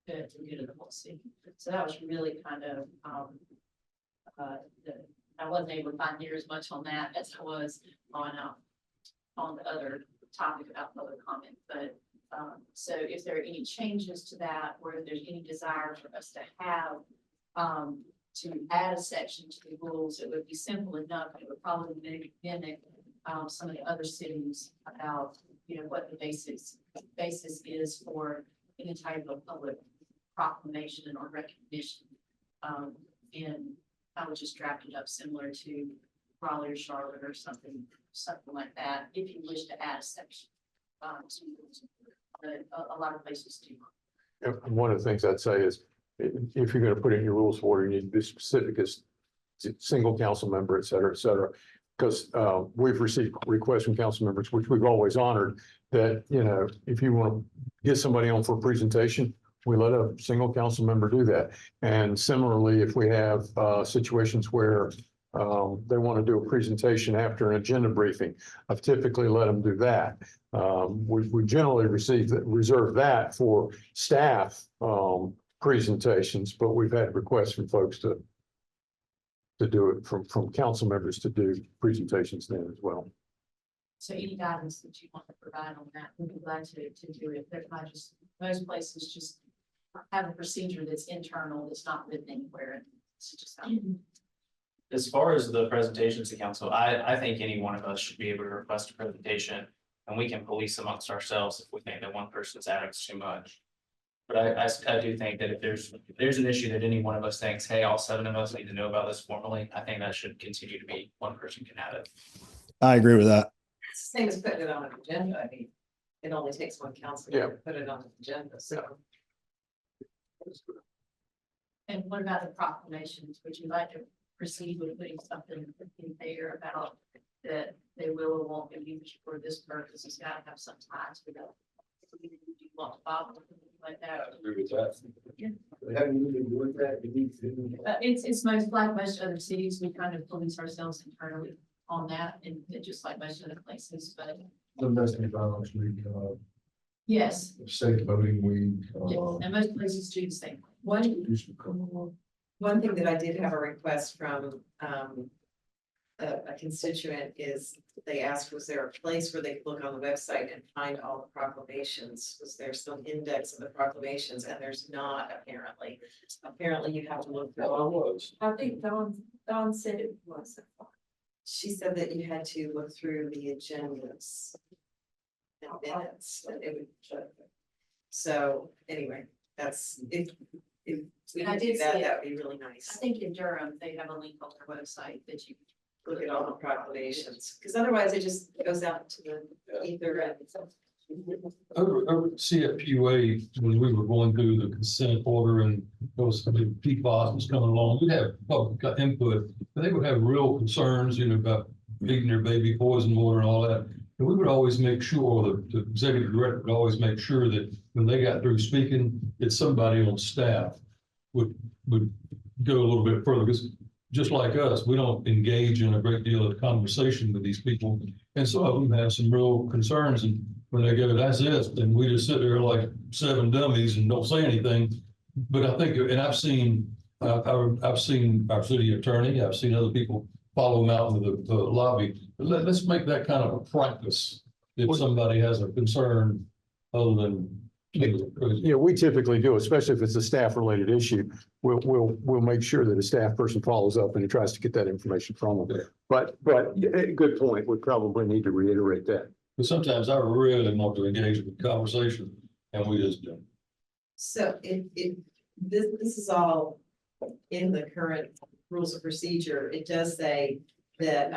good of the whole city. So that was really kind of I wasn't able to find near as much on that as I was on the other topic about public comment. But so if there are any changes to that, or if there's any desire for us to have to add a section to the rules, it would be simple enough. It would probably mimic some of the other cities about, you know, what the basis is for any type of public proclamation or recognition. And I would just draft it up similar to Raleigh or Charlotte or something like that, if you wish to add a section. But a lot of places do. And one of the things I'd say is, if you're gonna put in your rules for order, you need to be specific as single council member, et cetera, et cetera. Because we've received requests from council members, which we've always honored, that, you know, if you want to get somebody on for a presentation, we let a single council member do that. And similarly, if we have situations where they want to do a presentation after an agenda briefing, I've typically let them do that. We generally reserve that for staff presentations, but we've had requests from folks to do it, from council members to do presentations then as well. So any guidance that you want to provide on that, we'd be glad to do it. But I just, most places just have a procedure that's internal, that's not written anywhere. It's just. As far as the presentations to council, I think any one of us should be able to request a presentation, and we can police amongst ourselves if we think that one person's adding too much. But I do think that if there's an issue that any one of us thinks, hey, all 7 of us need to know about this formally, I think that should continue to be one person can have it. I agree with that. It's the same as putting it on an agenda. I mean, it only takes one council to put it on the agenda, so. And what about the proclamations? Would you like to proceed with putting something in there about that they will or won't be used for this purpose? It's got to have some ties to that. Do you want to follow something like that? I agree with that. Yeah. Haven't you been doing that? It's most like most other cities, we kind of police ourselves internally on that, and just like most other places, but Domestic violence week, yes. safe voting week. Yes, and most places do the same. One thing that I did have a request from a constituent is they asked, was there a place where they could look on the website and find all the proclamations? Was there some index of the proclamations? And there's not, apparently. Apparently you have to look. I think Dawn said it was. She said that you had to look through the agendas and minutes, and it would show. So anyway, that's if we I could did do that, see it. that would be really nice. I think in Durham, they have a link on their website that you Look at all the proclamations, because otherwise it just goes out to the ether and. Over at CFQA, when we were going through the consent order and those PFAS was coming along, we'd have public input, but they would have real concerns, you know, about feeding their baby poison water and all that. And we would always make sure, the executive director would always make sure that when they got through speaking, that somebody on staff would go a little bit further, because just like us, we don't engage in a great deal of conversation with these people. And some of them have some real concerns, and when they go, that's it, then we just sit there like 7 dummies and don't say anything. But I think, and I've seen our city attorney, I've seen other people follow them out into the lobby. But let's make that kind of a practice if somebody has a concern other than. Yeah, we typically do, especially if it's a staff related issue. We'll make sure that a staff person follows up and tries to get that information from them. But good point. We probably need to reiterate that. But sometimes I really want to engage in the conversation and we just don't. So this is all in the current rules of procedure. It does say that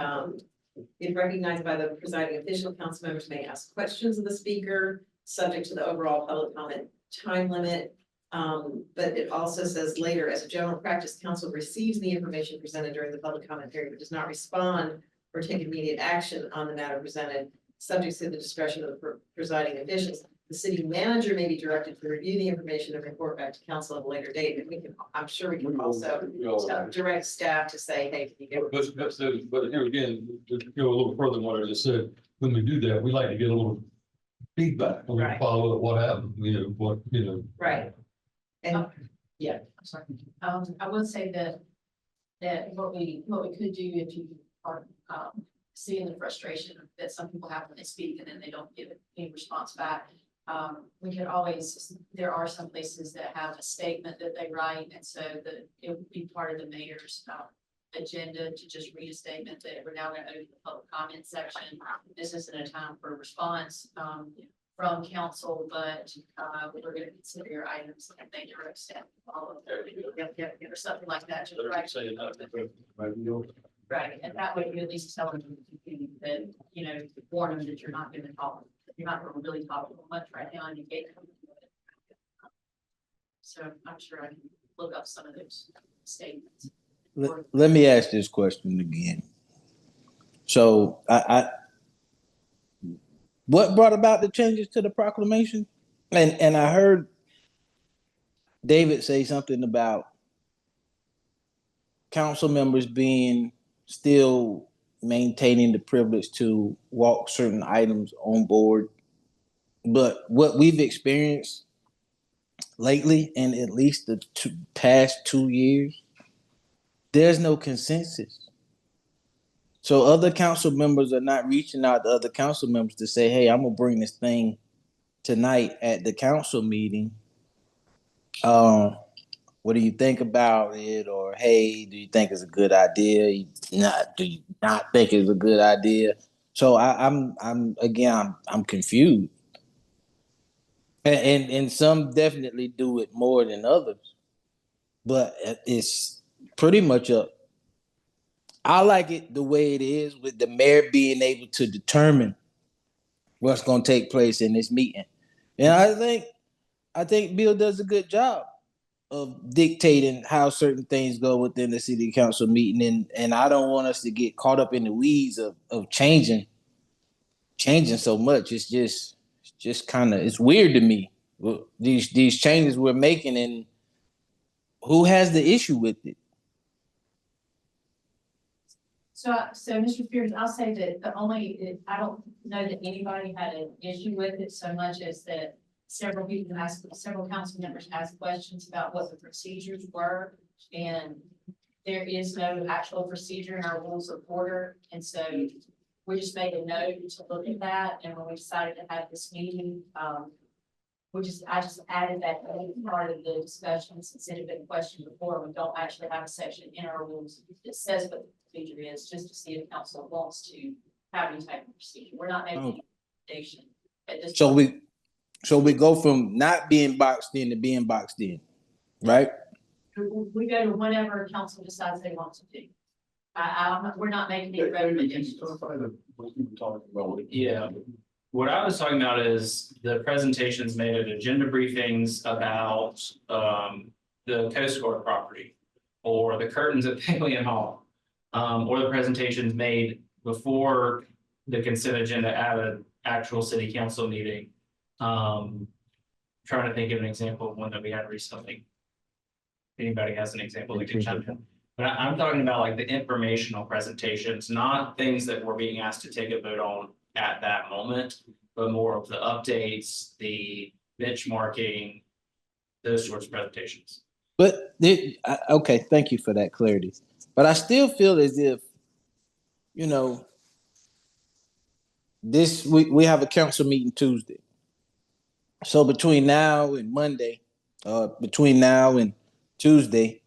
if recognized by the presiding official, council members may ask questions of the speaker, subject to the overall public comment time limit. But it also says later, as a general practice, council receives the information presented during the public comment period, but does not respond or take immediate action on the matter presented, subject to the discretion of the presiding officials. The city manager may be directed to review the information and report back to council at a later date. And we can, I'm sure we can also direct staff to say, hey, can you get. But here again, to go a little further than what I just said, when we do that, we like to get a little feedback, and we follow up what happened, Right. And yeah, I'm sorry. I will say that what we could do if you are seeing the frustration that some people have when they speak and then they don't give any response back. We could always, there are some places that have a statement that they write, and so that it would be part of the mayor's agenda to just read a statement that we're now going to open the public comment section. This isn't a time for a response, from council, but, we're going to consider your items and make your step. Or something like that. to direct- Right, and that way you at least tell them that, warn them that you're not going to talk, you're not going to really talk much right now and you get. So I'm sure I can look up some of those statements. Let me ask this question again. So what brought about the changes to the proclamation? And I heard David say something about council members being still maintaining the privilege to walk certain items on board. But what we've experienced lately, in at least the past 2 years, there's no consensus. So other council members are not reaching out to other council members to say, hey, I'm gonna bring this thing tonight at the council meeting. What do you think about it? Or, hey, do you think it's a good idea? Do you not think it's a good idea? So I'm confused. And some definitely do it more than others. But it's pretty much I like it the way it is, with the mayor being able to determine what's going to take place in this meeting. And I think Bill does a good job of dictating how certain things go within the city council meeting. And I don't want us to get caught up in the weeds of changing so much. It's just kind of, it's weird to me. These changes we're making, and who has the issue with it? So Mr. Spears, I'll say that I don't know that anybody had an issue with it so much as that several council members asked questions about what the procedures were. And there is no actual procedure in our rules of order. And so we just made a note to look at that. And when we decided to have this meeting, I just added that part of the discussion, since it had been questioned before. We don't actually have a section in our rules that says what the procedure is, just to see if council wants to have any type of procedure. We're not making any recommendation at this point. So we go from not being boxed in to being boxed in, right? We go to whatever council decides they want to do. We're not making any recommendations. Yeah. What I was talking about is the presentations made at agenda briefings about the Coast Guard property or the curtains at Palian Hall, or the presentations made before the consent agenda at an actual city council meeting. Trying to think of an example of one that we had recently. If anybody has an example, they can chime in. But I'm talking about like the informational presentations, not things that we're being asked to take a vote on at that moment, but more of the updates, the benchmarking, those sorts of presentations. But okay, thank you for that clarity. But I still feel as if, we have a council meeting Tuesday. So between now and Monday, between now and Tuesday,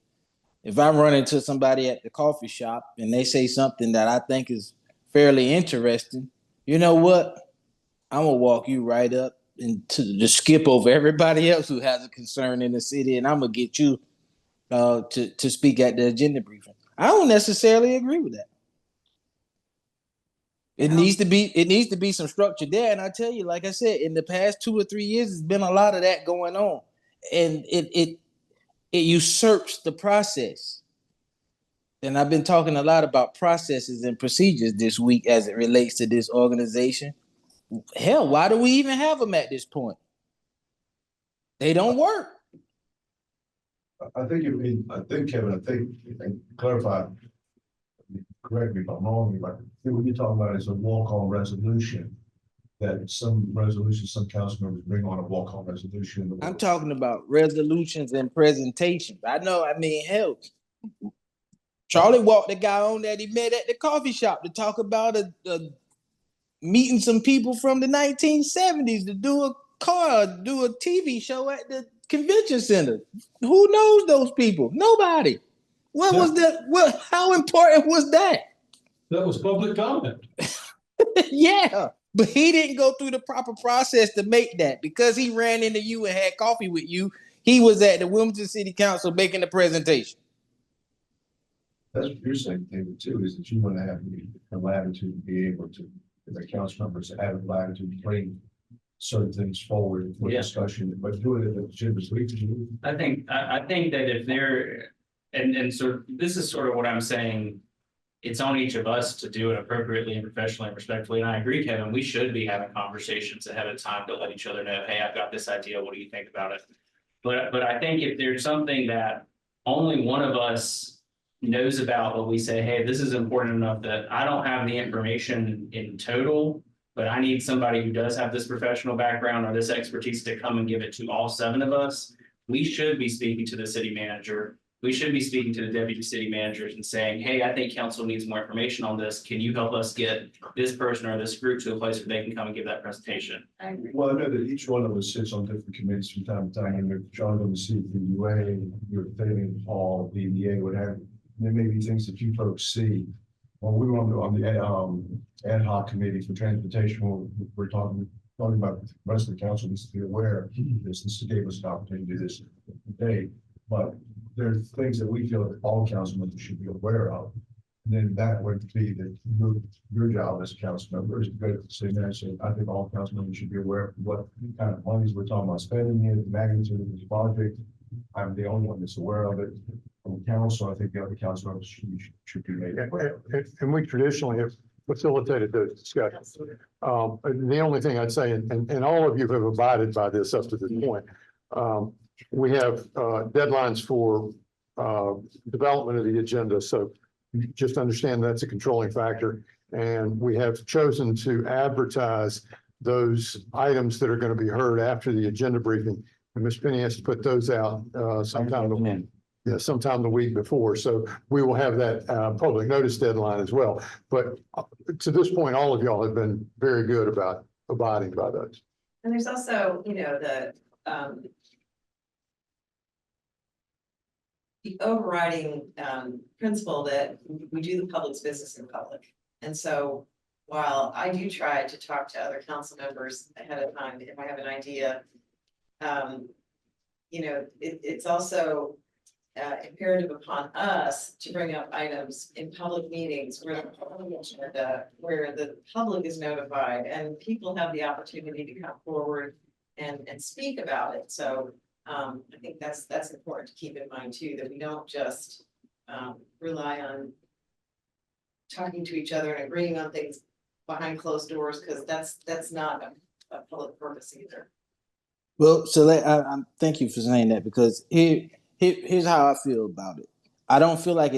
if I run into somebody at the coffee shop and they say something that I think is fairly interesting, you know what? I'm gonna walk you right up and to skip over everybody else who has a concern in the city, and I'm gonna get you to speak at the agenda briefing. I don't necessarily agree with that. It needs to be some structure there. And I tell you, like I said, in the past 2 or 3 years, there's been a lot of that going on. And it usurps the process. And I've been talking a lot about processes and procedures this week as it relates to this organization. Hell, why do we even have them at this point? They don't work. I think Kevin, clarify, correct me if I'm wrong, but I think what you're talking about is a walk-on resolution, that some council members bring on a walk-on resolution. I'm talking about resolutions and presentations. Hell, Charlie walked the guy on that he met at the coffee shop to talk about meeting some people from the 1970s to do a TV show at the convention center. Who knows those people? Nobody. What was that? What, how important was that? That was public comment. Yeah, but he didn't go through the proper process to make that because he ran into you and had coffee with you. He was at the Wilmington City Council making the presentation. That's what you're saying, David, too, is that you want to have the latitude to be able to, as a council members, have latitude to bring certain things forward for Yeah. discussion, but doing it at the gym is week. I think that if they're, and so this is sort of what I'm saying. It's on each of us to do it appropriately and professionally and respectfully. And I agree, Kevin, we should be having conversations ahead of time to let each other know, hey, I've got this idea. What do you think about it? But I think if there's something that only one of us knows about, but we say, hey, this is important enough that I don't have the information in total, but I need somebody who does have this professional background or this expertise to come and give it to all 7 of us. We should be speaking to the city manager. We should be speaking to the deputy city managers and saying, hey, I think council needs more information on this. Can you help us get this person or this group to a place where they can come and give that presentation? Well, I know that each one of us sits on different committees from time to time, and they're trying to see the UA, your thing, Hall, BDA, what have you. There may be things that you folks see. Well, we were on the ad hoc committee for transportation, we're talking about the rest of the council needs to be aware of this. This gave us an opportunity to do this today, but there are things that we feel that all council members should be aware of. And then that would be that your job as a council member is to go to the city manager. I think all council members should be aware of what kind of monies we're talking about spending here, the magnitude of this project. I'm the only one that's aware of it. From council, I think the other council members should be made aware. And we traditionally have facilitated those discussions. The only thing I'd say, and all of you have abided by this up to this point, we have deadlines for development of the agenda. So just understand that's a controlling factor. And we have chosen to advertise those items that are going to be heard after the agenda briefing. And Ms. Penny has to put those out sometime the week before. So we will have that public notice deadline as well. But to this point, all of y'all have been very good about abiding by those. And there's also, the overriding principle that we do the public's business in public. And so while I do try to talk to other council members ahead of time, if I have an idea, it's also imperative upon us to bring up items in public meetings where the public is notified and people have the opportunity to come forward and speak about it. So I think that's important to keep in mind too, that we don't just rely on talking to each other and agreeing on things behind closed doors, because that's not a public purpose either. Well, so thank you for saying that, because here's how I feel about it. I don't feel like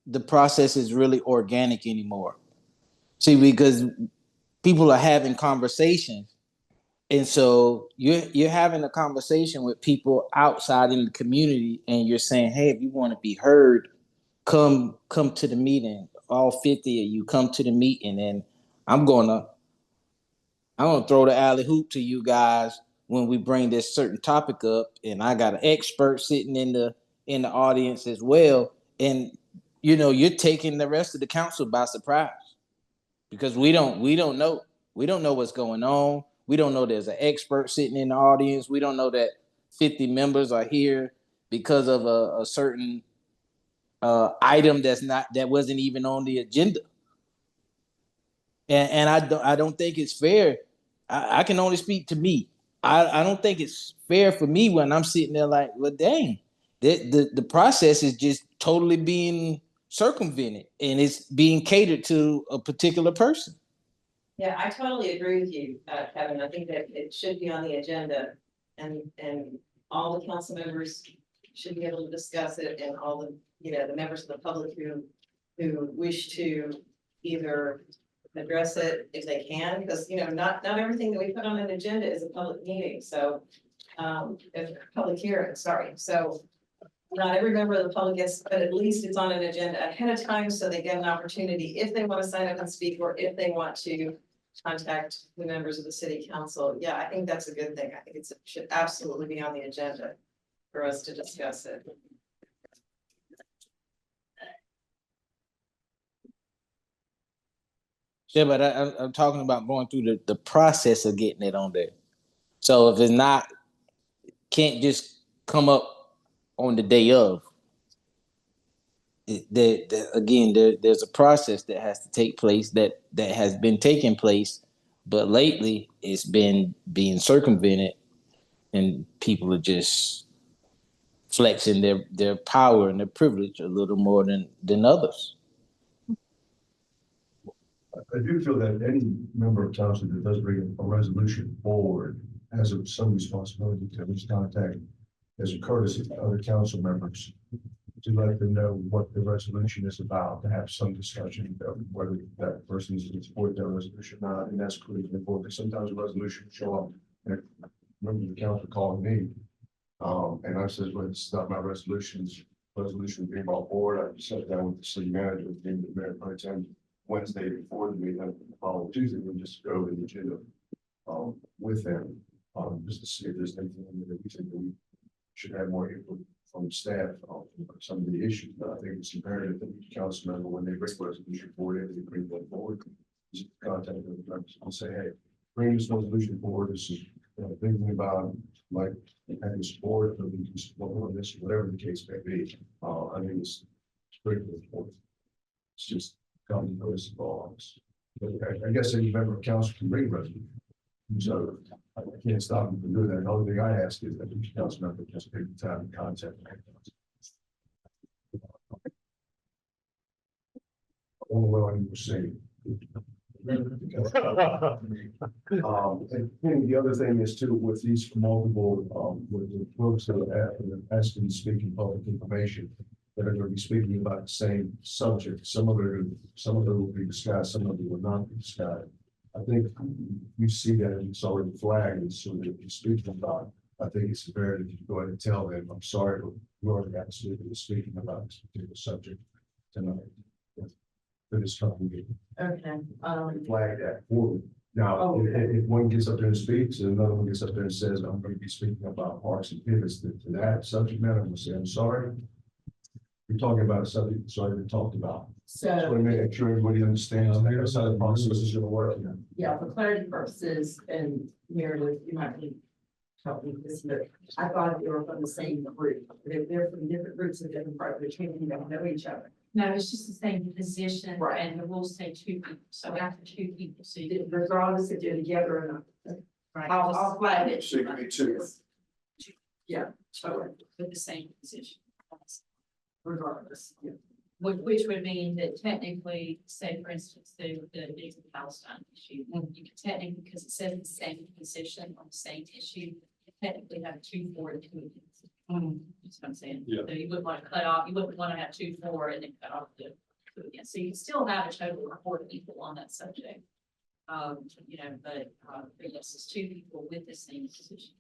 the process is really organic anymore. See, because people are having conversations. And so you're having a conversation with people outside in the community, and you're saying, hey, if you want to be heard, come to the meeting. All 50 of you come to the meeting, and I'm gonna throw the alley hoop to you guys when we bring this certain topic up. And I got an expert sitting in the audience as well. And you're taking the rest of the council by surprise, because we don't know what's going on. We don't know there's an expert sitting in the audience. We don't know that 50 members are here because of a certain item that wasn't even on the agenda. And I don't think it's fair. I can only speak to me. I don't think it's fair for me when I'm sitting there like, well, dang, the process is just totally being circumvented, and it's being catered to a particular person. Yeah, I totally agree with you, Kevin. I think that it should be on the agenda, and all the council members should be able to discuss it, and all the, the members of the public who wish to either address it if they can, because, not everything that we put on an agenda is a public meeting. So, it's a public hearing, sorry. So not every member of the public gets, but at least it's on an agenda ahead of time, so they get an opportunity if they want to sign up and speak, or if they want to contact the members of the city council. Yeah, I think that's a good thing. I think it should absolutely be on the agenda for us to discuss it. Yeah, but I'm talking about going through the process of getting it on there. So if it's not, can't just come up on the day of. Again, there's a process that has to take place that has been taking place, but lately it's been being circumvented, and people are just flexing their power and their privilege a little more than others. I do feel that any member of council that does bring a resolution forward has some responsibility to at least contact as a courtesy to other council members to let them know what the resolution is about, to have some discussion of whether that person is in support of that resolution or not. And that's critically important. Sometimes a resolution will show up and members of the council calling me. And I said, well, it's not my resolutions. Resolution being brought forward. I sat down with the city manager, with the mayor pro tem Wednesday before the meeting, the following Tuesday, we just go over the agenda with them, just to see if there's anything that we think that we should have more input from staff on some of the issues. But I think it's imperative that each council member, when they bring resolution forward, if they bring that forward, just contact them and say, hey, bring this resolution forward. This is thinking about like having support, or we can support this, whatever the case may be. I think it's critically important. It's just common notice of all. But I guess any member of council can bring a resolution. So I can't stop them from doing that. The only thing I ask is that each council member just take the time to contact me. Only way I can say. And the other thing is too, with these multiple, with the folks that are asking to speak in public information, that are going to be speaking about the same subject. Some of them will be discussed, some of them will not be discussed. I think you see that it's already flagged, and so that if you're speaking about, I think it's imperative that you go ahead and tell them, I'm sorry, but you already got speaking about this particular subject tonight. For this company meeting. Okay. Flag that forward. Now, if one gets up there and speaks, and another one gets up there and says, I'm going to be speaking about parks and pivots to that subject matter, I'm going to say, I'm sorry. We're talking about a subject that's already been talked about. So I want to make sure everybody understands that's how the process is going to work. yeah, for clarity purposes, and Meredith, you might be helping with this, but I thought they were from the same group. But if they're from different groups of different parts of the community, they don't know each other. No, it's just the same position. Right. And the rules say 2 people, so after 2 people, so you. Regardless if they're together or not. Right. I'll flag it. So you can be two. Yeah, okay, With the same position. regardless. Yeah. Which would mean that technically, say for instance, the Israel Palestine issue, you could technically, because it says the same position on the same issue, you technically have 2 for and 2 against. That's what I'm saying. Yeah. So you wouldn't want to cut off, you wouldn't want to have 2 for and then cut off the 2 against. So you can still have a total of 4 people on that subject. You know, but yes, it's 2 people with the same position.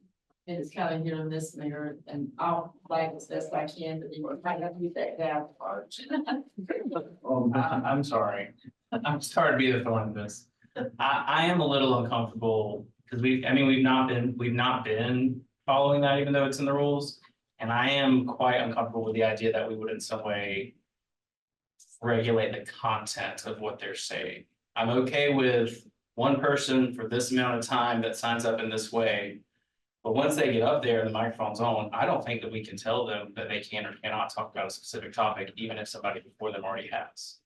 And it's kind of hit or miss, Mayor, and I'll flag as best I can, but you might have to use that down part. I'm sorry. I'm sorry to be the thorn in this. I am a little uncomfortable because we've not been following that, even though it's in the rules. And I am quite uncomfortable with the idea that we would in some way regulate the content of what they're saying. I'm okay with one person for this amount of time that signs up in this way. But once they get up there and the microphone's on, I don't think that we can tell them that they can or cannot talk about a specific topic, even if somebody before them already has.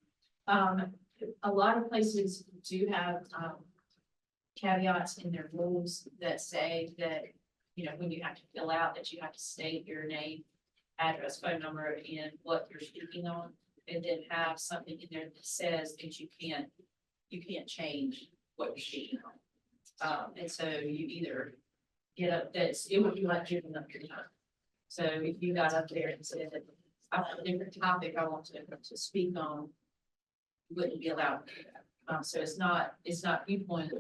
A lot of places do have caveats in their rules that say that, you know, when you have to fill out, that you have to state your name, address, phone number, and what you're speaking on, and then have something in there that says that you can't change what you're speaking on. And so you either get up, it would be like giving up your time. So if you got up there and said, I have a different topic I want to speak on, you wouldn't be allowed to do that. So it's not viewpoint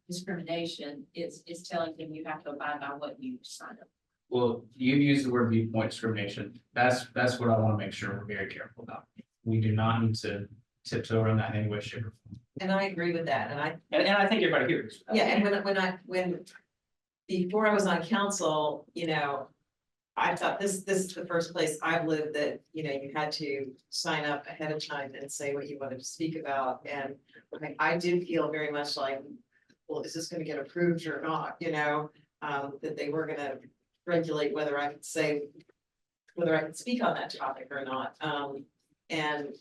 discrimination, it's telling them you have to abide by what you signed up. Well, you use the word viewpoint discrimination. That's what I want to make sure we're very careful about. We do not need to tiptoe around that in any way, shape, or form. And I agree with that, and I think everybody here agrees with that. yeah, and when before I was on council, you know, I thought this is the first place I've lived that, you know, you had to sign up ahead of time and say what you wanted to speak about. And I did feel very much like, well, is this gonna get approved or not, you know? That they were gonna regulate whether I could speak on that topic or not. And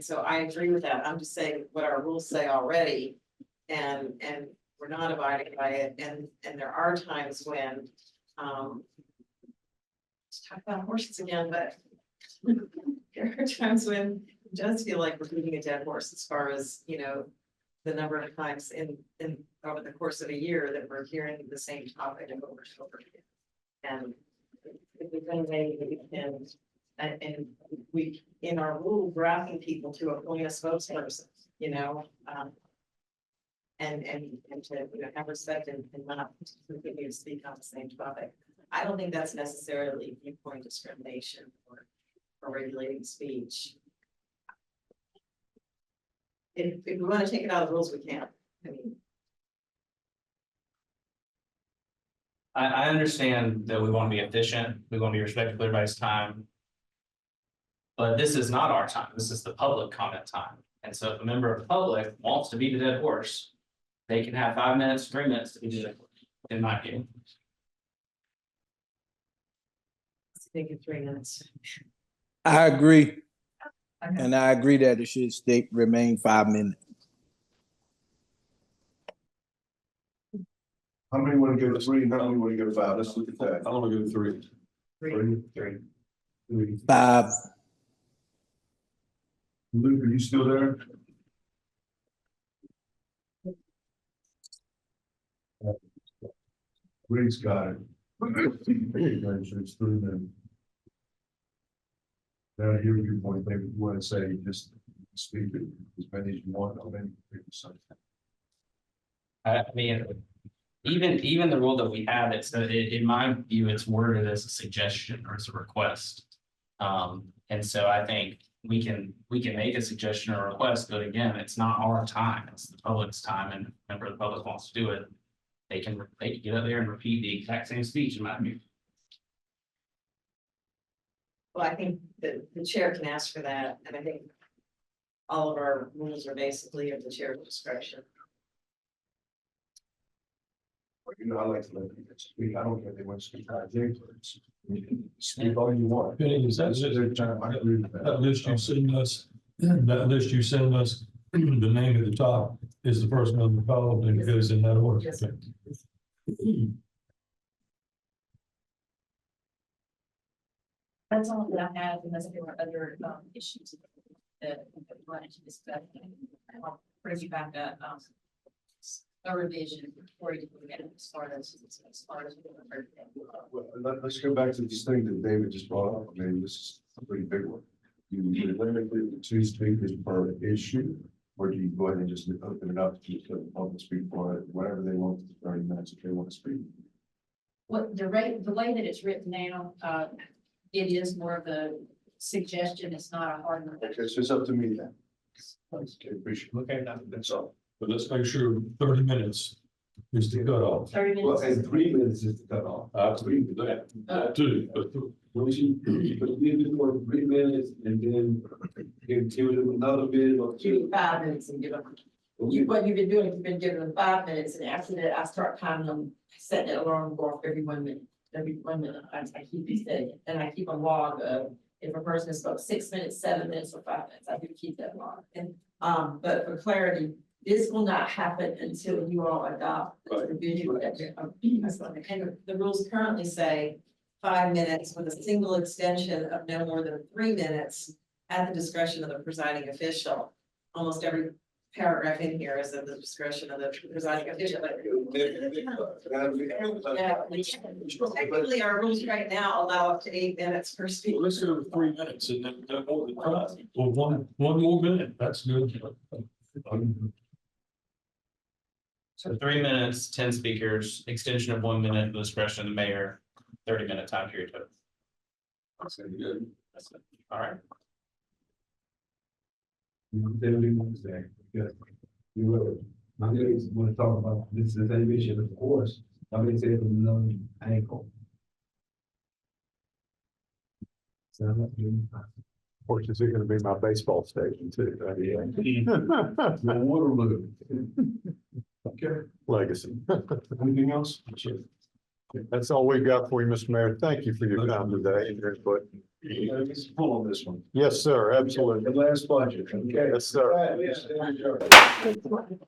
so I agree with that. I'm just saying what our rules say already. And we're not abiding by it. And there are times when, let's talk about horses again, but there are times when it does feel like we're beating a dead horse as far as, you know, the number of times in over the course of a year that we're hearing the same topic over and over again. And if there's any way that we can, and we, in our rule, we're asking people to appoint a spokesperson, you know, and to, you know, have respect and not continue to speak on the same topic. I don't think that's necessarily viewpoint discrimination or regulating speech. If we want to take it out of the rules, we can. I mean, I understand that we want to be efficient, we want to be respectful of everybody's time. But this is not our time, this is the public comment time. And so if a member of the public wants to beat a dead horse, they can have 5 minutes, 3 minutes to beat a dead horse, in my opinion. let's take it 3 minutes. I agree. And I agree that it should remain 5 minutes. How many want to go to 3 and how many want to go to 5? Let's look at that. I want to go 3. Three. 5. Luke, are you still there? Reed's got it. It's 3 minutes. Now, here's your point, maybe you want to say, just speak it as many as you want, how many people say. I mean, even the rule that we have, it's, in my view, it's worded as a suggestion or as a request. And so I think we can make a suggestion or request, but again, it's not our time, it's the public's time, and if a member of the public wants to do it, they can get up there and repeat the exact same speech, in my view. Well, I think the chair can ask for that, and I think all of our rules are basically of the chair's discretion. But you know, I like to let people speak. I don't care if they want to speak. Speak all you want. I agree with that. That list you send us, the name at the top is the person on the call, and it goes in that order. Yes, sir. That's all that I have, unless there were other issues that we wanted to discuss. I'll bring you back a revision before you get as far as. Well, let's go back to this thing that David just brought up. I mean, this is a pretty big one. You limit it to 2 speakers per issue, or do you go ahead and just open it up to the public speak for it, whatever they want, 30 minutes if they want to speak? What the way that it's written now, it is more of a suggestion, it's not a hard. Okay, so it's up to me then. Okay, appreciate it. Okay, that's all. But let's make sure 30 minutes is the cutoff. 30 Well, minutes. and 3 minutes is the cutoff. I agree with that too, but But we do for 3 minutes and then give them another minute or Give 2. you 5 minutes and give them. What you've been doing, you've been giving them 5 minutes, and after that, I start timing them, setting that alarm go off every 1 minute. Every 1 minute, I keep it steady, and I keep a log of if a person has spoke 6 minutes, 7 minutes, or 5 minutes, I do keep that log. And, but for clarity, this will not happen until you all adopt the revision. And the rules currently say 5 minutes with a single extension of no more than 3 minutes at the discretion of the presiding official. Almost every paragraph in here is at the discretion of the presiding official. Technically, our rules right now allow up to 8 minutes per speaker. let's go to 3 minutes and then more than that. Well, one more minute, that's good. So 3 minutes, 10 speakers, extension of 1 minute, at the discretion of the mayor, 30-minute time period. That's good. That's it. All right. You will. My niggas want to talk about this is the same issue, of course. I mean, say from another angle. Of course, this is gonna be my baseball station too. Waterloo. Okay, Legacy. anything else? That's all we've got for you, Mr. Mayor. Thank you for your time today and your input. Let's pull on this one. Yes, sir, absolutely. The last budget, okay? Yes, sir. All right, yes, there we go.